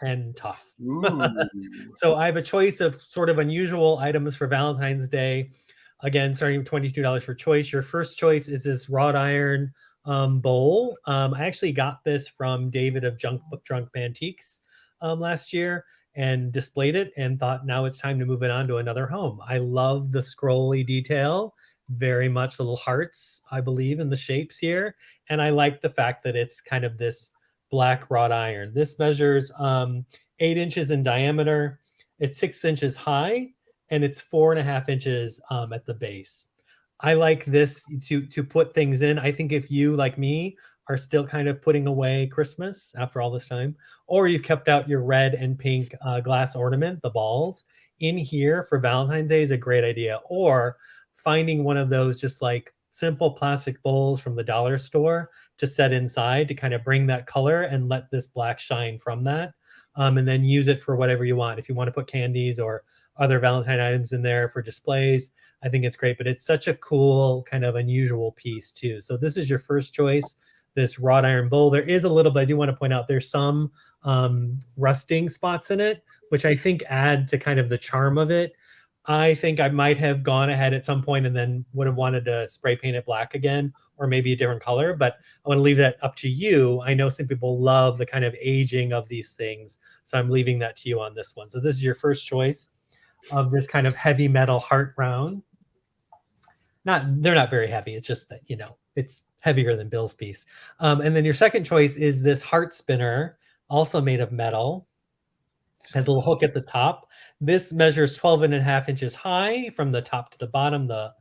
and tough. So I have a choice of sort of unusual items for Valentine's Day. Again, starting with $22 for choice. Your first choice is this wrought iron bowl. I actually got this from David of Drunk Antiques last year and displayed it and thought now it's time to move it on to another home. I love the scrolly detail very much little hearts, I believe, in the shapes here. And I like the fact that it's kind of this black wrought iron. This measures 8 inches in diameter. It's 6 inches high, and it's 4.5 inches at the base. I like this to put things in. I think if you, like me, are still kind of putting away Christmas after all this time, or you've kept out your red and pink glass ornament, the balls, in here for Valentine's Day is a great idea. Or finding one of those just like simple plastic bowls from the dollar store to set inside to kind of bring that color and let this black shine from that. And then use it for whatever you want. If you want to put candies or other Valentine items in there for displays, I think it's great. But it's such a cool kind of unusual piece too. So this is your first choice, this wrought iron bowl. There is a little bit, I do want to point out, there's some rusting spots in it, which I think add to kind of the charm of it. I think I might have gone ahead at some point and then would have wanted to spray paint it black again, or maybe a different color, but I want to leave that up to you. I know some people love the kind of aging of these things, so I'm leaving that to you on this one. So this is your first choice of this kind of heavy metal heart round. They're not very heavy. It's just that, it's heavier than Bill's piece. And then your second choice is this heart spinner, also made of metal. Has a little hook at the top. This measures 12.5 inches high from the top to the bottom, the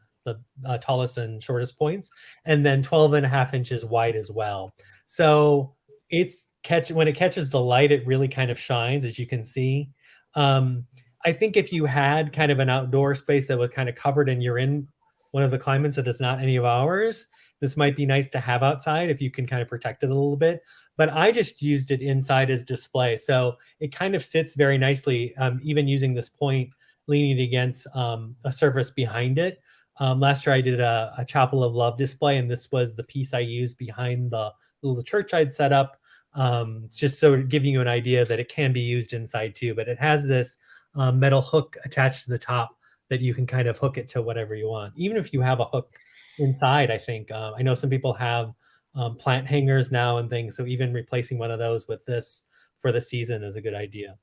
tallest and shortest points, and then 12.5 inches wide as well. So when it catches the light, it really kind of shines, as you can see. I think if you had kind of an outdoor space that was kind of covered and you're in one of the climates that is not any of ours, this might be nice to have outside if you can kind of protect it a little bit. But I just used it inside as display. So it kind of sits very nicely, even using this point leaning against a surface behind it. Last year I did a Chapel of Love display, and this was the piece I used behind the little church I'd set up, just so giving you an idea that it can be used inside too. But it has this metal hook attached to the top that you can kind of hook it to whatever you want. Even if you have a hook inside, I think. I know some people have plant hangers now and things, so even replacing one of those with this for the season is a good idea.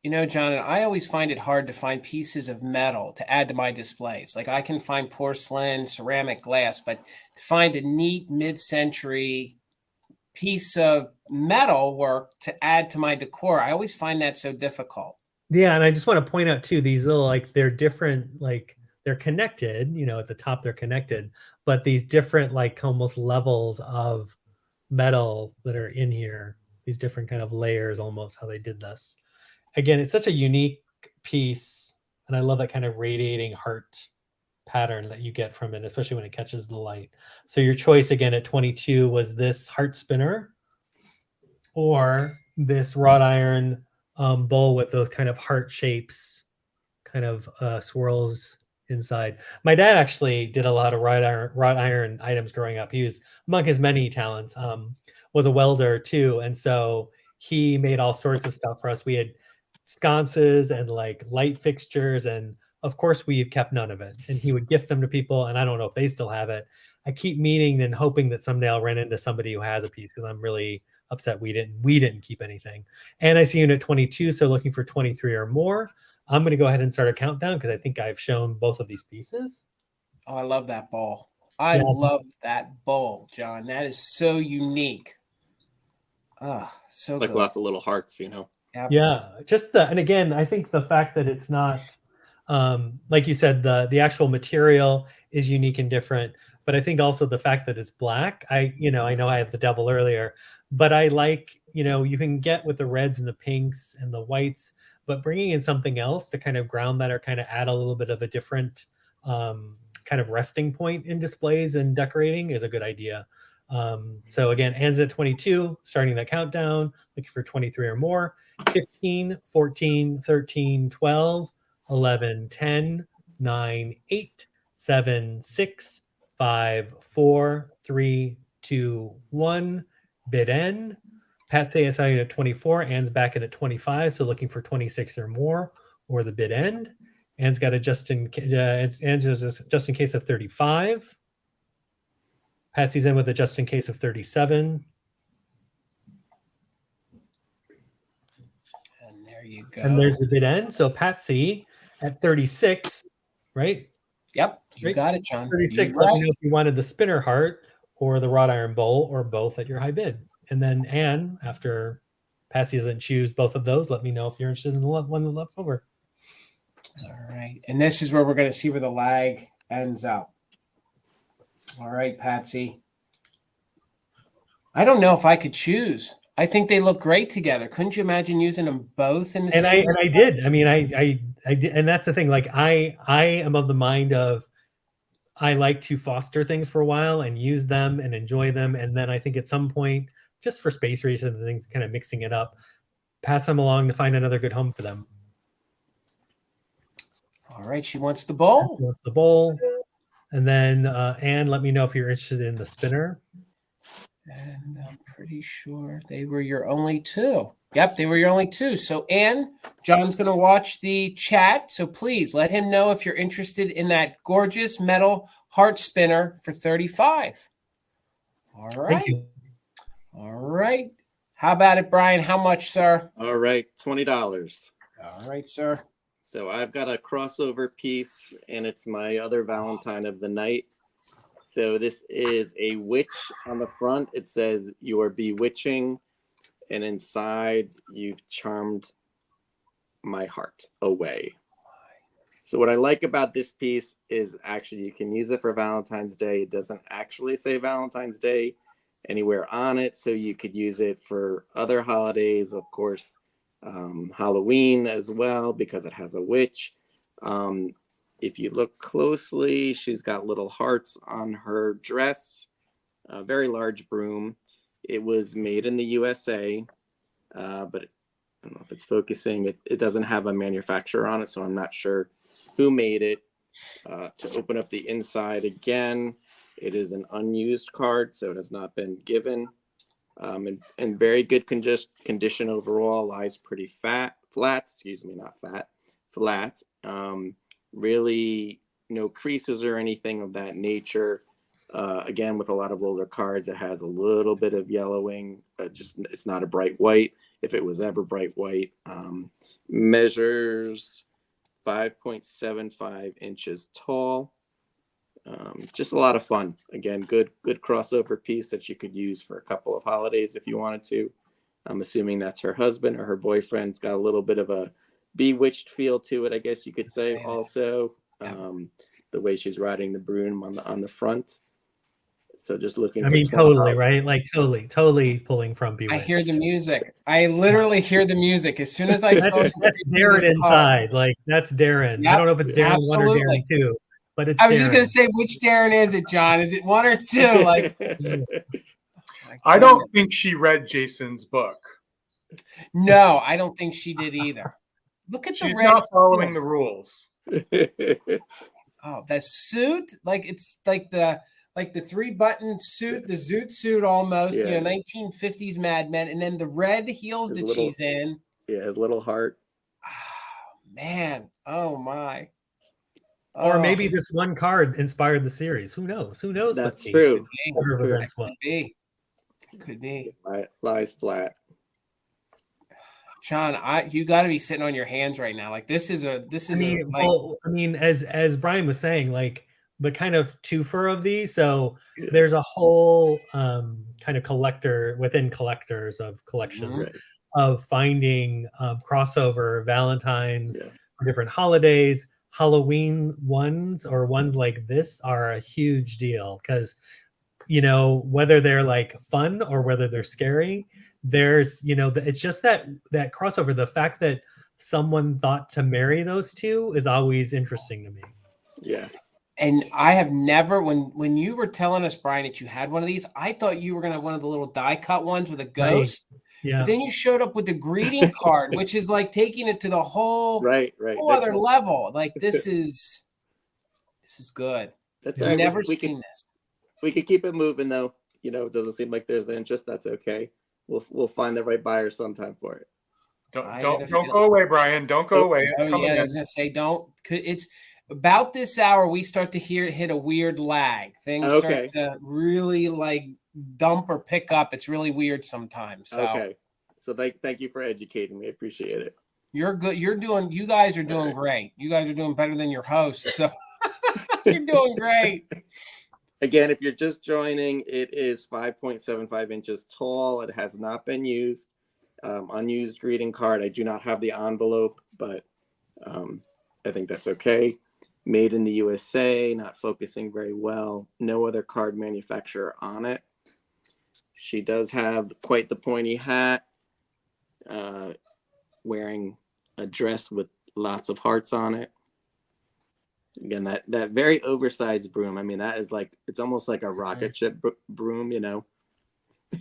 John, and I always find it hard to find pieces of metal to add to my displays. Like I can find porcelain, ceramic, glass, but to find a neat mid-century piece of metal work to add to my decor, I always find that so difficult. Yeah, and I just want to point out too, these little, they're different, they're connected, at the top they're connected, but these different almost levels of metal that are in here, these different kind of layers, almost how they did this. Again, it's such a unique piece, and I love that kind of radiating heart pattern that you get from it, especially when it catches the light. So your choice again at 22 was this heart spinner or this wrought iron bowl with those kind of heart shapes, kind of swirls inside. My dad actually did a lot of wrought iron items growing up. He was, among his many talents, was a welder too, and so he made all sorts of stuff for us. We had sconces and light fixtures, and of course we've kept none of it, and he would gift them to people, and I don't know if they still have it. I keep meaning and hoping that someday I'll run into somebody who has a piece, because I'm really upset we didn't keep anything. And I see you at 22, so looking for 23 or more. I'm going to go ahead and start a countdown because I think I've shown both of these pieces. Oh, I love that bowl. I love that bowl, John. That is so unique. Oh, so it's like good. Lots of little hearts, Yep. Yeah, and again, I think the fact that it's not, like you said, the actual material is unique and different, but I think also the fact that it's black, I know I have the devil earlier, but I like, you can get with the reds and the pinks and the whites, but bringing in something else to kind of ground that or kind of add a little bit of a different kind of resting point in displays and decorating is a good idea. So again, Anne's at 22, starting the countdown, looking for 23 or more. 15, 14, 13, 12, 11, 10, 9, 8, 7, 6, 5, 4, 3, 2, 1. Bid end. Patsy is at 24. Anne's back at 25, so looking for 26 or more, or the bid end. Anne's got a just in case of 35. Patsy's in with a just in case of 37. And there you go. And there's the bid end. So Patsy at 36, right? Yep, you Great. got it, John. 36, You let me right. know if you wanted the spinner heart or the wrought iron bowl or both at your high bid. And then Anne, after Patsy doesn't choose both of those, let me know if you're interested in the one left over. All right. And this is where we're going to see where the lag ends up. All right, Patsy. I don't know if I could choose. I think they look great together. Couldn't you imagine using them both in the And same? I did. I mean, I did, and that's the thing. Like I am of the mind of I like to foster things for a while and use them and enjoy them, and then I think at some point, just for space reasons and things, kind of mixing it up, pass them along to find another good home for them. All right, she wants the bowl. What's the bowl? And then Anne, let me know if you're interested in the spinner. And I'm pretty sure they were your only two. Yep, they were your only two. So, Anne, John's going to watch the chat. So, please let him know if you're interested in that gorgeous metal heart spinner for $35. All right. Thank you. All right. How about it, Brian? How much, sir? All right, $20. All right, sir. So I've got a crossover piece, and it's my other Valentine of the night. So this is a witch on the front. It says, "You are bewitching," and inside, "You've charmed my heart away." So what I like about this piece is actually you can use it for Valentine's Day. It doesn't actually say Valentine's Day anywhere on it, so you could use it for other holidays, of course, Halloween as well, because it has a witch. If you look closely, she's got little hearts on her dress, a very large broom. It was made in the USA, but I don't know if it's focusing. It doesn't have a manufacturer on it, so I'm not sure who made it. To open up the inside again, it is an unused card, so it has not been given. And very good condition overall. Lies pretty flat. Really no creases or anything of that nature. Again, with a lot of older cards, it has a little bit of yellowing. Just it's not a bright white. If it was ever bright white, measures 5.75 inches tall. Just a lot of fun. Again, good crossover piece that you could use for a couple of holidays if you wanted to. I'm assuming that's her husband or her boyfriend. It's got a little bit of a bewitched feel to it, I guess you could say. Also, the way she's riding the broom on the front. So just looking. I mean, totally, right? Like totally pulling from Bewitched. I hear the music. I literally hear the music as soon as I saw it. That's Darren inside. Like that's Darren. Yep, I don't know if it's Darren absolutely. 1 or Darren 2, but it's. I was Darren. just gonna say, which Darren is it, John? Is it 1 or 2? Like, I don't think she read Jason's book. No, I don't think she did either. Look at She's the red. not following heels. the rules. Oh, that suit! Like it's like the 3-button suit, the zoot suit almost. Yeah. You know, 1950s Mad Men, and then the red heels His that little- she's in. Yeah, his little heart. Oh, man, oh my. Or Oh, maybe this one card inspired the series. Who knows? Who knows? That's what true. the order of events was. Could be. Lies flat. John, you got to be sitting on your hands right now. Like this is I mean, as Brian was saying, like the kind of twofer of these. So there's a whole kind of collector within collectors of collections Right. of finding crossover Valentines Yeah. for different holidays. Halloween ones or ones like this are a huge deal because, you know, whether they're like fun or whether they're scary, there's, you know, it's just that crossover. The fact that someone thought to marry those two is always interesting to me. Yeah. And I have never, when you were telling us, Brian, that you had one of these, I thought you were going to have one of the little die cut ones with a ghost. Yeah. But then you showed up with the greeting card, which is like taking it to the whole whole other level. Like this is good. That's I've never seen this. We could keep it moving though. You know, it doesn't seem like there's interest. That's okay. We'll find the right buyer sometime for it. Don't go away, Brian. Don't go away. Oh yeah, I was gonna say don't. It's about this hour we start to hit a weird lag. Things start to really like dump or pick up. It's really weird sometimes. So. Okay. So thank you for educating me. I appreciate it. You're good. You guys are doing great. You guys are doing better than your host. So You're doing great. Again, if you're just joining, it is 5.75 inches tall. It has not been used. Unused greeting card. I do not have the envelope, but I think that's okay. Made in the USA, not focusing very well. No other card manufacturer on it. She does have quite the pointy hat, wearing a dress with lots of hearts on it. Again, that very oversized broom. I mean, that is like, it's almost like a rocket ship broom, you know.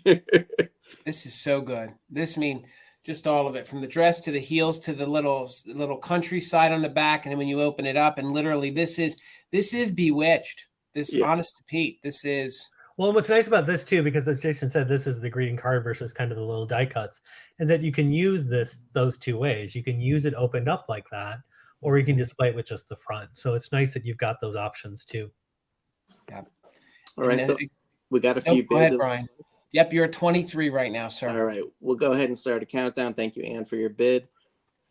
This is so good. This, I mean, just all of it, from the dress to the heels to the little countryside on the back, and then when you open it up, and literally, this is bewitched. This, Yeah. honest to Pete, this is. Well, what's nice about this too, because as Jason said, this is the greeting card versus kind of the little die cuts, is that you can use those two ways. You can use it opened up like that, or you can display it with just the front. So it's nice that you've got those options too. Yeah. All right, then, so we got a few go ahead, bids. Brian. Yep, you're at 23 right now, sir. All right, we'll go ahead and start a countdown. Thank you, Ann, for your bid.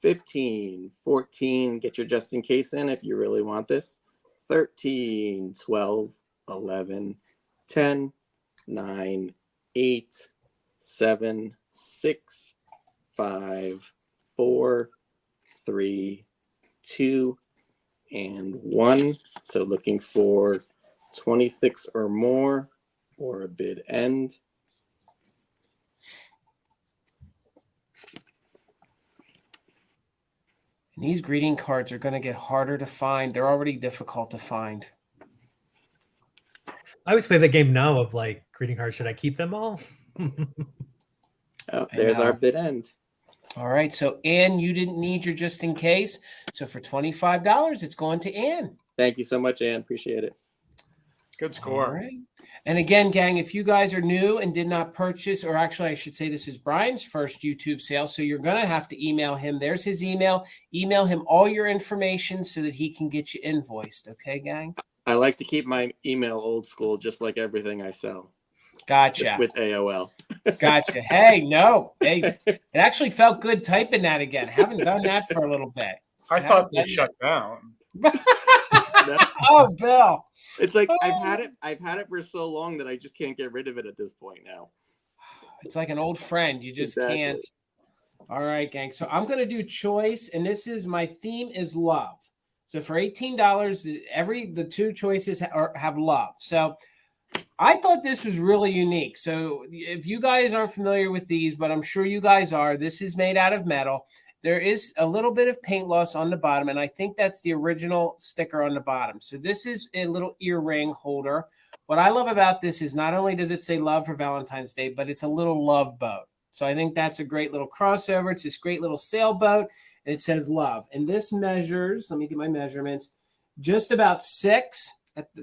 15, 14, get your just in case in if you really want this. 13, 12, 11, 10, 9, 8, 7, 6, 5, 4, 3, 2, and 1. So looking for 26 or more or a bid end. And these greeting cards are going to get harder to find. They're already difficult to find. I always play the game now of like greeting cards. Should I keep them all? Oh, there's our bid end. All right. So, Ann, you didn't need your just in case. So for $25, it's going to Ann. Thank you so much, Ann. Appreciate it. Good score. All right. And again, gang, if you guys are new and did not purchase, or actually I should say this is Brian's first YouTube sale, so you're going to have to email him. There's his email. Email him all your information so that he can get you invoiced. Okay, gang? I like to keep my email old school, just like everything I sell. Gotcha. With AOL. Gotcha. Hey, no. Hey, it actually felt good typing that again. Haven't done that for a little bit. I thought they shut down. Oh, Bill. It's like I've had it for so long that I just can't get rid of it at this point now. It's like an old friend. You just Exactly. can't. All right, gang. So I'm going to do choice, and this is my theme is love. So for $18, the two choices have love. So I thought this was really unique. So if you guys aren't familiar with these, but I'm sure you guys are, this is made out of metal. There is a little bit of paint loss on the bottom, and I think that's the original sticker on the bottom. So this is a little earring holder. What I love about this is not only does it say love for Valentine's Day, but it's a little love boat. So I think that's a great little crossover. It's this great little sailboat, and it says love. And this measures, let me get my measurements, just about 6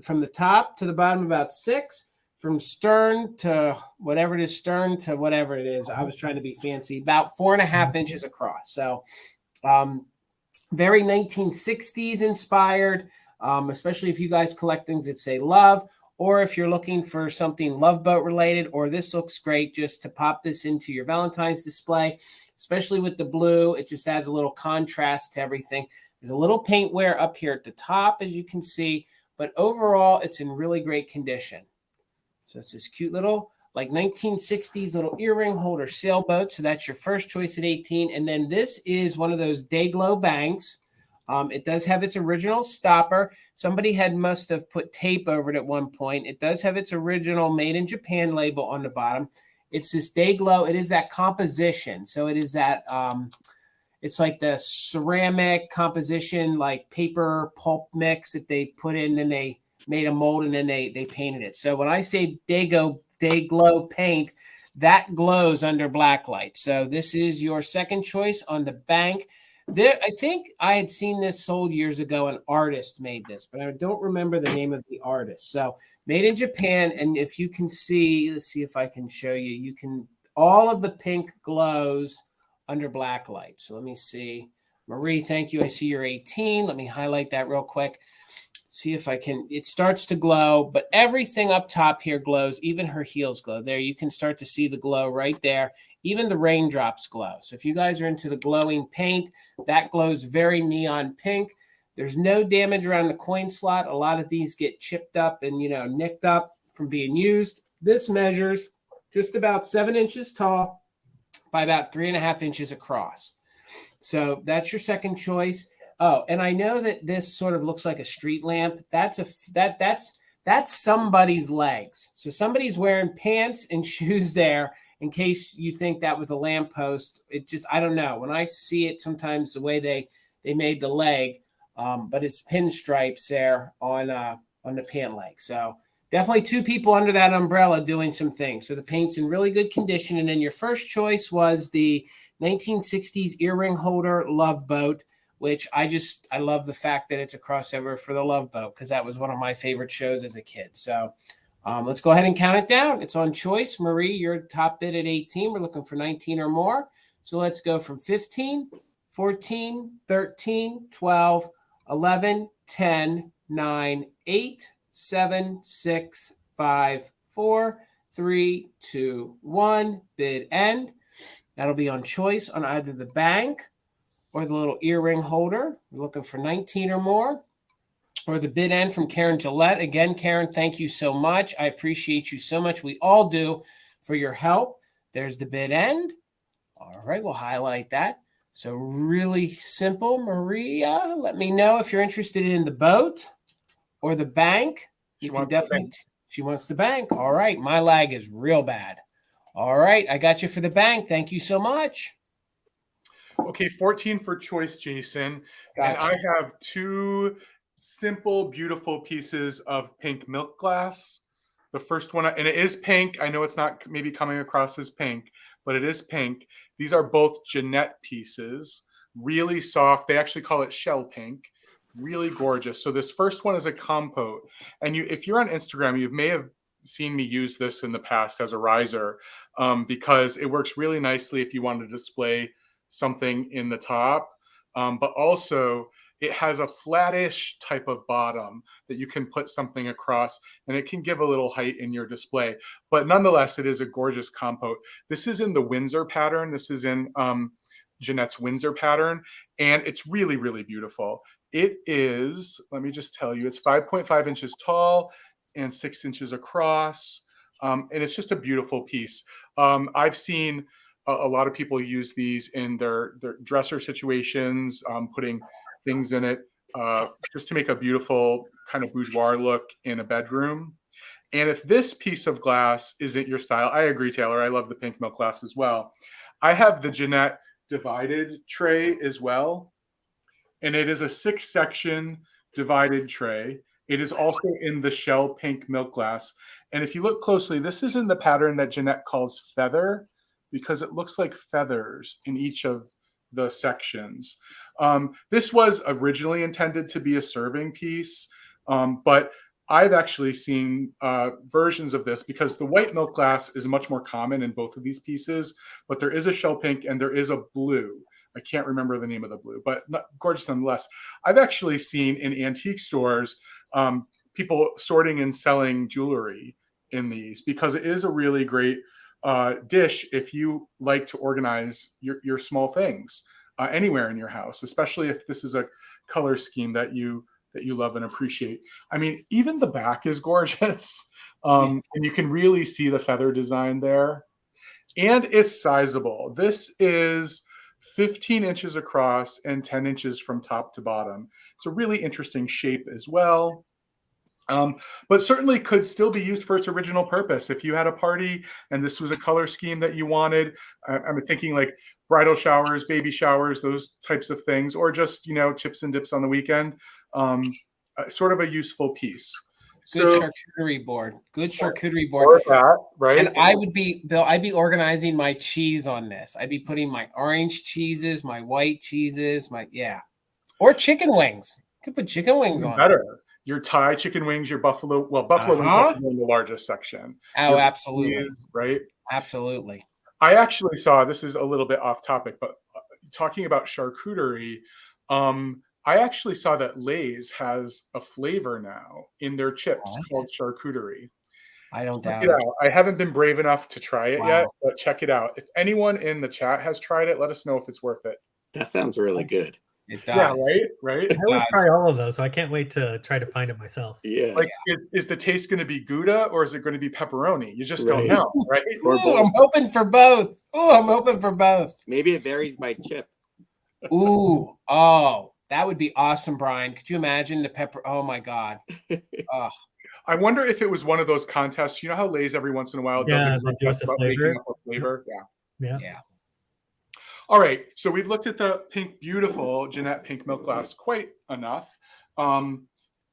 from the top to the bottom, about 6. From stern to whatever it is, stern to whatever it is. I was trying to be fancy, about 4.5 inches across. So very 1960s inspired, especially if you guys collect things that say love, or if you're looking for something Love Boat related, or this looks great just to pop this into your Valentine's display, especially with the blue. It just adds a little contrast to everything. There's a little paint wear up here at the top, as you can see, but overall, it's in really great condition. So it's this cute little, like 1960s little earring holder sailboat. So that's your first choice at 18. And then this is one of those day glow banks. It does have its original stopper. Somebody must have put tape over it at one point. It does have its original made in Japan label on the bottom. It's this day glow. It is that composition. So it is that, it's like the ceramic composition, like paper pulp mix that they put in and they made a mold and then they painted it. So when I say day glow paint, that glows under black light. So this is your second choice on the bank. There, I think I had seen this sold years ago. An artist made this, but I don't remember the name of the artist. So made in Japan. And if you can see, let's see if I can show you, you can, all of the pink glows under black light. So let me see. Marie, thank you. I see you're 18. Let me highlight that real quick. See if I can, it starts to glow, but everything up top here glows. Even her heels glow. There, you can start to see the glow right there. Even the raindrops glow. So if you guys are into the glowing paint, that glows very neon pink. There's no damage around the coin slot. A lot of these get chipped up and, nicked up from being used. This measures just about 7 inches tall by about 3.5 inches across. So that's your second choice. Oh, and I know that this sort of looks like a street lamp. That's somebody's legs. So somebody's wearing pants and shoes there in case you think that was a lamppost. I don't know. When I see it, sometimes the way they made the leg, but it's pinstripes there on the pant leg. So definitely 2 people under that umbrella doing some things. So the paint's in really good condition. And then your first choice was the 1960s earring holder Love Boat, which I love the fact that it's a crossover for the Love Boat because that was one of my favorite shows as a kid. So let's go ahead and count it down. It's on choice. Marie, your top bid at 18. We're looking for 19 or more. So let's go from 15, 14, 13, 12, 11, 10, 9, 8, 7, 6, 5, 4, 3, 2, 1. Bid end. That'll be on choice on either the bank or the little earring holder. We're looking for 19 or more. Or the bid end from Karen Gillette. Again, Karen, thank you so much. I appreciate you so much. We all do for your help. There's the bid end. All right, we'll highlight that. So really simple. Maria, let me know if you're interested in the boat or the bank. She wants the bank. All right, my lag is real bad. All right, I got you for the bank. Thank you so much. Okay, 14 for choice, Jason. Gotcha. And I have 2 simple, beautiful pieces of pink milk glass. The first one, and it is pink. I know it's not maybe coming across as pink, but it is pink. These are both Jeanette pieces, really soft. They actually call it shell pink, really gorgeous. So this first one is a compote. And if you're on Instagram, you may have seen me use this in the past as a riser because it works really nicely if you want to display something in the top, but also it has a flattish type of bottom that you can put something across, and it can give a little height in your display. But nonetheless, it is a gorgeous compote. This is in the Windsor pattern. This is in Jeanette's Windsor pattern, and it's really, really beautiful. It is, let me just tell you, it's 5.5 inches tall and 6 inches across, and it's just a beautiful piece. I've seen a lot of people use these in their dresser situations, putting things in it just to make a beautiful kind of boudoir look in a bedroom. And if this piece of glass isn't your style, I agree, Taylor. I love the pink milk glass as well. I have the Jeanette divided tray as well. And it is a 6-section divided tray. It is also in the shell pink milk glass. And if you look closely, this is in the pattern that Jeanette calls feather, because it looks like feathers in each of the sections. This was originally intended to be a serving piece, but I've actually seen versions of this because the white milk glass is much more common in both of these pieces, but there is a shell pink and there is a blue. I can't remember the name of the blue, but gorgeous nonetheless. I've actually seen in antique stores people sorting and selling jewelry in these because it is a really great dish if you like to organize your small things anywhere in your house, especially if this is a color scheme that you love and appreciate. I mean, even the back is gorgeous, and you can really see the feather design there, and it's sizable. This is 15 inches across and 10 inches from top to bottom. It's a really interesting shape as well. But certainly could still be used for its original purpose. If you had a party and this was a color scheme that you wanted, I'm thinking like bridal showers, baby showers, those types of things, or just, chips and dips on the weekend, sort of a useful piece. Good charcuterie board. Good charcuterie board. That, right? And I would be, Bill, I'd be organizing my cheese on this. I'd be putting my orange cheeses, my white cheeses, or chicken wings. Could put chicken wings on better. it. Your Thai chicken wings, your buffalo wings are in the largest section. Oh, absolutely. Cheese, right? Absolutely. I actually saw, this is a little bit off topic, but talking about charcuterie, I actually saw that Lay's has a flavor now in their chips called charcuterie. I don't doubt it out. I haven't been brave enough to try it yet, but check it out. If anyone in the chat has tried it, let us know if it's worth it. That sounds really good. It Yeah, does. right. I always try all of those, so I can't wait to try to find it myself. Yeah. Like, is the taste going to be Gouda or is it going to be pepperoni? You just don't Right. know, right? Or Ooh, both. I'm hoping for both. Oh, I'm hoping for both. Maybe it varies by chip. Ooh, oh, that would be awesome, Brian. Could you imagine the pepper? Oh my God. Oh, I wonder if it was one of those contests. You know how Lay's every once in a while does Yeah, a they do contest us a about flavor. making up a flavor? Yeah. Yeah. All right. So we've looked at the pink, beautiful Jeanette pink milk glass quite enough. And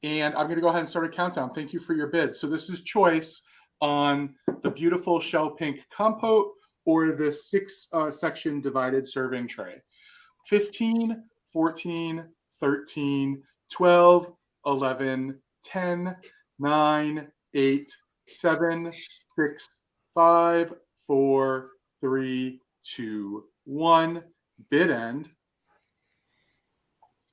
I'm going to go ahead and start a countdown. Thank you for your bid. So this is choice on the beautiful shell pink compote or the 6-section divided serving tray. 15, 14, 13, 12, 11, 10, 9, 8, 7, 6, 5, 4, 3, 2, 1. Bid end.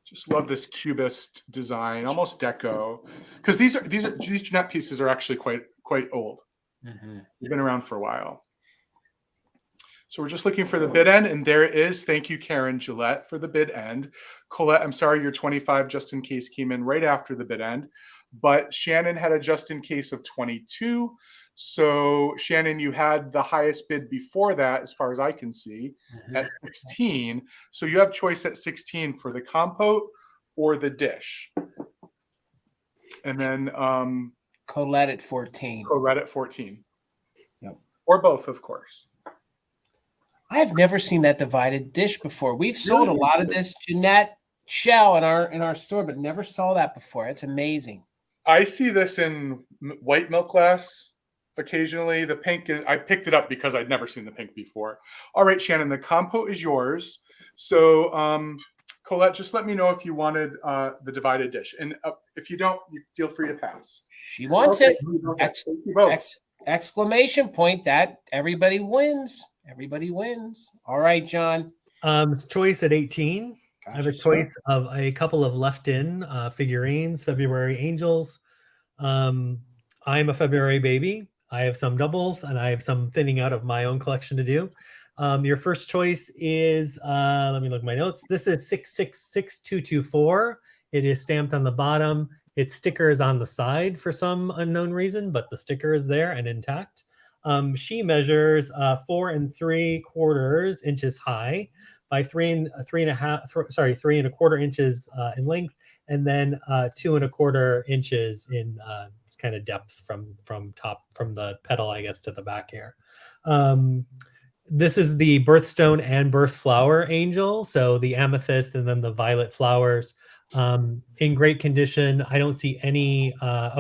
Just love this cubist design, almost deco. Because these Jeanette pieces are actually quite old. mhm. They've been around for a while. So we're just looking for the bid end, and there it is. Thank you, Karen Gillette, for the bid end. Colette, I'm sorry, your 25 just in case came in right after the bid end, but Shannon had a just in case of 22. So Shannon, you had the highest bid before that, as far as I can see, at 16. So you have choice at 16 for the compote or the dish. And then Colette at 14. Colette at 14. Yep. Or both, of course. I've never seen that divided dish before. We've sold a lot of this Jeanette shell in our store, but never saw that before. It's amazing. I see this in white milk glass occasionally. The pink is, I picked it up because I'd never seen the pink before. All right, Shannon, the compote is yours. So Colette, just let me know if you wanted the divided dish. And if you don't, you feel free to pass. She wants Okay. it. Exclamation point, that everybody wins. Everybody wins. All right, John. Choice at 18. I have a Gotcha, sir. choice of a couple of left-in figurines, February angels. I'm a February baby. I have some doubles, and I have some thinning out of my own collection to do. Your first choice is, let me look at my notes. This is 666224. It is stamped on the bottom. Its sticker is on the side for some unknown reason, but the sticker is there and intact. She measures 4 3/4 inches high by 3 3/4 inches in length, and then 2 1/4 inches in kind of depth from the petal, I guess, to the back here. This is the birthstone and birth flower angel, so the amethyst and then the violet flowers. In great condition. I don't see any.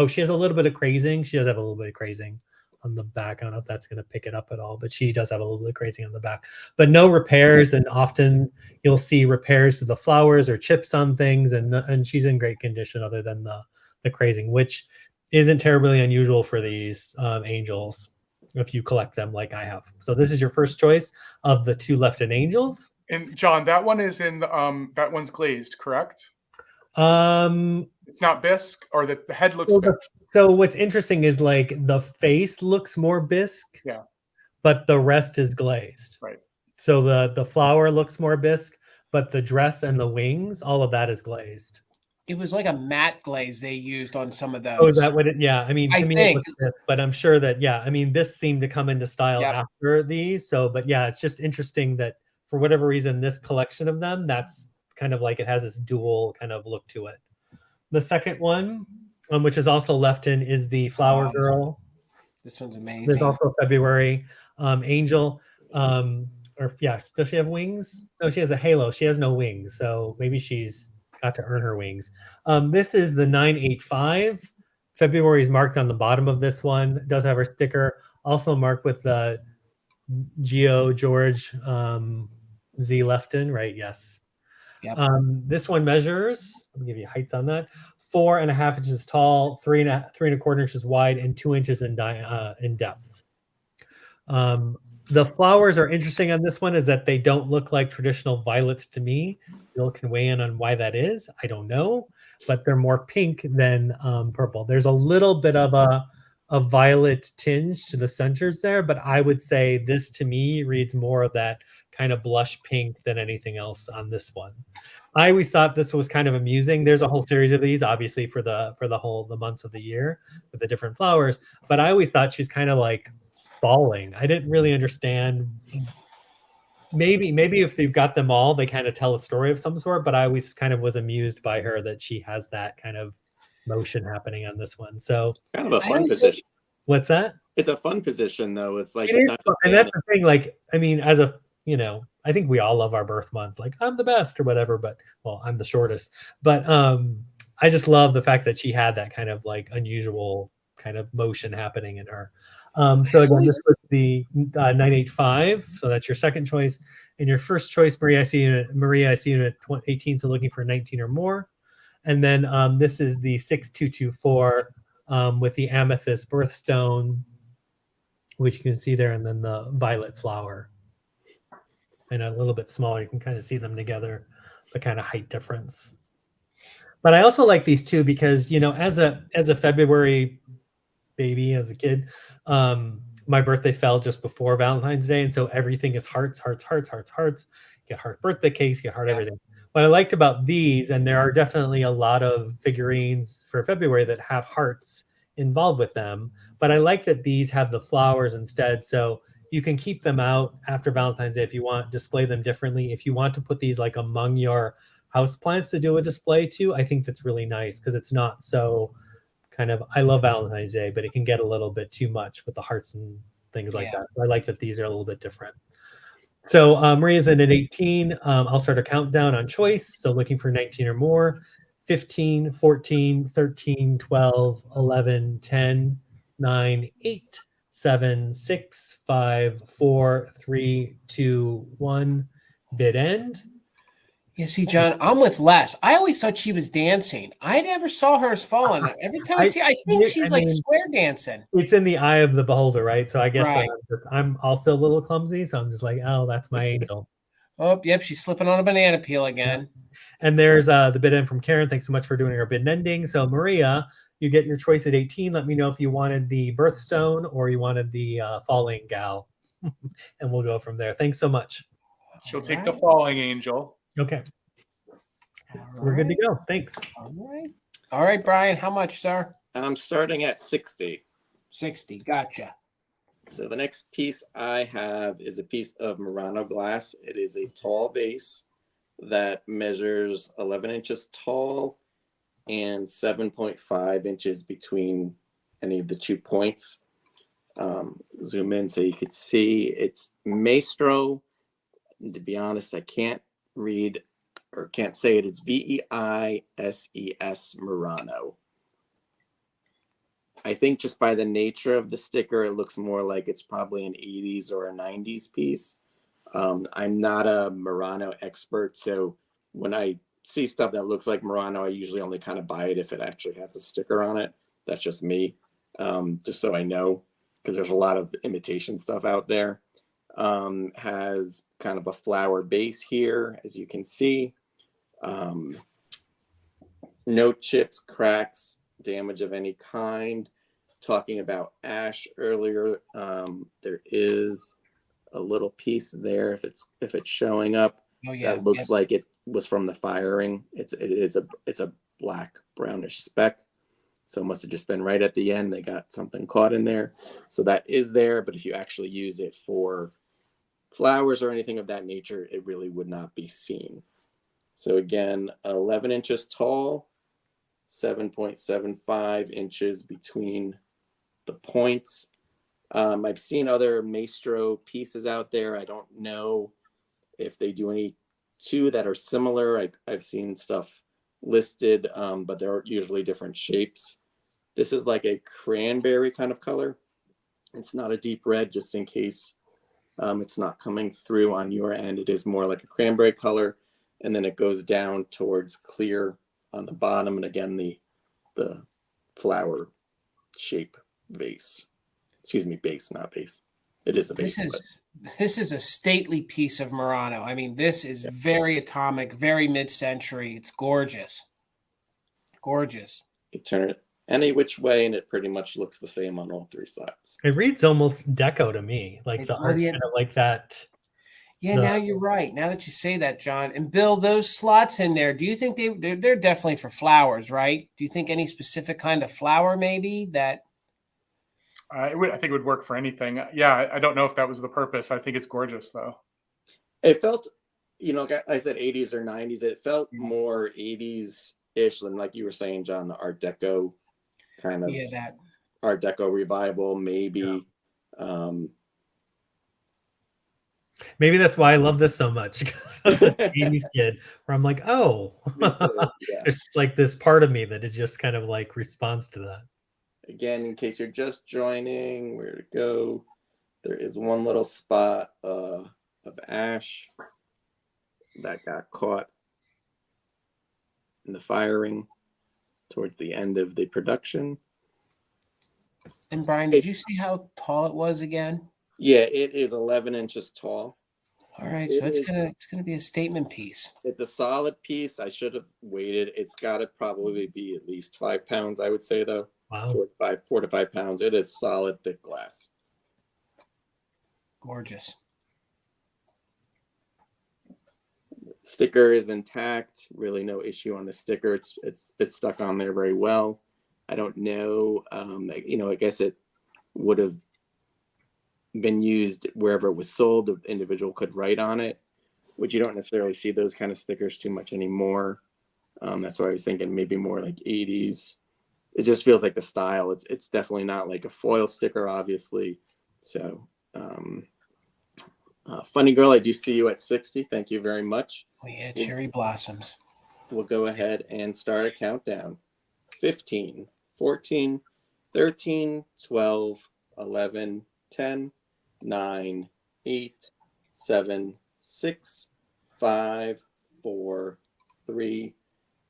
She has a little bit of crazing. She does have a little bit of crazing on the back. I don't know if that's going to pick it up at all, but she does have a little bit of crazing on the back, but no repairs. And often you'll see repairs to the flowers or chips on things, and she's in great condition other than the crazing, which isn't terribly unusual for these angels if you collect them like I have. So this is your first choice of the 2 left-in angels. And John, that one is in that one's glazed, correct? It's not bisque, or the head looks so what's interesting is like the face looks more bisque, yeah, but the rest is glazed. Right. So the flower looks more bisque, but the dress and the wings, all of that is glazed. It was like a matte glaze they used on some of those. Oh, is that what it? Yeah, I mean, to me think. it was bisque, but I'm sure that I mean, this seemed to come into style Yep. after these. So, but yeah, it's just interesting that for whatever reason, this collection of them, that's kind of like it has this dual kind of look to it. The second one, which is also left in, is the Flower Girl. This one's amazing. There's also February angel. Does she have wings? No, she has a halo. She has no wings, so maybe she's got to earn her wings. This is the 985. February is marked on the bottom of this one. It does have her sticker, also marked with the George Z Lefton, right? Yes. Yep. This one measures, let me give you heights on that, 4.5 inches tall, 3 1/4 inches wide, and 2 inches in depth. The flowers are interesting on this one is that they don't look like traditional violets to me. Bill can weigh in on why that is. I don't know, but they're more pink than purple. There's a little bit of a violet tinge to the centers there, but I would say this to me reads more of that kind of blush pink than anything else on this one. I always thought this was kind of amusing. There's a whole series of these, obviously for the months of the year with the different flowers. But I always thought she's kind of like falling. I didn't really understand. Maybe if they've got them all, they kind of tell a story of some sort. But I always kind of was amused by her that she has that kind of motion happening on this one. So kind of a fun position. What's that? It's a fun position though. It's like, it is, and that's the thing. Like, I mean, as a I think we all love our birth months. Like, I'm the best or whatever, but well, I'm the shortest. But I just love the fact that she had that kind of like unusual kind of motion happening in her. So again, this was the 985. So that's your second choice. And your first choice, Maria, I see you at 18. So looking for 19 or more. And then this is the 6224 with the amethyst birthstone, which you can see there, and then the violet flower. And a little bit smaller, you can kind of see them together, the kind of height difference. But I also like these two because, as a February baby, as a kid, my birthday fell just before Valentine's Day, and so everything is hearts, hearts, hearts, hearts, hearts. You get heart birthday cakes, you get heart everything. What I liked about these, and there are definitely a lot of figurines for February that have hearts involved with them, but I like that these have the flowers instead, so you can keep them out after Valentine's Day if you want, display them differently. If you want to put these like among your house plants to do a display too, I think that's really nice because it's not so kind of, I love Valentine's Day, but it can get a little bit too much with the hearts and things like that. So I like that these are a little bit different. So Maria's in at 18. I'll start a countdown on choice. So looking for 19 or more. 15, 14, 13, 12, 11, 10, 9, 8, 7, 6, 5, 4, 3, 2, 1. Bid end. Yeah, see, John, I'm with Les. I always thought she was dancing. I never saw her as falling. Every time I think she's like square dancing. It's in the eye of the beholder, right? So I guess I'm also a little clumsy, so I'm just like, oh, that's my angel. Oh, yep, she's slipping on a banana peel again. And there's the bid end from Karen. Thanks so much for doing our bid ending. So Maria, you get your choice at 18. Let me know if you wanted the birthstone or you wanted the falling gal, and we'll go from there. Thanks so much. She'll take the falling angel. Okay. So we're good to go. Thanks. All right, Brian, how much, sir? I'm starting at 60. 60. Gotcha. So the next piece I have is a piece of Murano glass. It is a tall vase that measures 11 inches tall and 7.5 inches between any of the 2 points. Zoom in so you could see it's Maestro. And to be honest, I can't read or can't say it. It's VEISES Murano. I think just by the nature of the sticker, it looks more like it's probably an 80s or a 90s piece. I'm not a Murano expert, so when I see stuff that looks like Murano, I usually only kind of buy it if it actually has a sticker on it. That's just me, just so I know, because there's a lot of imitation stuff out there. Has kind of a flower base here, as you can see. No chips, cracks, damage of any kind. Talking about ash earlier, there is a little piece there if it's showing up. Oh, yeah, that looks like it was from the firing. It's a black brownish speck, so it must have just been right at the end. They got something caught in there, so that is there. But if you actually use it for flowers or anything of that nature, it really would not be seen. So again, 11 inches tall, 7.75 inches between the points. I've seen other Maestro pieces out there. I don't know if they do any two that are similar. I've seen stuff listed, but they're usually different shapes. This is like a cranberry kind of color. It's not a deep red, just in case it's not coming through on your end. It is more like a cranberry color, and then it goes down towards clear on the bottom, and again the flower shape vase. Excuse me, base, not base. It is a base. This is a stately piece of Murano. I mean, this is very atomic, very mid-century. It's gorgeous. Gorgeous. You turn it any which way, and it pretty much looks the same on all three sides. It reads almost deco to me, like the art kind of like that. Yeah, now you're right. Now that you say that, John. And Bill, those slots in there, do you think they're definitely for flowers, right? Do you think any specific kind of flower maybe that? I think it would work for anything. Yeah, I don't know if that was the purpose. I think it's gorgeous, though. It felt, like I said 80s or 90s. It felt more 80s-ish than, like you were saying, John, the Art Deco kind of that Art Deco revival, maybe. Yeah. Maybe that's why I love this so much, because I was an 80s kid where I'm like, oh, Me too, yeah. There's like this part of me that it just kind of like responds to that. Again, in case you're just joining, where to go? There is one little spot of ash that got caught in the firing towards the end of the production. And Brian, did you see how tall it was again? Yeah, it is 11 inches tall. All right, so it's gonna be a statement piece. It's a solid piece. I should have waited. It's got to probably be at least 5 pounds, I would say, though. Wow. 4 to 5 pounds. It is solid, thick glass. Gorgeous. Sticker is intact. Really, no issue on the sticker. It's stuck on there very well. I don't know. I guess it would have been used wherever it was sold. The individual could write on it, which you don't necessarily see those kind of stickers too much anymore. That's why I was thinking maybe more like 80s. It just feels like the style. It's definitely not like a foil sticker, obviously. So, Funny Girl, I do see you at 60. Thank you very much. Oh yeah, cherry blossoms. We'll go ahead and start a countdown. 15, 14, 13, 12, 11, 10, 9, 8, 7, 6, 5, 4, 3,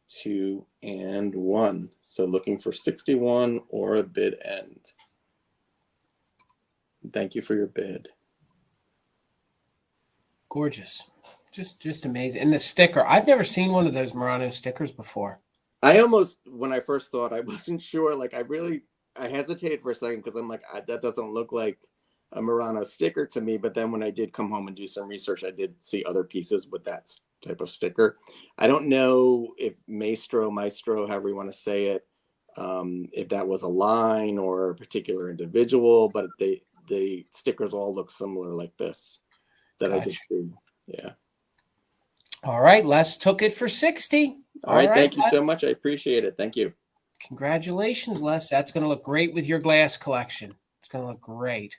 2, and 1. So looking for 61 or a bid end. Thank you for your bid. Gorgeous. Just amazing. And the sticker, I've never seen one of those Murano stickers before. I almost, when I first saw it, I wasn't sure. Like, I hesitated for a second because I'm like, that doesn't look like a Murano sticker to me. But then when I did come home and do some research, I did see other pieces with that type of sticker. I don't know if Maestro, however you want to say it, if that was a line or a particular individual, but the stickers all look similar like this that I did see. Yeah. All right, Les took it for 60. All right, thank you so much. I appreciate it. Thank you. Congratulations, Les. That's going to look great with your glass collection. It's going to look great.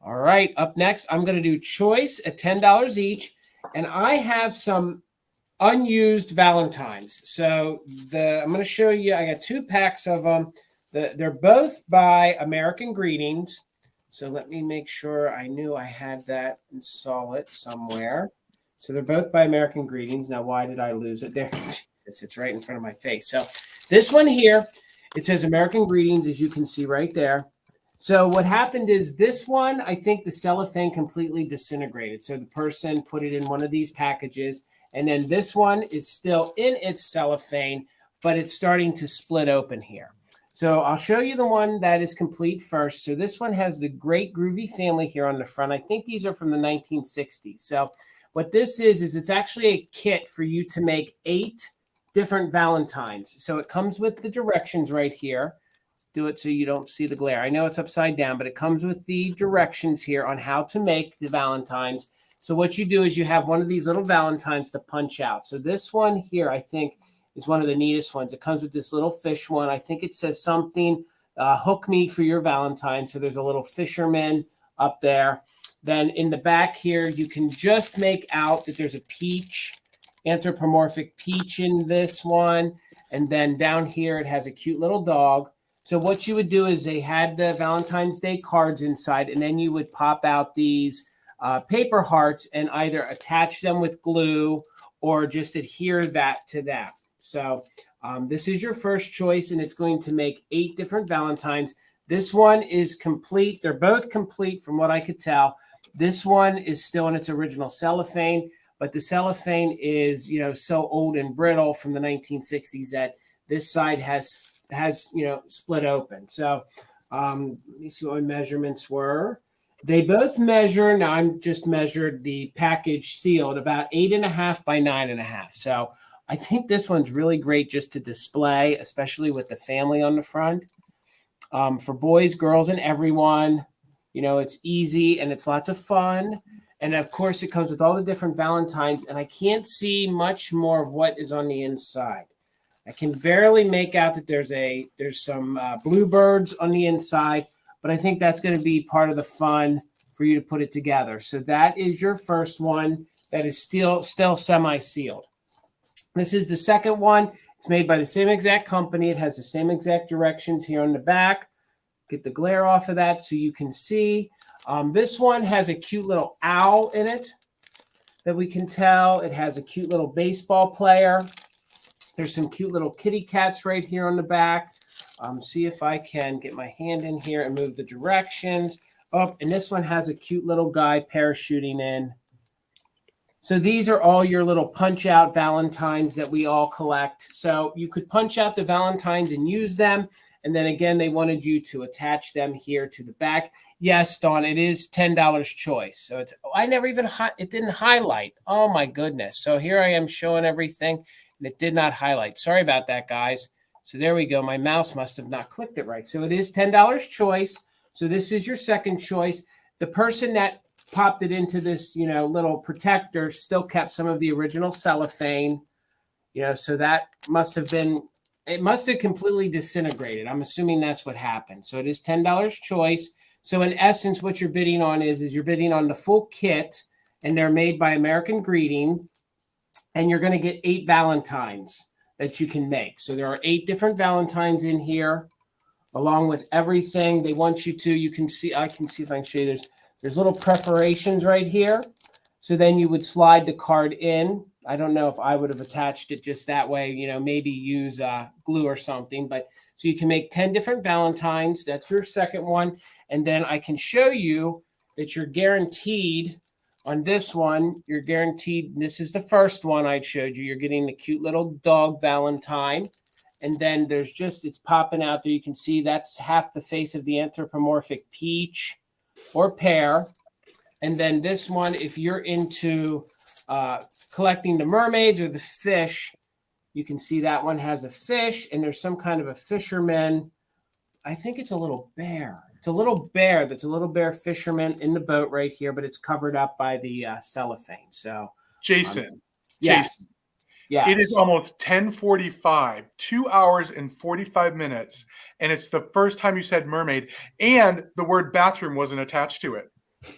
All right, up next, I'm going to do choice at $10 each, and I have some unused Valentines. So I'm going to show you. I got 2 packs of them. They're both by American Greetings. So let me make sure I knew I had that and saw it somewhere. So they're both by American Greetings. Now, why did I lose it there? Jesus, it's right in front of my face. So this one here, it says American Greetings, as you can see right there. So what happened is this one, I think the cellophane completely disintegrated. So the person put it in one of these packages. And then this one is still in its cellophane, but it's starting to split open here. So I'll show you the one that is complete first. So this one has the Great Groovy Family here on the front. I think these are from the 1960s. So what this is it's actually a kit for you to make 8 different Valentines. So it comes with the directions right here. Do it so you don't see the glare. I know it's upside down, but it comes with the directions here on how to make the Valentines. So what you do is you have one of these little Valentines to punch out. So this one here, I think, is one of the neatest ones. It comes with this little fish one. I think it says something, hook me for your Valentine. So there's a little fisherman up there. Then in the back here, you can just make out that there's a peach, anthropomorphic peach in this one. And then down here, it has a cute little dog. So what you would do is they had the Valentine's Day cards inside, and then you would pop out these paper hearts and either attach them with glue or just adhere that to that. So this is your first choice, and it's going to make 8 different Valentines. This one is complete. They're both complete from what I could tell. This one is still in its original cellophane, but the cellophane is, so old and brittle from the 1960s that this side has split open. So let me see what my measurements were. They both measure. Now I'm just measured the package sealed about 8.5 by 9.5. So I think this one's really great just to display, especially with the family on the front. For boys, girls, and everyone. You know, it's easy and it's lots of fun. And of course, it comes with all the different Valentines. And I can't see much more of what is on the inside. I can barely make out that there's some bluebirds on the inside. But I think that's going to be part of the fun for you to put it together. So that is your first one that is still semi-sealed. This is the second one. It's made by the same exact company. It has the same exact directions here on the back. Get the glare off of that so you can see. This one has a cute little owl in it that we can tell. It has a cute little baseball player. There's some cute little kitty cats right here on the back. See if I can get my hand in here and move the directions. Oh, and this one has a cute little guy parachuting in. So these are all your little punch out Valentines that we all collect. So you could punch out the Valentines and use them. And then again, they wanted you to attach them here to the back. Yes, Dawn, it is $10 choice. So it's, I never even, it didn't highlight. Oh my goodness. So here I am showing everything and it did not highlight. Sorry about that, guys. So there we go. My mouse must have not clicked it right. So it is $10 choice. So this is your second choice. The person that popped it into this, you know, little protector still kept some of the original cellophane, you know, so that must have been, it must have completely disintegrated. I'm assuming that's what happened. So it is $10 choice. So in essence, what you're bidding on is you're bidding on the full kit, and they're made by American Greeting, and you're going to get 8 Valentines that you can make. So there are 8 different Valentines in here, along with everything they want you to. You can see, I can see if I can show you. There's little perforations right here. So then you would slide the card in. I don't know if I would have attached it just that way, you know, maybe use glue or something. But so you can make 10 different Valentines. That's your second one. And then I can show you that you're guaranteed on this one, you're guaranteed, this is the first one I showed you, you're getting the cute little dog Valentine. And then there's just, it's popping out there. You can see that's half the face of the anthropomorphic peach or pear. And then this one, if you're into collecting the mermaids or the fish, you can see that one has a fish and there's some kind of a fisherman. I think it's a little bear. It's a little bear. That's a little bear fisherman in the boat right here, but it's covered up by the cellophane. So, Jason. Yes. Yes. It is almost 10:45, 2 hours and 45 minutes. And it's the first time you said mermaid and the word bathroom wasn't attached to it.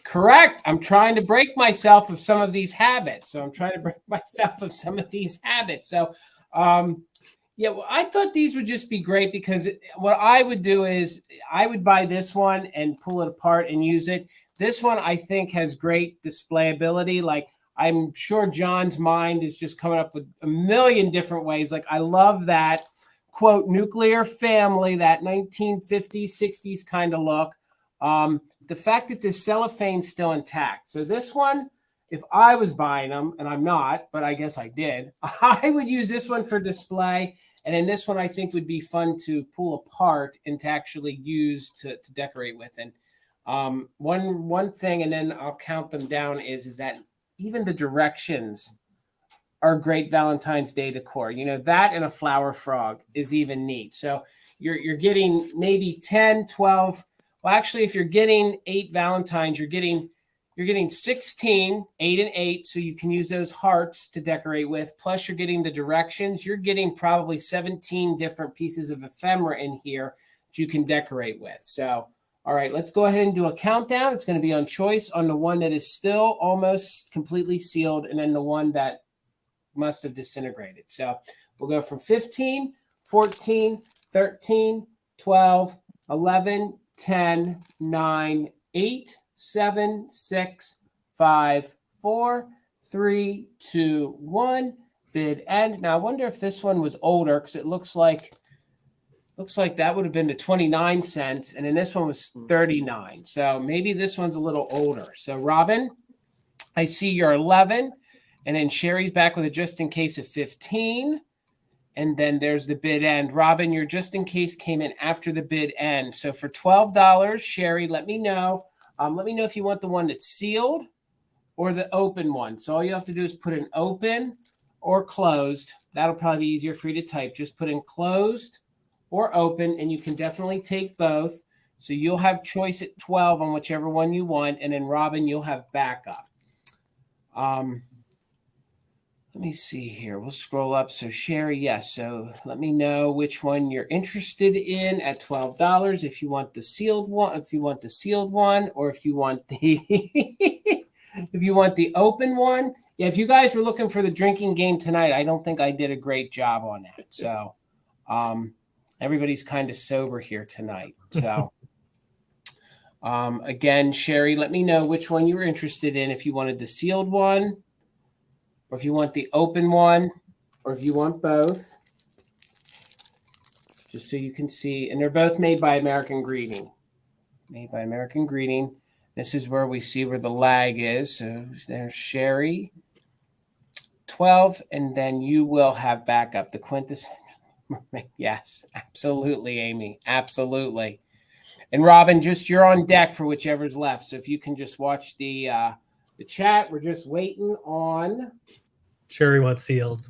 Correct. I'm trying to break myself of some of these habits. So, yeah, well, I thought these would just be great because what I would do is I would buy this one and pull it apart and use it. This one I think has great displayability. Like I'm sure John's mind is just coming up with a million different ways. Like I love that quote nuclear family, that 1950s, 60s kind of look. The fact that the cellophane's still intact. So this one, if I was buying them, and I'm not, but I guess I did, I would use this one for display. And then this one I think would be fun to pull apart and to actually use to decorate with. And one thing, and then I'll count them down, is that even the directions are great Valentine's Day decor. You know, that and a flower frog is even neat. So you're getting maybe 10, 12. Well, actually, if you're getting 8 Valentines, you're getting 16, 8 and 8, so you can use those hearts to decorate with. Plus, you're getting the directions. You're getting probably 17 different pieces of ephemera in here that you can decorate with. So, all right, let's go ahead and do a countdown. It's going to be on choice on the one that is still almost completely sealed and then the one that must have disintegrated. So we'll go from 15, 14, 13, 12, 11, 10, 9, 8, 7, 6, 5, 4, 3, 2, 1. Bid end. Now I wonder if this one was older because it looks like that would have been the 29 cents, and then this one was 39. So maybe this one's a little older. So Robin, I see you're 11, and then Sherry's back with a just in case of 15. And then there's the bid end. Robin, your just in case came in after the bid end. So for $12, Sherry, let me know Let me know if you want the one that's sealed or the open one. So all you have to do is put in open or closed. That'll probably be easier for you to type. Just put in closed or open, and you can definitely take both. So you'll have choice at 12 on whichever one you want, and then Robin, you'll have backup. Let me see here. We'll scroll up. So Sherry, yes. So let me know which one you're interested in at $12. If you want the sealed one, if you want the sealed one, or if you want the if you want the open one. Yeah, if you guys were looking for the drinking game tonight, I don't think I did a great job on that. So everybody's kind of sober here tonight. So again, Sherry, let me know which one you were interested in. If you wanted the sealed one, or if you want the open one, or if you want both, just so you can see. And they're both made by American Greeting. Made by American Greeting. This is where we see where the lag is. So there's Sherry, 12, and then you will have backup. The quintessential. Yes, absolutely, Amy. Absolutely. And Robin, just you're on deck for whichever's left. So if you can just watch the chat, we're just waiting on. Sherry wants sealed.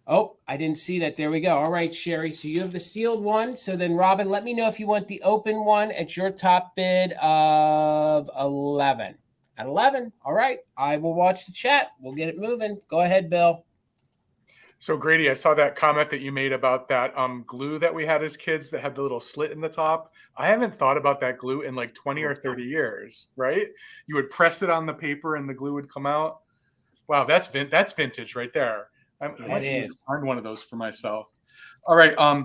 Oh, I didn't see that. There we go. All right, Sherry. So you have the sealed one. So then, Robin, let me know if you want the open one at your top bid of 11. At 11. All right. I will watch the chat. We'll get it moving. Go ahead, Bill. So Grady, I saw that comment that you made about that glue that we had as kids that had the little slit in the top. I haven't thought about that glue in like 20 or 30 years, right? You would press it on the paper and the glue would come out. Wow, that's vintage right there. I might need to find one of those for myself. All right. I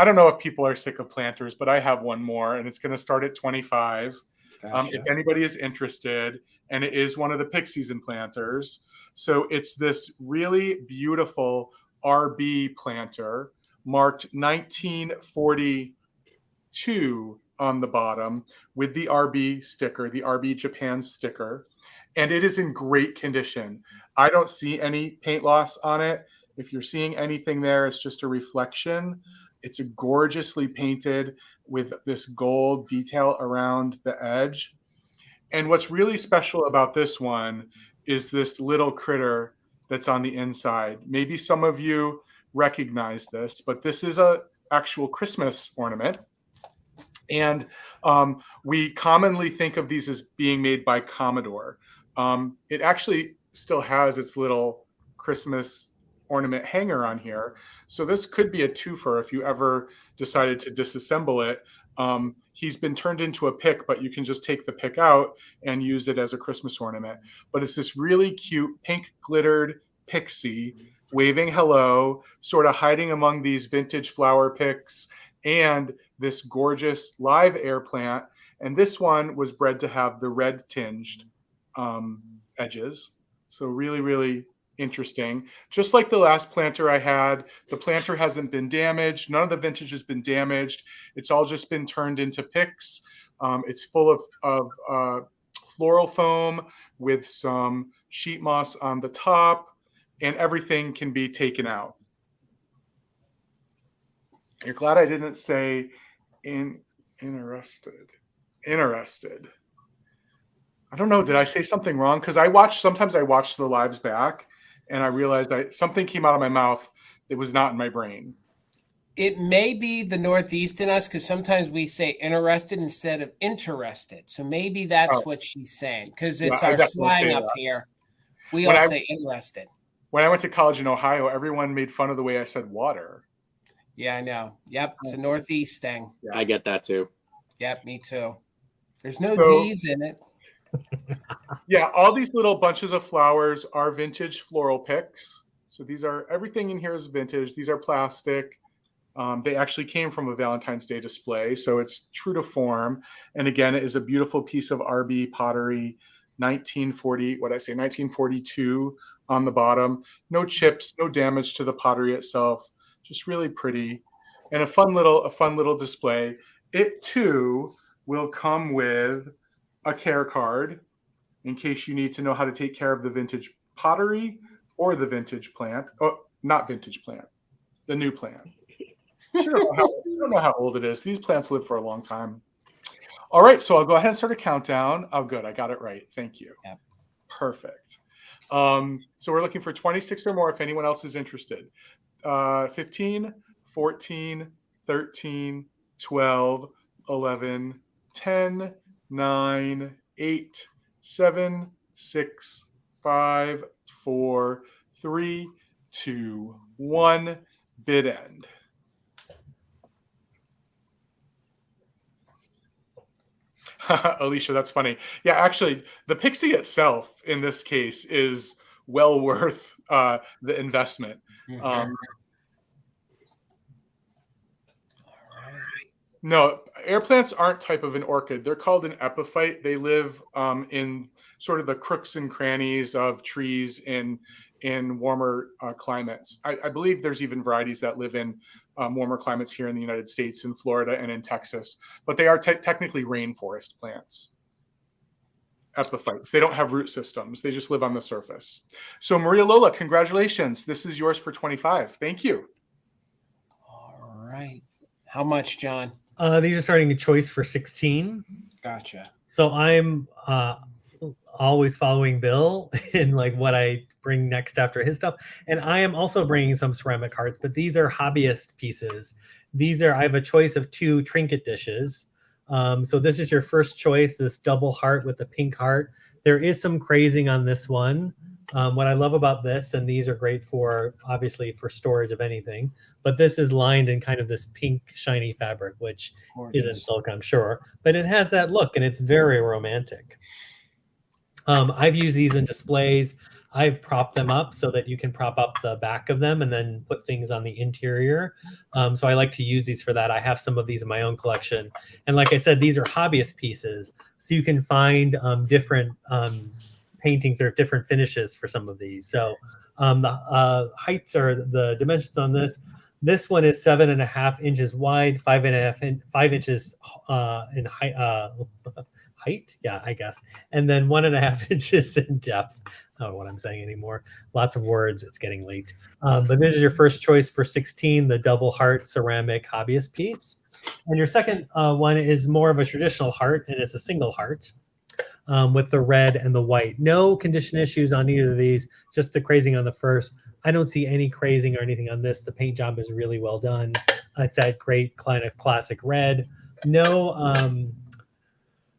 don't know if people are sick of planters, but I have one more, and it's going to start at 25. Gotcha. If anybody is interested, and it is one of the pick season planters. So it's this really beautiful RB planter marked 1942 on the bottom with the RB sticker, the RB Japan sticker. And it is in great condition. I don't see any paint loss on it. If you're seeing anything there, it's just a reflection. It's gorgeously painted with this gold detail around the edge. And what's really special about this one is this little critter that's on the inside. Maybe some of you recognize this, but this is an actual Christmas ornament. And we commonly think of these as being made by Commodore. It actually still has its little Christmas ornament hanger on here. So this could be a twofer if you ever decided to disassemble it. He's been turned into a pick, but you can just take the pick out and use it as a Christmas ornament. But it's this really cute pink glittered pixie waving hello, sort of hiding among these vintage flower picks and this gorgeous live air plant. And this one was bred to have the red tinged edges. So really, really interesting. Just like the last planter I had, the planter hasn't been damaged. None of the vintage has been damaged. It's all just been turned into picks. It's full of floral foam with some sheet moss on the top, and everything can be taken out. You're glad I didn't say interested. Interested. I don't know. Did I say something wrong? Because sometimes I watch the lives back and I realized something came out of my mouth that was not in my brain. It may be the Northeast in us because sometimes we say interested instead of interested. So maybe that's what she's saying because it's our slang up here. We all say interested. When I went to college in Ohio, everyone made fun of the way I said water. Yeah, I know. Yep. It's a Northeast thing. I get that too. Yep, me too. There's no D's in it. Yeah, all these little bunches of flowers are vintage floral picks. So everything in here is vintage. These are plastic. They actually came from a Valentine's Day display, so it's true to form. And again, it is a beautiful piece of RB pottery, 1942 on the bottom. No chips, no damage to the pottery itself. Just really pretty, and a fun little display. It too will come with a care card in case you need to know how to take care of the vintage pottery or the vintage plant. Oh, not vintage plant, the new plant. You don't know how old it is. These plants live for a long time. All right, so I'll go ahead and start a countdown. Oh, good. I got it right. Thank you. Yep. Perfect. So we're looking for 26 or more if anyone else is interested. 15, 14, 13, 12, 11, 10, 9, 8, 7, 6, 5, 4, 3, 2, 1. Bid end. Alicia, that's funny. Yeah, actually, the Pixie itself in this case is well worth the investment. No, air plants aren't type of an orchid. They're called an epiphyte. They live in sort of the crooks and crannies of trees in warmer climates. I believe there's even varieties that live in warmer climates here in the United States, in Florida and in Texas. But they are technically rainforest plants. Epiphytes. They don't have root systems. They just live on the surface. So Maria Lola, congratulations. This is yours for 25. Thank you. All right. How much, John? These are starting a choice for 16. Gotcha. So I'm always following Bill in like what I bring next after his stuff. And I am also bringing some ceramic hearts, but these are hobbyist pieces. I have a choice of 2 trinket dishes. So this is your first choice, this double heart with the pink heart. There is some crazing on this one. What I love about this, and these are great for, obviously, for storage of anything, but this is lined in kind of this pink shiny fabric, which isn't silk, I'm sure, but it has that look and it's very romantic. I've used these in displays. I've propped them up so that you can prop up the back of them and then put things on the interior. So I like to use these for that. I have some of these in my own collection. And like I said, these are hobbyist pieces. So you can find different paintings or different finishes for some of these. So the heights or the dimensions on this. This one is 7.5 inches wide, 5 inches in height. Yeah, I guess. And then 1.5 inches in depth. I don't know what I'm saying anymore. Lots of words. It's getting late. But this is your first choice for 16, the double heart ceramic hobbyist piece. And your second one is more of a traditional heart, and it's a single heart with the red and the white. No condition issues on either of these, just the crazing on the first. I don't see any crazing or anything on this. The paint job is really well done. It's that great kind of classic red. No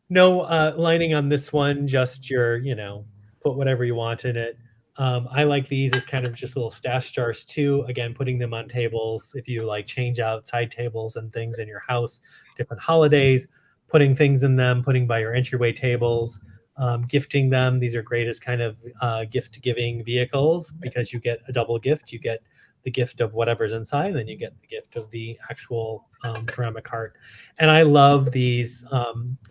lining on this one, just your, put whatever you want in it. I like these as kind of just little stash jars too. Again, putting them on tables if you like change out side tables and things in your house, different holidays, putting things in them, putting by your entryway tables, gifting them. These are great as kind of gift giving vehicles because you get a double gift. You get the gift of whatever's inside, then you get the gift of the actual ceramic heart. And I love these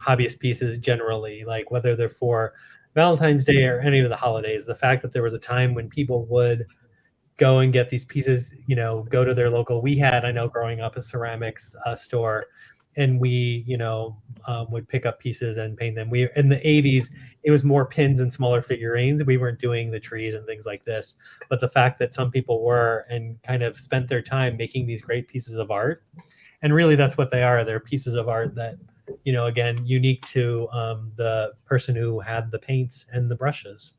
hobbyist pieces generally, like whether they're for Valentine's Day or any of the holidays. The fact that there was a time when people would go and get these pieces, go to their local. We had, I know growing up, a ceramics store, and we, would pick up pieces and paint them. We, in the 80s, it was more pins and smaller figurines. We weren't doing the trees and things like this. But the fact that some people were and kind of spent their time making these great pieces of art, and really that's what they are. They're pieces of art that, again, unique to the person who had the paints and the brushes.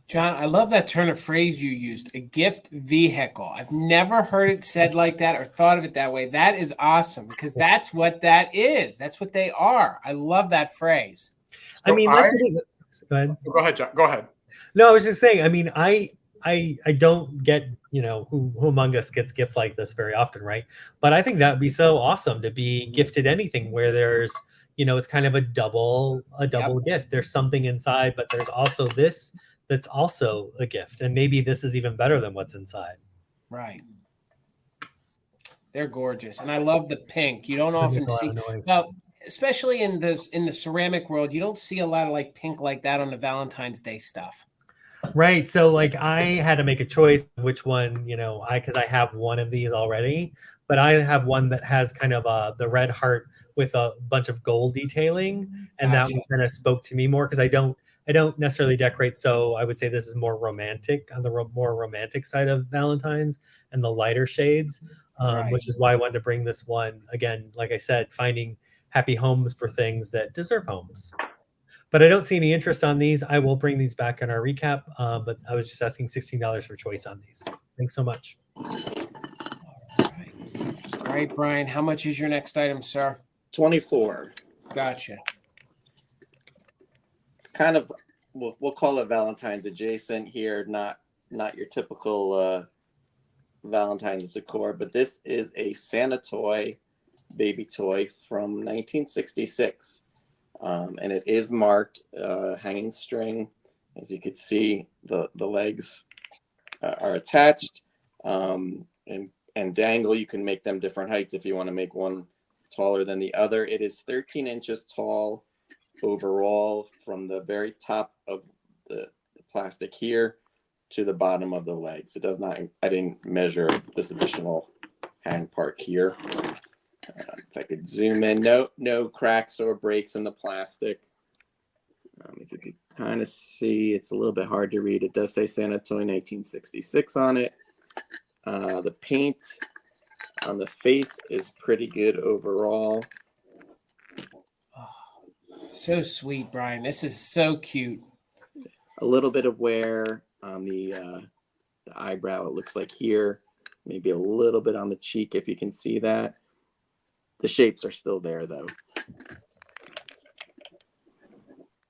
John, I love that turn of phrase you used, a gift vehicle. I've never heard it said like that or thought of it that way. That is awesome because that's what that is. That's what they are. I love that phrase. So go ahead. Go ahead, John. Go ahead. No, I was just saying, I don't get, who among us gets gift like this very often, right? But I think that would be so awesome to be gifted anything where there's, it's kind of a double gift. There's something inside, but there's also this that's also a gift. And maybe this is even better than what's inside. Right. They're gorgeous. And I love the pink. You don't often see, well, especially in the ceramic world, you don't see a lot of like pink like that on the Valentine's Day stuff. Right. So like I had to make a choice of which one, because I have one of these already, but I have one that has kind of the red heart with a bunch of gold detailing. And Gotcha. That one kind of spoke to me more because I don't necessarily decorate. So I would say this is more romantic, on the more romantic side of Valentine's and the lighter shades, Right. which is why I wanted to bring this one. Again, like I said, happy homes for things that deserve homes. But I don't see any interest on these. I will bring these back in our recap, but I was just asking $16 for choice on these. Thanks so much. All right, Brian, how much is your next item, sir? 24. Gotcha. Kind of, we'll call it Valentine's adjacent here, not your typical Valentine's decor, but this is a Santa toy, baby toy from 1966. And it is marked hanging string. As you can see, the legs are attached and dangle. You can make them different heights if you want to make one taller than the other. It is 13 inches tall overall from the very top of the plastic here to the bottom of the legs. It does not, I didn't measure this additional hang part here. If I could zoom in, no cracks or breaks in the plastic. If you could kind of see, it's a little bit hard to read. It does say Santa Toy 1966 on it. The paint on the face is pretty good overall. Oh, so sweet, Brian. This is so cute. A little bit of wear on the eyebrow, it looks like here. Maybe a little bit on the cheek if you can see that. The shapes are still there though.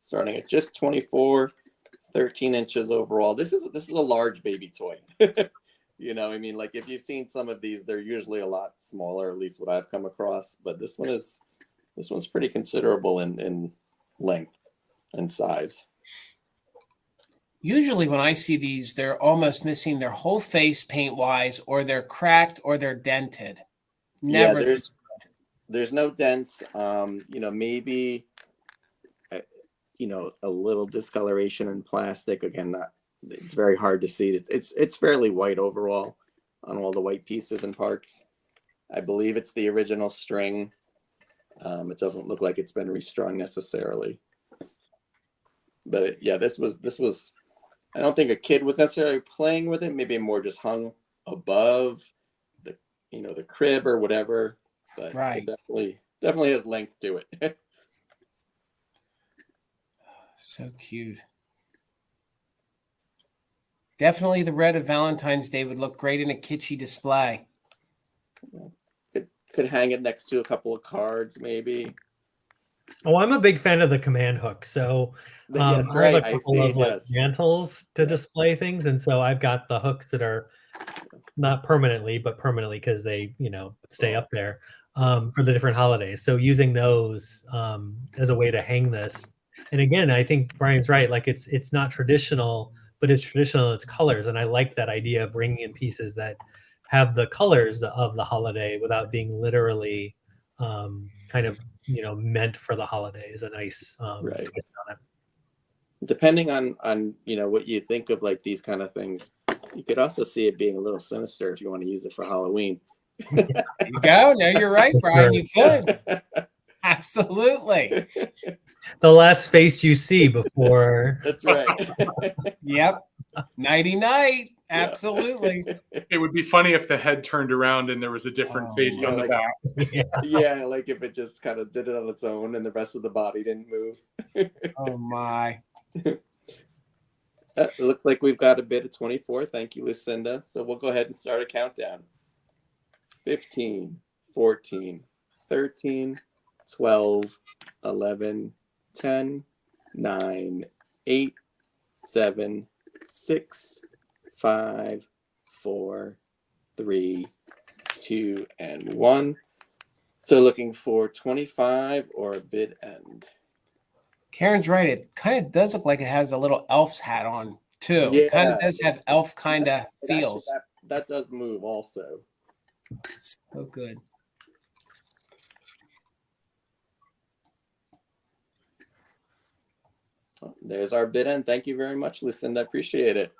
Starting at just 24, 13 inches overall. This is a large baby toy. You know, I mean, like if you've seen some of these, they're usually a lot smaller, at least what I've come across. But this one's pretty considerable in length and size. Usually when I see these, they're almost missing their whole face paint-wise, or they're cracked or they're dented. Never. Yeah, there's no dents. You know, maybe a little discoloration in plastic. Again, it's very hard to see. It's fairly white overall on all the white pieces and parts. I believe it's the original string. It doesn't look like it's been restrung necessarily. But yeah, this was. I don't think a kid was necessarily playing with it. Maybe more just hung above the crib or whatever. But right. It definitely has length to it. So cute. Definitely the red of Valentine's Day would look great in a kitschy display. Could hang it next to a couple of cards, maybe. Oh, I'm a big fan of the command hook. So Yeah, that's I right. have a couple of like mantles to display things, and so I've got the hooks that are not permanently, but permanently because they stay up there for the different holidays. So using those as a way to hang this. And again, I think Brian's right. Like it's not traditional, but it's traditional in its colors. And I like that idea of bringing in pieces that have the colors of the holiday without being literally kind of, meant for the holiday is a nice twist on it. Depending on what you think of like these kind of things, you could also see it being a little sinister if you want to use it for Halloween. There you go. No, you're right, Brian. You could. Absolutely. The last face you see before. That's right. Yep. Nighty night. Absolutely. It would be funny if the head turned around and there was a different face on the back. Yeah, like if it just kind of did it on its own and the rest of the body didn't move. Oh my. It looks like we've got a bid of 24. Thank you, Lucinda. So we'll go ahead and start a countdown. 15, 14, 13, 12, 11, 10, 9, 8, 7, 6, 5, 4, 3, 2, and 1. So looking for 25 or a bid end. Karen's right. It kind of does look like it has a little elf's hat on too. Yeah, it kind of does have elf kind of feels. Actually, that does move also. So good. There's our bid end. Thank you very much, Lucinda. Appreciate it.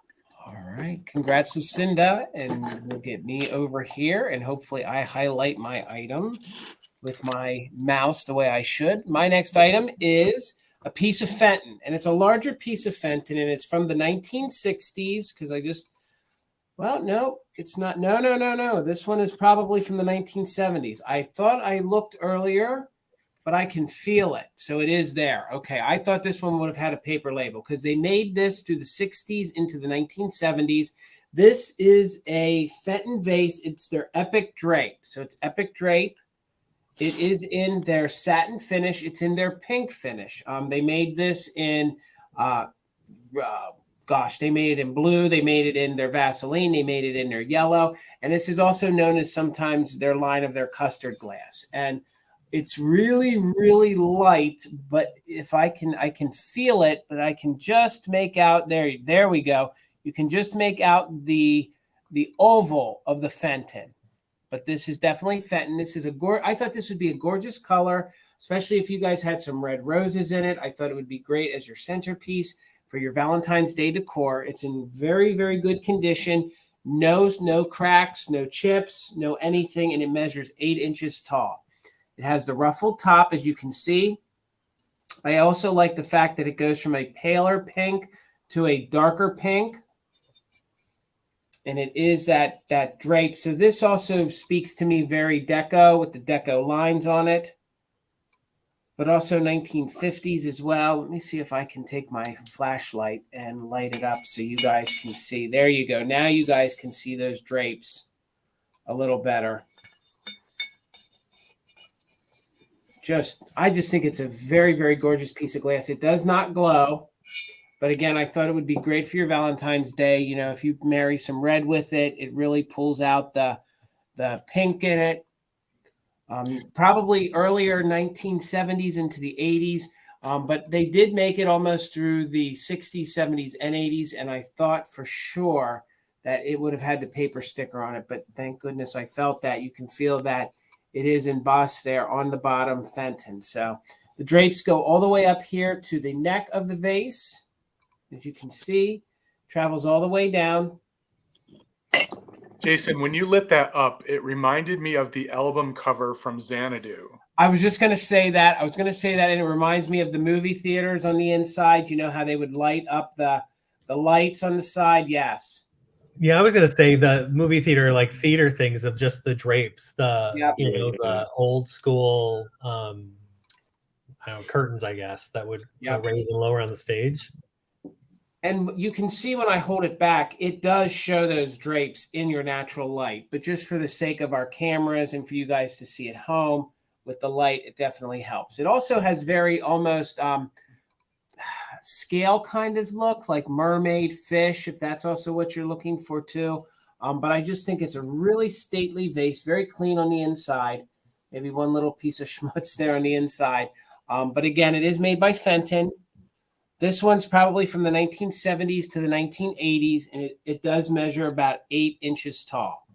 All right. Congrats, Lucinda. And we'll get me over here. And hopefully I highlight my item with my mouse the way I should. My next item is a piece of Fenton. And it's a larger piece of Fenton. And it's from the 1960s because no, it's not. No. This one is probably from the 1970s. I thought I looked earlier, but I can feel it. So it is there. Okay. I thought this one would have had a paper label because they made this through the 60s into the 1970s. This is a Fenton vase. It's their Epic Drape. So it's Epic Drape. It is in their satin finish. It's in their pink finish. They made this in, they made it in blue. They made it in their Vaseline. They made it in their yellow. And this is also known as sometimes their line of their custard glass. And it's really, really light, but if I can feel it, but I can just make out there we go. You can just make out the oval of the Fenton, but this is definitely Fenton. This is I thought this would be a gorgeous color, especially if you guys had some red roses in it. I thought it would be great as your centerpiece for your Valentine's Day decor. It's in very, very good condition. No cracks, no chips, no anything, and it measures 8 inches tall. It has the ruffled top, as you can see. I also like the fact that it goes from a paler pink to a darker pink. And it is that drape. So this also speaks to me very deco with the deco lines on it. But also 1950s as well. Let me see if I can take my flashlight and light it up so you guys can see. There you go. Now you guys can see those drapes a little better. I just think it's a very, very gorgeous piece of glass. It does not glow, but again, I thought it would be great for your Valentine's Day. You know, if you marry some red with it, it really pulls out the pink in it. Probably earlier 1970s into the 80s, but they did make it almost through the 60s, 70s, and 80s, and I thought for sure that it would have had the paper sticker on it, but thank goodness I felt that. You can feel that it is embossed there on the bottom, Fenton. So the drapes go all the way up here to the neck of the vase. As you can see, travels all the way down. Jason, when you lit that up, it reminded me of the album cover from Xanadu. I was just going to say that. And it reminds me of the movie theaters on the inside. You know how they would light up the lights on the side? Yes. Yeah, I was gonna say the movie theater, like theater things of just the drapes, the old school curtains, I guess, that would raise and lower on the stage. And you can see when I hold it back, it does show those drapes in your natural light. But just for the sake of our cameras and for you guys to see at home with the light, it definitely helps. It also has very almost scale kind of look, like mermaid fish, if that's also what you're looking for too. But I just think it's a really stately vase, very clean on the inside. Maybe one little piece of schmutz there on the inside. But again, it is made by Fenton. This one's probably from the 1970s to the 1980s, and it does measure about 8 inches tall.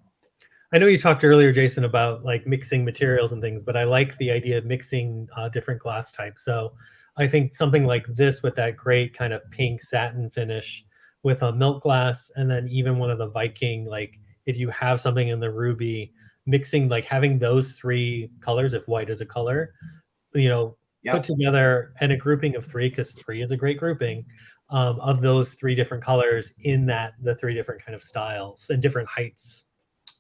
I know you talked earlier, Jason, about like mixing materials and things, but I like the idea of mixing different glass types. So I think something like this with that great kind of pink satin finish with a milk glass, and then even one of the Viking, like if you have something in the ruby, mixing, like having those 3 colors, if white is a color, put together, and a grouping of 3, because 3 is a great grouping of those 3 different colors in the 3 different kind of styles and different heights.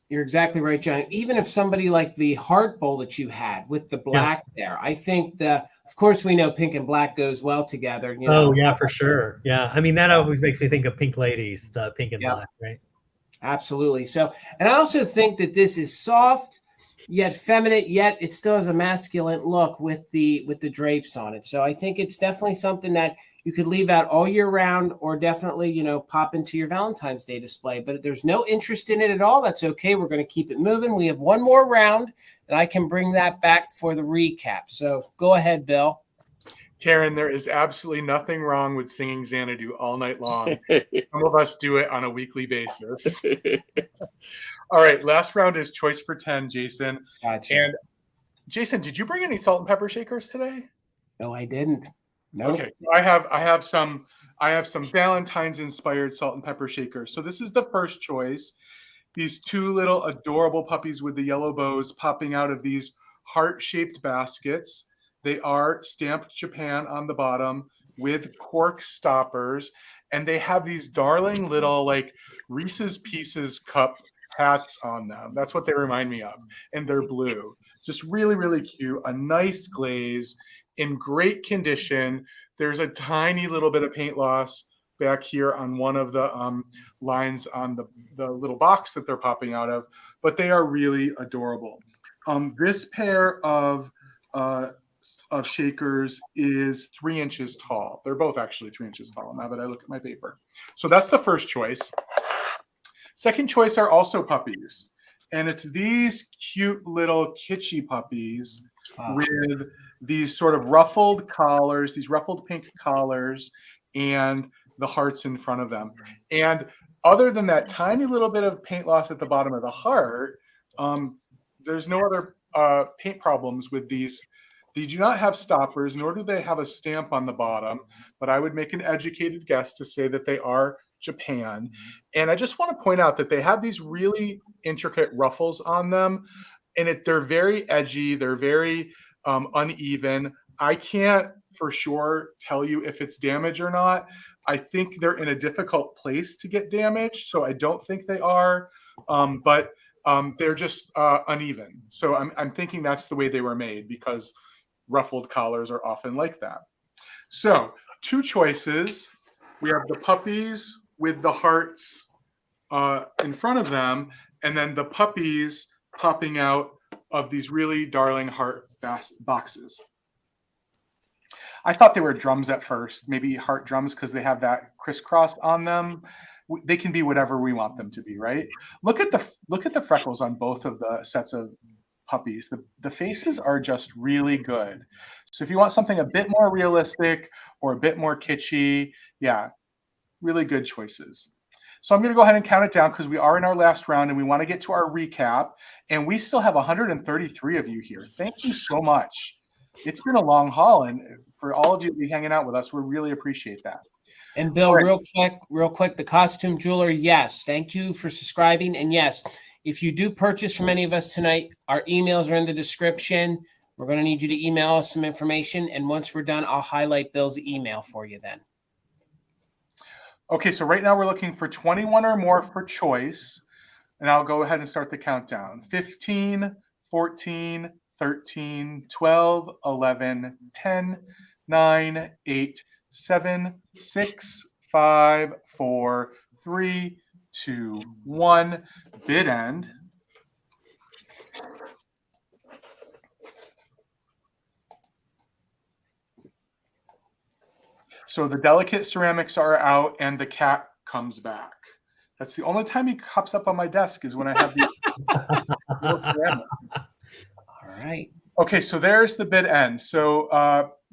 You're exactly right, John. Even if somebody like the heart bowl that you had with the black there, I think of course, we know pink and black goes well together. Oh, yeah, for sure. Yeah. I mean, that always makes me think of Pink Ladies, the pink and black, right? Absolutely. So, and I also think that this is soft, yet feminine, yet it still has a masculine look with the drapes on it. So I think it's definitely something that you could leave out all year round, or definitely, pop into your Valentine's Day display. But if there's no interest in it at all, that's okay. We're going to keep it moving. We have one more round, and I can bring that back for the recap. So go ahead, Bill. Karen, there is absolutely nothing wrong with singing Xanadu all night long. Some of us do it on a weekly basis. All right, last round is choice for 10, Jason. Gotcha. And Jason, did you bring any salt and pepper shakers today? No, I didn't. Nope. Okay, I have some Valentine's inspired salt and pepper shakers. So this is the first choice. These 2 little adorable puppies with the yellow bows popping out of these heart-shaped baskets. They are stamped Japan on the bottom with cork stoppers, and they have these darling little like Reese's Pieces cup hats on them. That's what they remind me of. And they're blue. Just really, really cute. A nice glaze in great condition. There's a tiny little bit of paint loss back here on one of the lines on the little box that they're popping out of, but they are really adorable. This pair of shakers is 3 inches tall. They're both actually 3 inches tall now that I look at my paper. So that's the first choice. Second choice are also puppies. And it's these cute little kitschy puppies with these sort of ruffled collars, these ruffled pink collars, and the hearts in front of them. And other than that tiny little bit of paint loss at the bottom of the heart, there's no other paint problems with these. They do not have stoppers, nor do they have a stamp on the bottom, but I would make an educated guess to say that they are Japan. And I just want to point out that they have these really intricate ruffles on them, and they're very edgy, they're very uneven. I can't for sure tell you if it's damage or not. I think they're in a difficult place to get damaged, so I don't think they are, but they're just uneven. So I'm thinking that's the way they were made, because ruffled collars are often like that. So 2 choices. We have the puppies with the hearts in front of them, and then the puppies popping out of these really darling heart boxes. I thought they were drums at first, maybe heart drums, because they have that crisscross on them. They can be whatever we want them to be, right? Look at the freckles on both of the sets of puppies. The faces are just really good. So if you want something a bit more realistic or a bit more kitschy, yeah, really good choices. So I'm going to go ahead and count it down, because we are in our last round and we want to get to our recap. And we still have 133 of you here. Thank you so much. It's been a long haul, and for all of you to be hanging out with us, we really appreciate that. And Bill, real quick, the costume jeweler, yes, thank you for subscribing. And yes, if you do purchase from any of us tonight, our emails are in the description. We're going to need you to email us some information. And once we're done, I'll highlight Bill's email for you then. Okay, so right now we're looking for 21 or more for choice. And I'll go ahead and start the countdown. 15, 14, 13, 12, 11, 10, 9, 8, 7, 6, 5, 4, 3, 2, 1. Bid end. So the delicate ceramics are out and the cat comes back. That's the only time he pops up on my desk, is when I have these little ceramics. All right. Okay, so there's the bid end. So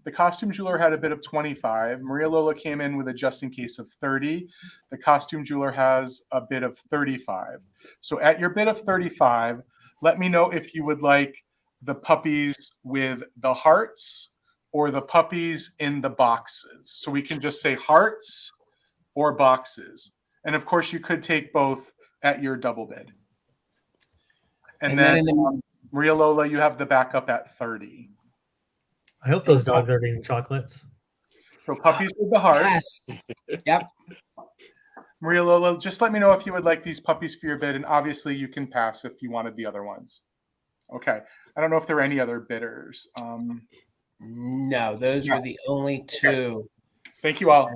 the costume jeweler had a bid of 25. Maria Lola came in with a just in case of 30. The costume jeweler has a bid of 35. So at your bid of 35, let me know if you would like the puppies with the hearts or the puppies in the boxes. So we can just say hearts or boxes. And of course, you could take both at your double bid. And then Maria Lola, you have the backup at 30. I hope those dogs are eating chocolates. So puppies with the hearts. Yes. Yep. Maria Lola, just let me know if you would like these puppies for your bid. And obviously you can pass if you wanted the other ones. Okay. I don't know if there are any other bidders. No, those were the only 2. Okay. Thank you all.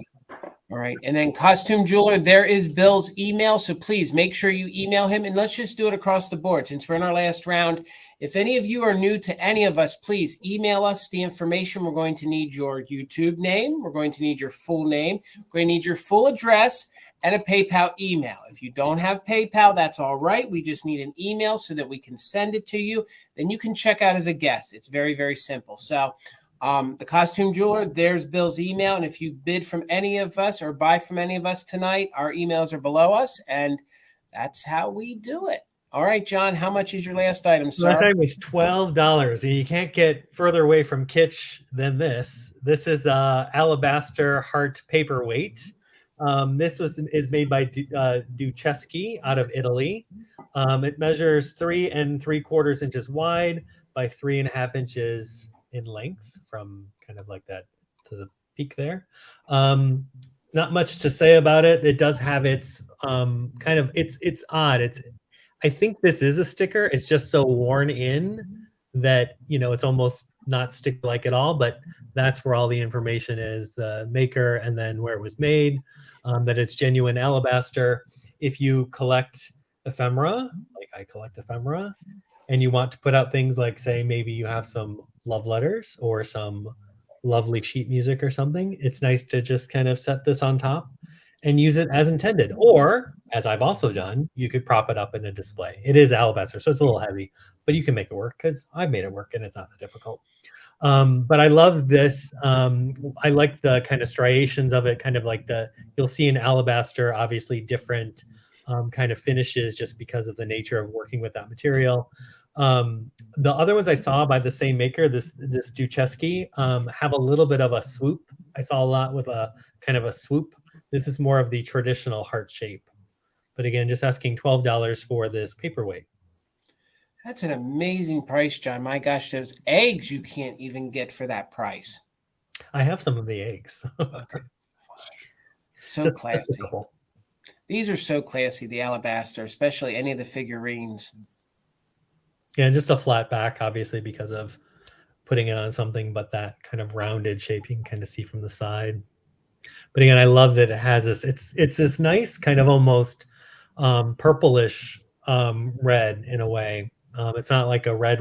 All right. And then costume jeweler, there is Bill's email. So please make sure you email him, and let's just do it across the board since we're in our last round. If any of you are new to any of us, please email us the information. We're going to need your YouTube name. We're going to need your full name. We're going to need your full address and a PayPal email. If you don't have PayPal, that's all right. We just need an email so that we can send it to you. Then you can check out as a guest. It's very, very simple. So the costume jeweler, there's Bill's email. And if you bid from any of us or buy from any of us tonight, our emails are below us. And that's how we do it. All right, John, how much is your last item, sir? Last item was $12. And you can't get further away from kitsch than this. This is alabaster heart paperweight. This is made by Duceschi out of Italy. It measures 3 3/4 inches wide by 3.5 inches in length, from kind of like that to the peak there. Not much to say about it. It does have its kind of it's odd. I think this is a sticker. It's just so worn in that, you know, it's almost not stick-like at all, but that's where all the information is, the maker and then where it was made, that it's genuine alabaster. If you collect ephemera, like I collect ephemera, and you want to put out things like, say, maybe you have some love letters or some lovely sheet music or something, it's nice to just kind of set this on top and use it as intended. Or, as I've also done, you could prop it up in a display. It is alabaster, so it's a little heavy, but you can make it work because I've made it work and it's not that difficult. But I love this. I like the kind of striations of it, kind of like you'll see in alabaster, obviously different kind of finishes just because of the nature of working with that material. The other ones I saw by the same maker, this Duchesky, have a little bit of a swoop. I saw a lot with a kind of a swoop. This is more of the traditional heart shape. But again, just asking $12 for this paperweight. That's an amazing price, John. My gosh, those eggs you can't even get for that price. I have some of the eggs. Okay. So classy. These are so classy, the alabaster, especially any of the figurines. Yeah, just a flat back, obviously, because of putting it on something, but that kind of rounded shape you can kind of see from the side. But again, I love that it has this, it's this nice kind of almost purplish red in a way. It's not like a red,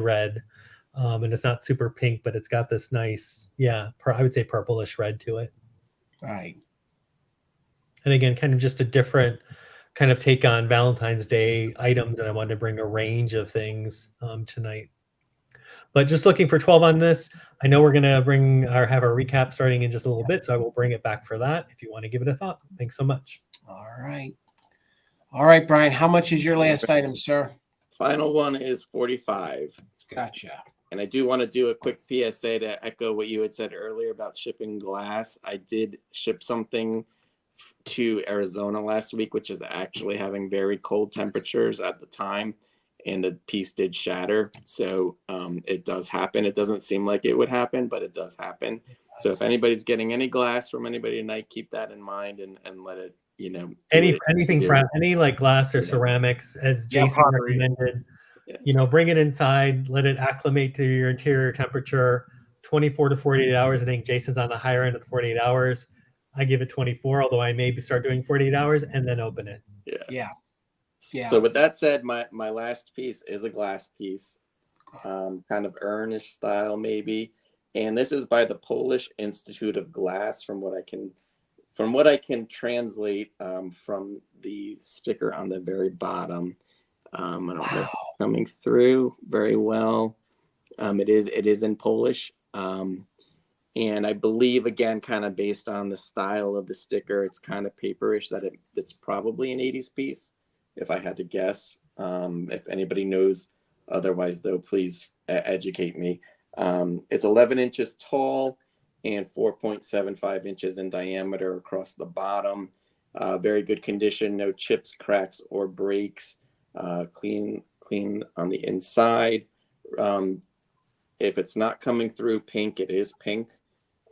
and it's not super pink, but it's got this nice, I would say purplish red to it. Right. And again, kind of just a different kind of take on Valentine's Day items, and I wanted to bring a range of things tonight. But just looking for 12 on this. I know we're going to have our recap starting in just a little bit, so I will bring it back for that if you want to give it a thought. Thanks so much. All right. All right, Brian, how much is your last item, sir? Final one is 45. Gotcha. And I do want to do a quick PSA to echo what you had said earlier about shipping glass. I did ship something to Arizona last week, which is actually having very cold temperatures at the time, and the piece did shatter. So it does happen. It doesn't seem like it would happen, but it does happen. So if anybody's getting any glass from anybody tonight, keep that in mind and let it, anything from any like glass or ceramics, as Jason recommended. Bring it inside, let it acclimate to your interior temperature, 24 to 48 hours. I think Jason's on the higher end of the 48 hours. I give it 24, although I maybe start doing 48 hours and then open it. Yeah. So with that said, my last piece is a glass piece, kind of urnish style maybe. And this is by the Polish Institute of Glass, from what I can translate from the sticker on the very bottom. I don't know if it's coming through very well. It is in Polish. And I believe, again, kind of based on the style of the sticker, it's kind of paperish, it's probably an 80s piece, if I had to guess. If anybody knows otherwise, though, please educate me. It's 11 inches tall and 4.75 inches in diameter across the bottom. Very good condition, no chips, cracks, or breaks. Clean on the inside. If it's not coming through pink, it is pink.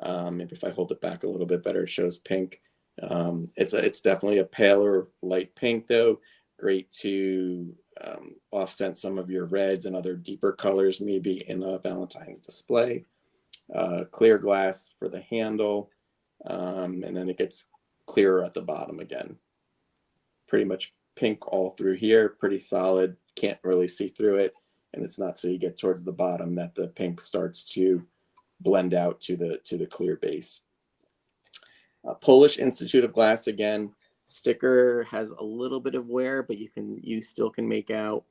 Maybe if I hold it back a little bit better, it shows pink. It's definitely a paler light pink, though. Great to offset some of your reds and other deeper colors, maybe in a Valentine's display. Clear glass for the handle, and then it gets clearer at the bottom again. Pretty much pink all through here, pretty solid. Can't really see through it, and it's not so you get towards the bottom that the pink starts to blend out to the clear base. Polish Institute of Glass, again, sticker has a little bit of wear, but you still can make out.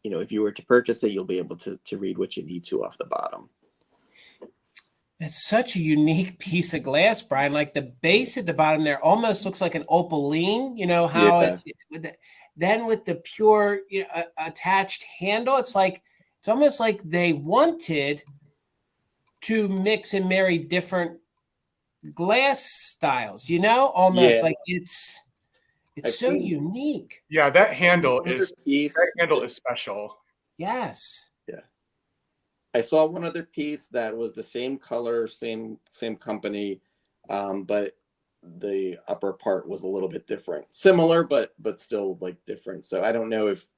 If you were to purchase it, you'll be able to read what you need to off the bottom. It's such a unique piece of glass, Brian. Like the base at the bottom there almost looks like an opaline. You know how then with the pure attached handle, it's almost like they wanted to mix and marry different glass styles. Like it's so unique. Yeah, that handle is special. Yes. Yeah. I saw one other piece that was the same color, same company, but the upper part was a little bit different, similar, but still like different. So I don't know if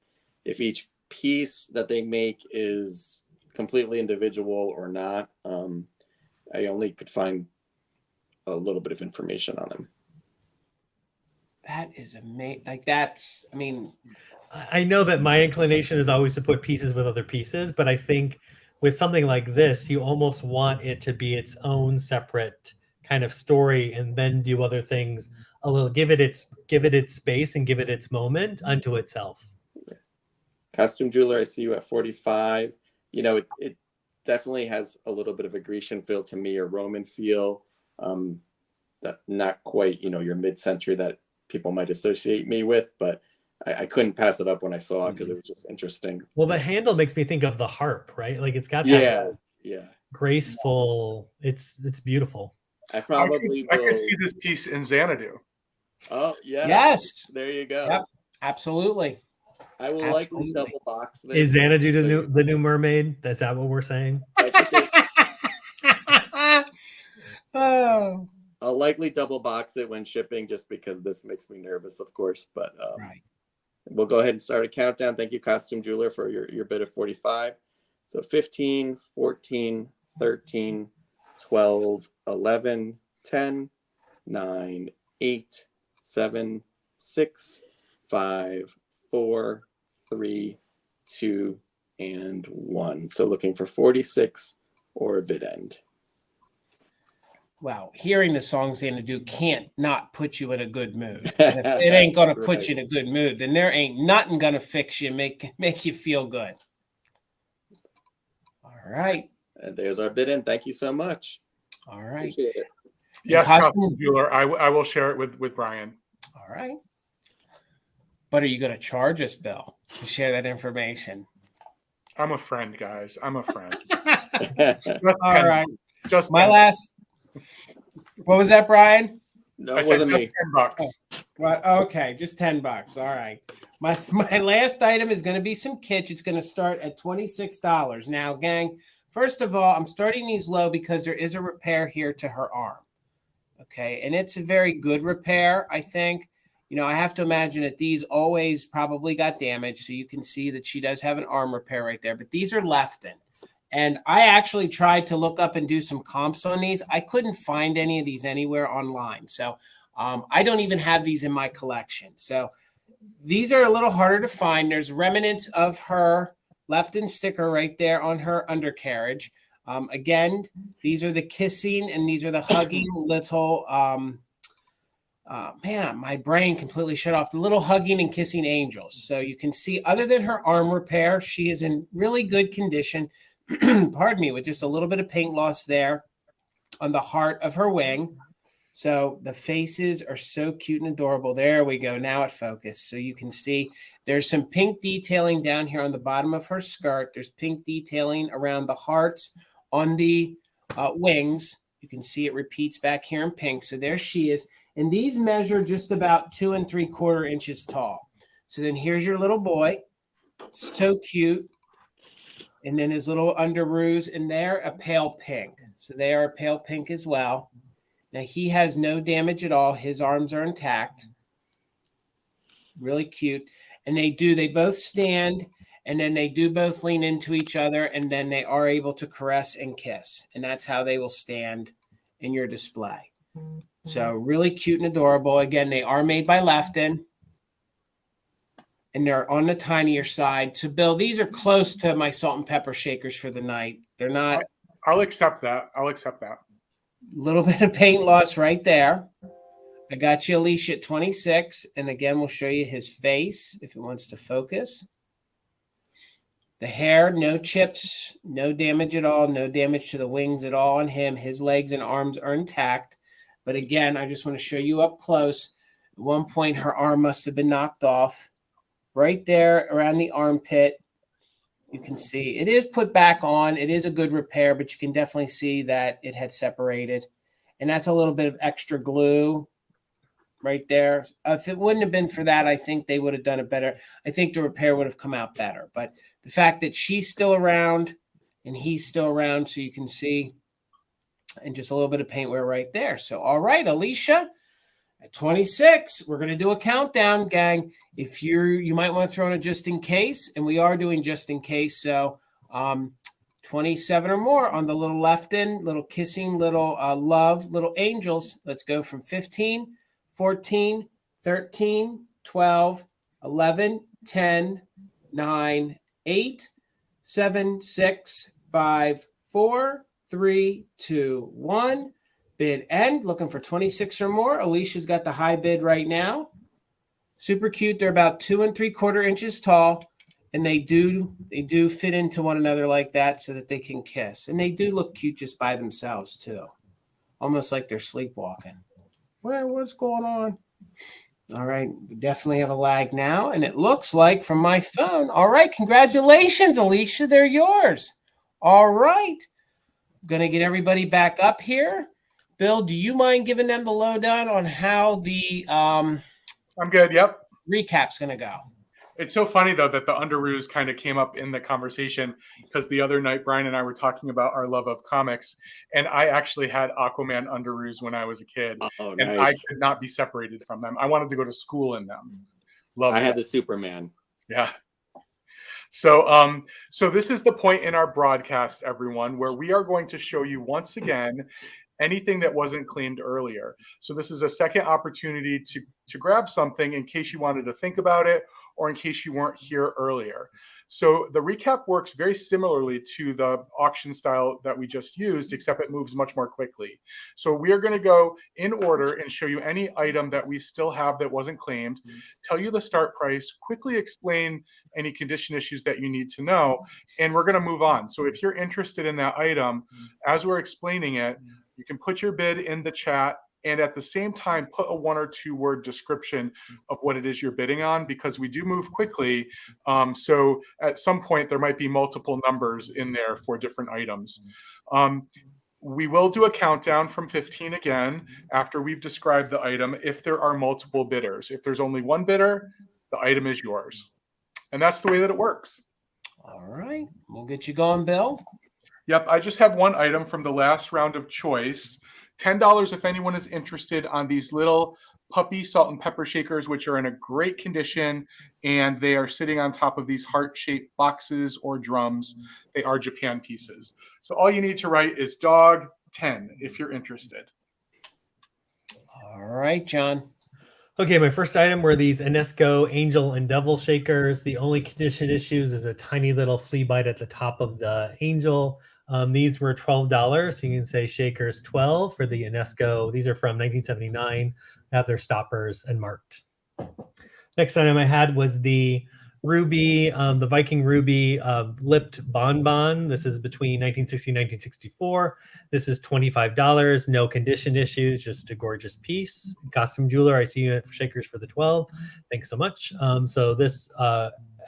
each piece that they make is completely individual or not. I only could find a little bit of information on them. That is amazing. Like that's, I mean, I know that my inclination is always to put pieces with other pieces, but I think with something like this, you almost want it to be its own separate kind of story, and then do other things a little, give it its space and give it its moment unto itself. Costume jeweler, I see you at 45. You know, it definitely has a little bit of a Grecian feel to me, or Roman feel. That not quite, you know, your mid-century that people might associate me with, but I couldn't pass it up when I saw it because it was just interesting. Well, the handle makes me think of the harp, right? Like it's got that graceful. It's beautiful. I probably I could see this piece in Xanadu. Oh yeah. yes, There you go. yep, absolutely. I will likely double box this. Is Xanadu the new mermaid? That's that what we're saying? Oh, I'll likely double box it when shipping, just because this makes me nervous, of course. But right. We'll go ahead and start a countdown. Thank you, Costume Jeweler, for your bid of 45. So 15, 14, 13, 12, 11, 10, 9, 8, 7, 6, 5, 4, 3, 2, and 1. So looking for 46 or a bid end. Wow, hearing the song Xanadu can't not put you in a good mood. And if it ain't gonna put you in a good mood, then there ain't nothing gonna fix you, make you feel good. All right. And there's our bid in. Thank you so much. All right. Appreciate it. Yes, Costume jeweler. I will share it with Brian. All right. But are you gonna charge us, Bill, to share that information? I'm a friend, guys. I'm a friend. All right. Just my last. What was that, Brian? No, it wasn't me. $10. Well, okay, just $10. All right. My last item is going to be some kitsch. It's going to start at $26. Now, gang, first of all, I'm starting these low because there is a repair here to her arm. Okay, and it's a very good repair, I think. You know, I have to imagine that these always probably got damaged, so you can see that she does have an arm repair right there. But these are Lefton. And I actually tried to look up and do some comps on these. I couldn't find any of these anywhere online. So I don't even have these in my collection. So these are a little harder to find. There's remnants of her Lefton sticker right there on her undercarriage. Again, these are the kissing and these are the hugging little, man, my brain completely shut off. The little hugging and kissing angels. So you can see, other than her arm repair, she is in really good condition. Pardon me, with just a little bit of paint loss there on the heart of her wing. So the faces are so cute and adorable. There we go. Now it focused. So you can see there's some pink detailing down here on the bottom of her skirt. There's pink detailing around the hearts on the wings. You can see it repeats back here in pink. So there she is. And these measure just about 2 3/4 inches tall. So then here's your little boy. So cute. And then his little underoos, and they're a pale pink. So they are a pale pink as well. Now he has no damage at all. His arms are intact. Really cute. And they both stand, and then they do both lean into each other, and then they are able to caress and kiss. And that's how they will stand in your display. So really cute and adorable. Again, they are made by Lefton. And they're on the tinier side. So, Bill, these are close to my salt and pepper shakers for the night. They're not. I'll accept that. I'll accept that. Little bit of paint loss right there. I got you, Alicia, at 26. And again, we'll show you his face if it wants to focus. The hair, no chips, no damage at all, no damage to the wings at all on him. His legs and arms are intact. But again, I just want to show you up close. At one point, her arm must have been knocked off. Right there around the armpit, you can see it is put back on. It is a good repair, but you can definitely see that it had separated. And that's a little bit of extra glue right there. If it wouldn't have been for that, I think they would have done it better. I think the repair would have come out better. But the fact that she's still around and he's still around, so you can see, and just a little bit of paint wear right there. So, all right, Alicia, At 26, we're going to do a countdown, gang. If you might want to throw in a just in case, and we are doing just in case. So 27 or more on the little left in, little kissing, little love, little angels. Let's go from 15, 14, 13, 12, 11, 10, 9, 8, 7, 6, 5, 4, 3, 2, 1. Bid end. Looking for 26 or more. Alicia's got the high bid right now. Super cute. They're about 2 3/4 inches tall, and they do fit into one another like that so that they can kiss. And they do look cute just by themselves too, almost like they're sleepwalking. What's going on? All right, we definitely have a lag now, and it looks like from my phone. All right, congratulations, Alicia. They're yours. All right, I'm gonna get everybody back up here. Bill, do you mind giving them the lowdown on how the I'm good. Yep. recap's going to go? It's so funny, though, that the underoos kind of came up in the conversation because the other night, Brian and I were talking about our love of comics, and I actually had Aquaman underoos when I was a kid. Oh, and I could not be separated from them. I wanted to go to school in them. I had the Superman. Yeah. So, so this is the point in our broadcast, everyone, where we are going to show you once again anything that wasn't claimed earlier. So this is a second opportunity to grab something in case you wanted to think about it or in case you weren't here earlier. So the recap works very similarly to the auction style that we just used, except it moves much more quickly. So we are going to go in order and show you any item that we still have that wasn't claimed, tell you the start price, quickly explain any condition issues that you need to know, and we're going to move on. So if you're interested in that item, as we're explaining it, you can put your bid in the chat and at the same time put a 1 or 2 word description of what it is you're bidding on, because we do move quickly. So at some point there might be multiple numbers in there for different items. We will do a countdown from 15 again after we've described the item if there are multiple bidders. If there's only one bidder, the item is yours. And that's the way that it works. All right, we'll get you going, Bill. Yep, I just have one item from the last round of choice. $10 if anyone is interested on these little puppy salt and pepper shakers, which are in a great condition, and they are sitting on top of these heart-shaped boxes or drums. They are Japan pieces. So all you need to write is dog 10 if you're interested. All right, John. Okay, my first item were these Enesco Angel and Devil Shakers. The only condition issues is a tiny little flea bite at the top of the Angel. These were $12, so you can say Shakers 12 for the Enesco. These are from 1979. They have their stoppers and marked. Next item I had was the Ruby, the Viking Ruby lipped bonbon. This is between 1960 and 1964. This is $25. No condition issues, just a gorgeous piece. Costume jeweler, I see you at Shakers for the 12. Thanks so much. So this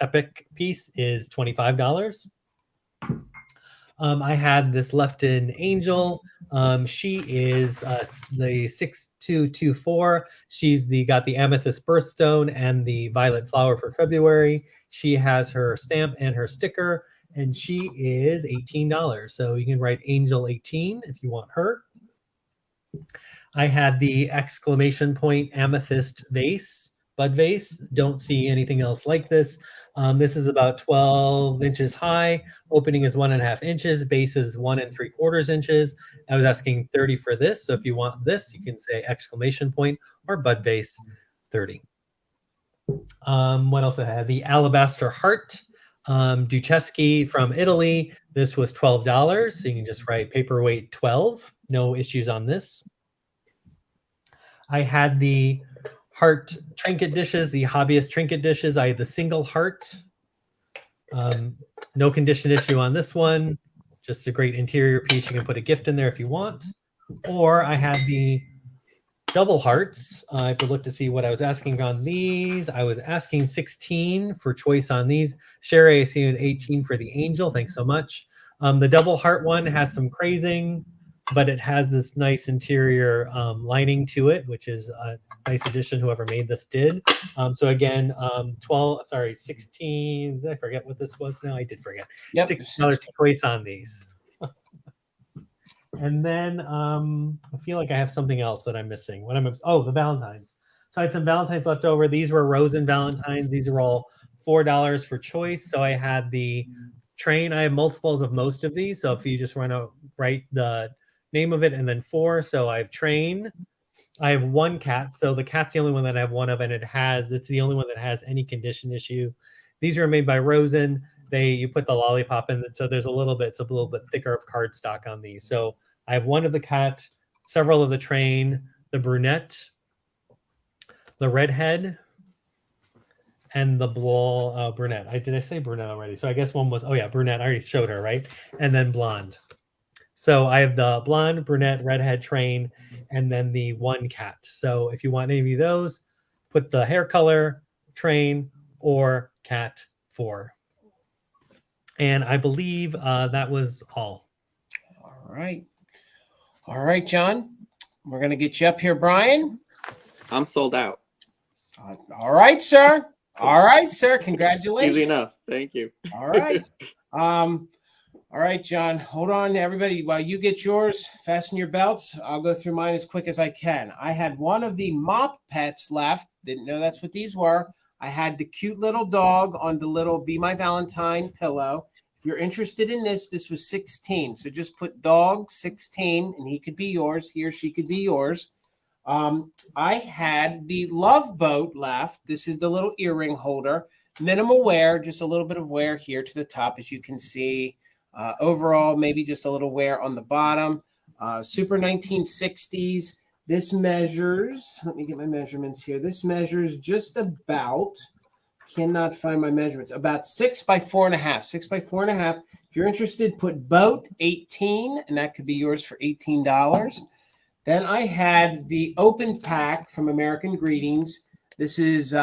epic piece is $25. I had this left-in Angel. She is the 6224. She's got the amethyst birthstone and the violet flower for February. She has her stamp and her sticker, and she is $18. So you can write Angel 18 if you want her. I had the exclamation point amethyst vase, bud vase. Don't see anything else like this. This is about 12 inches high. Opening is 1.5 inches. Base is 1 3/4 inches. I was asking 30 for this. So if you want this, you can say exclamation point or bud vase 30. What else I had? The alabaster heart, Ducheschi from Italy. This was $12. So you can just write paperweight 12. No issues on this. I had the heart trinket dishes, the hobbyist trinket dishes. I had the single heart. No condition issue on this one. Just a great interior piece. You can put a gift in there if you want. Or I had the double hearts. I have to look to see what I was asking on these. I was asking 16 for choice on these. Sherry, I see you at 18 for the Angel. Thanks so much. The double heart one has some crazing, but it has this nice interior lining to it, which is a nice addition whoever made this did. So again, 16, did I forget what this was now? I did forget. Yep. $6 choice on these. And then I feel like I have something else that I'm missing. What am I? Oh, the Valentines. So I had some Valentines left over. These were Rosen Valentines. These are all $4 for choice. So I had the train. I have multiples of most of these. So if you just want to write the name of it and then 4. So I have train. I have 1 cat. So the cat's the only one that I have 1 of, and it's the only one that has any condition issue. These are made by Rosen. You put the lollipop in it, so it's a little bit thicker of cardstock on these. So I have 1 of the cat, several of the train, the brunette, the redhead, and the brunette. Did I say brunette already? So I guess one was, brunette. I already showed her, right? And then blonde. So I have the blonde, brunette, redhead, train, and then the 1 cat. So if you want any of those, put the hair color, train, or cat 4. And I believe that was all. All right. All right, John. We're going to get you up here, Brian. I'm sold out. All right, sir. All right, sir. Congratulations. Easy enough. Thank you. All right. All right, John. Hold on, everybody. While you get yours, fasten your belts. I'll go through mine as quick as I can. I had 1 of the mop pets left. Didn't know that's what these were. I had the cute little dog on the little Be My Valentine pillow. If you're interested in this was 16. So just put dog 16 and he could be yours. He or she could be yours. I had the Love Boat left. This is the little earring holder. Minimal wear, just a little bit of wear here to the top, as you can see. Overall, maybe just a little wear on the bottom. Super 1960s. This measures, let me get my measurements here. This measures just about, cannot find my measurements, about 6 by 4.5. 6 by 4.5. If you're interested, put boat 18, and that could be yours for $18. Then I had the open pack from American Greetings. This is,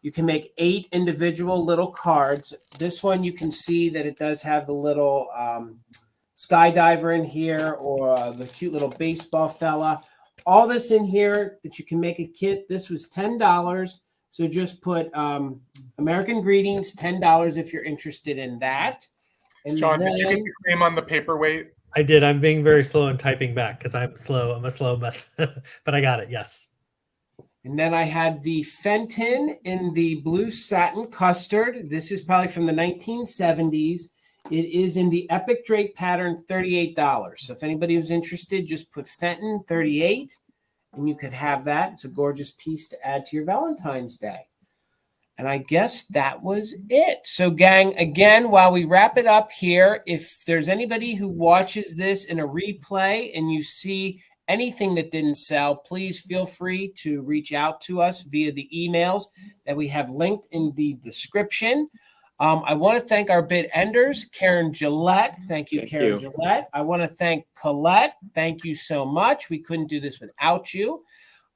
you can make 8 individual little cards. This one, you can see that it does have the little skydiver in here, or the cute little baseball fella. All this in here that you can make a kit. This was $10. So just put American Greetings, $10 if you're interested in that. And John, did you get the cream on the paperweight? I did. I'm being very slow in typing back because I'm slow. I'm a slow mess, but I got it. Yes. And then I had the Fenton in the blue satin custard. This is probably from the 1970s. It is in the Epic Drape pattern, $38. So if anybody was interested, just put Fenton 38 and you could have that. It's a gorgeous piece to add to your Valentine's Day. And I guess that was it. So gang, again, while we wrap it up here, if there's anybody who watches this in a replay and you see anything that didn't sell, please feel free to reach out to us via the emails that we have linked in the description. I want to thank our bid enders, Karen Gillette. Thank you, Karen Gillette. I want to thank Colette. Thank you so much. We couldn't do this without you.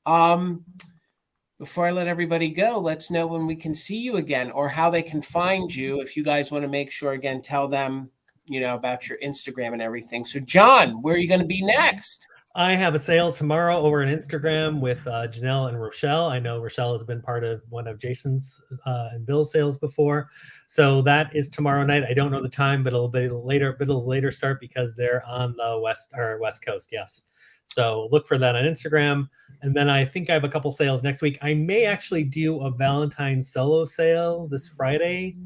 Before I let everybody go, let's know when we can see you again or how they can find you. If you guys want to make sure, again, tell them, about your Instagram and everything. So, John, where are you going to be next? I have a sale tomorrow over on Instagram with Janelle and Rochelle. I know Rochelle has been part of one of Jason's and Bill's sales before. So that is tomorrow night. I don't know the time, but it'll be later start because they're on the West Coast. Yes. So look for that on Instagram. And then I think I have a couple sales next week. I may actually do a Valentine's solo sale this Friday.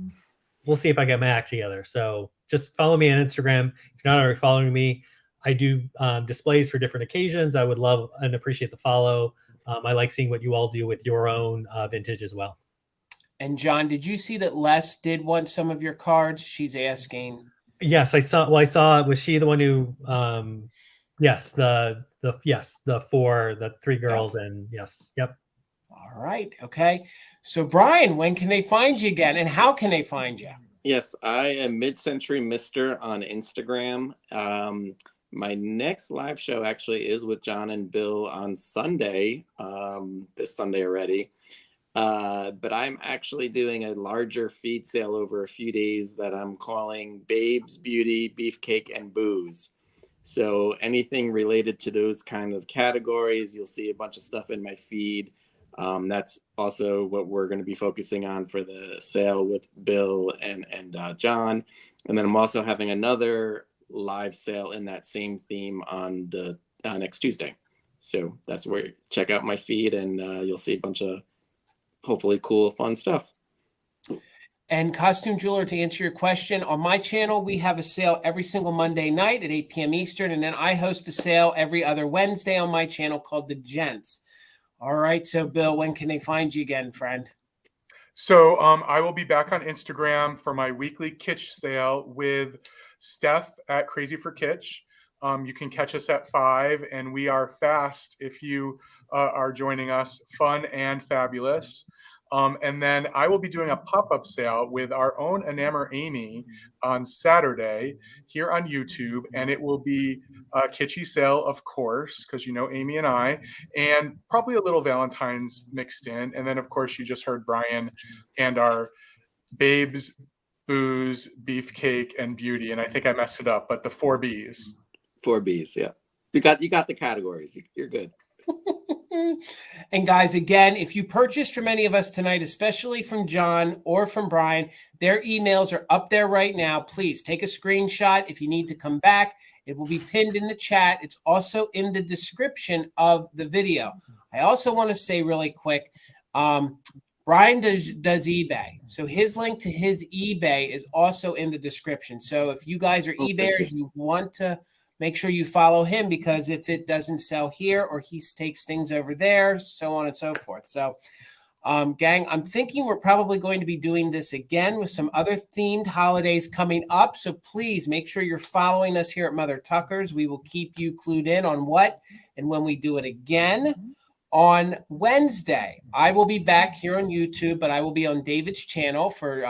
We'll see if I get my act together. So just follow me on Instagram. If you're not already following me, I do displays for different occasions. I would love and appreciate the follow. I like seeing what you all do with your own vintage as well. And John, did you see that Les did want some of your cards? She's asking. Yes, I saw. Well, I saw. Was she the one who? Yes, the 3 girls, and yes, yep. All right. Okay. So Brian, when can they find you again, and how can they find you? Yes, I am MidCentury Mister on Instagram. My next live show actually is with John and Bill on Sunday, this Sunday already. But I'm actually doing a larger feed sale over a few days that I'm calling Babes, Beauty, Beefcake, and Booze. So anything related to those kind of categories, you'll see a bunch of stuff in my feed. That's also what we're going to be focusing on for the sale with Bill and John. And then I'm also having another live sale in that same theme on the next Tuesday. So that's where check out my feed, and you'll see a bunch of hopefully cool, fun stuff. And Costume Jeweler, to answer your question, on my channel, we have a sale every single Monday night at 8 p.m. Eastern. And then I host a sale every other Wednesday on my channel called The Gents. All right. So, Bill, when can they find you again, friend? So I will be back on Instagram for my weekly kitsch sale with Steph at Crazy for Kitsch. You can catch us at 5, and we are fast if you are joining us, fun and fabulous. And then I will be doing a pop-up sale with our own Enamer Amy on Saturday here on YouTube, and it will be a kitschy sale, of course, because you know Amy and I, and probably a little Valentine's mixed in. And then, of course, you just heard Brian and our babes, booze, beefcake, and beauty. And I think I messed it up, but the 4 Bs. 4 Bs, yeah. You got the categories. You're good. And guys, again, if you purchased from any of us tonight, especially from John or from Brian, their emails are up there right now. Please take a screenshot. If you need to come back, it will be pinned in the chat. It's also in the description of the video. I also want to say really quick, Brian does eBay. So his link to his eBay is also in the description. So if you guys are eBayers, you want to make sure you follow him, because if it doesn't sell here or he takes things over there, so on and so forth. So, gang, I'm thinking we're probably going to be doing this again with some other themed holidays coming up. So please make sure you're following us here at Mother Tucker's. We will keep you clued in on what and when we do it again. On Wednesday, I will be back here on YouTube, but I will be on David's channel for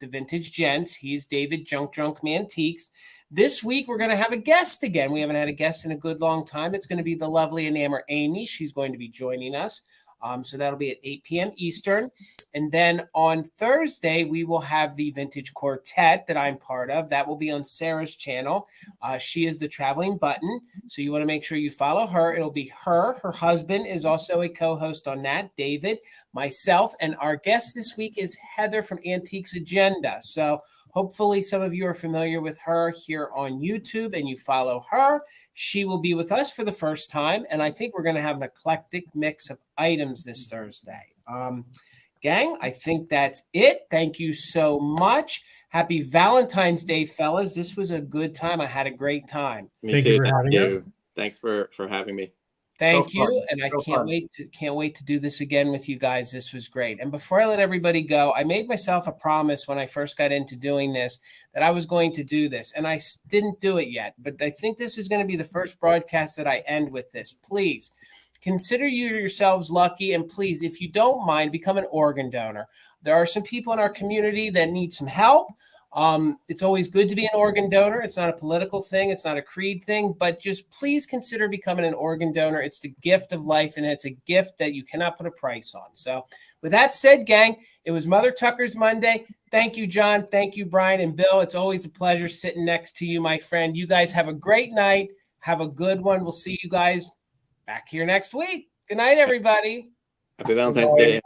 the Vintage Gents. He's David Junk Drunk Mantiques. This week, we're going to have a guest again. We haven't had a guest in a good long time. It's going to be the lovely Enamer Amy. She's going to be joining us. So that'll be at 8 p.m. Eastern. And then on Thursday, we will have the Vintage Quartet that I'm part of. That will be on Sarah's channel. She is the traveling button. So you want to make sure you follow her. It'll be her. Her husband is also a co-host on that, David, myself. And our guest this week is Heather from Antiques Agenda. So hopefully some of you are familiar with her here on YouTube and you follow her. She will be with us for the first time. And I think we're going to have an eclectic mix of items this Thursday. Gang, I think that's it. Thank you so much. Happy Valentine's Day, fellas. This was a good time. I had a great time. Thank you for having us. Thanks for having me. Thank you. And I can't wait to do this again with you guys. This was great. And before I let everybody go, I made myself a promise when I first got into doing this that I was going to do this, and I didn't do it yet. But I think this is going to be the first broadcast that I end with this. Please consider yourselves lucky, and please, if you don't mind, become an organ donor. There are some people in our community that need some help. It's always good to be an organ donor. It's not a political thing. It's not a creed thing, but just please consider becoming an organ donor. It's the gift of life, and it's a gift that you cannot put a price on. So with that said, gang, it was Mother Tucker's Monday. Thank you, John. Thank you, Brian and Bill. It's always a pleasure sitting next to you, my friend. You guys have a great night. Have a good one. We'll see you guys back here next week. Good night, everybody. Happy Valentine's Day.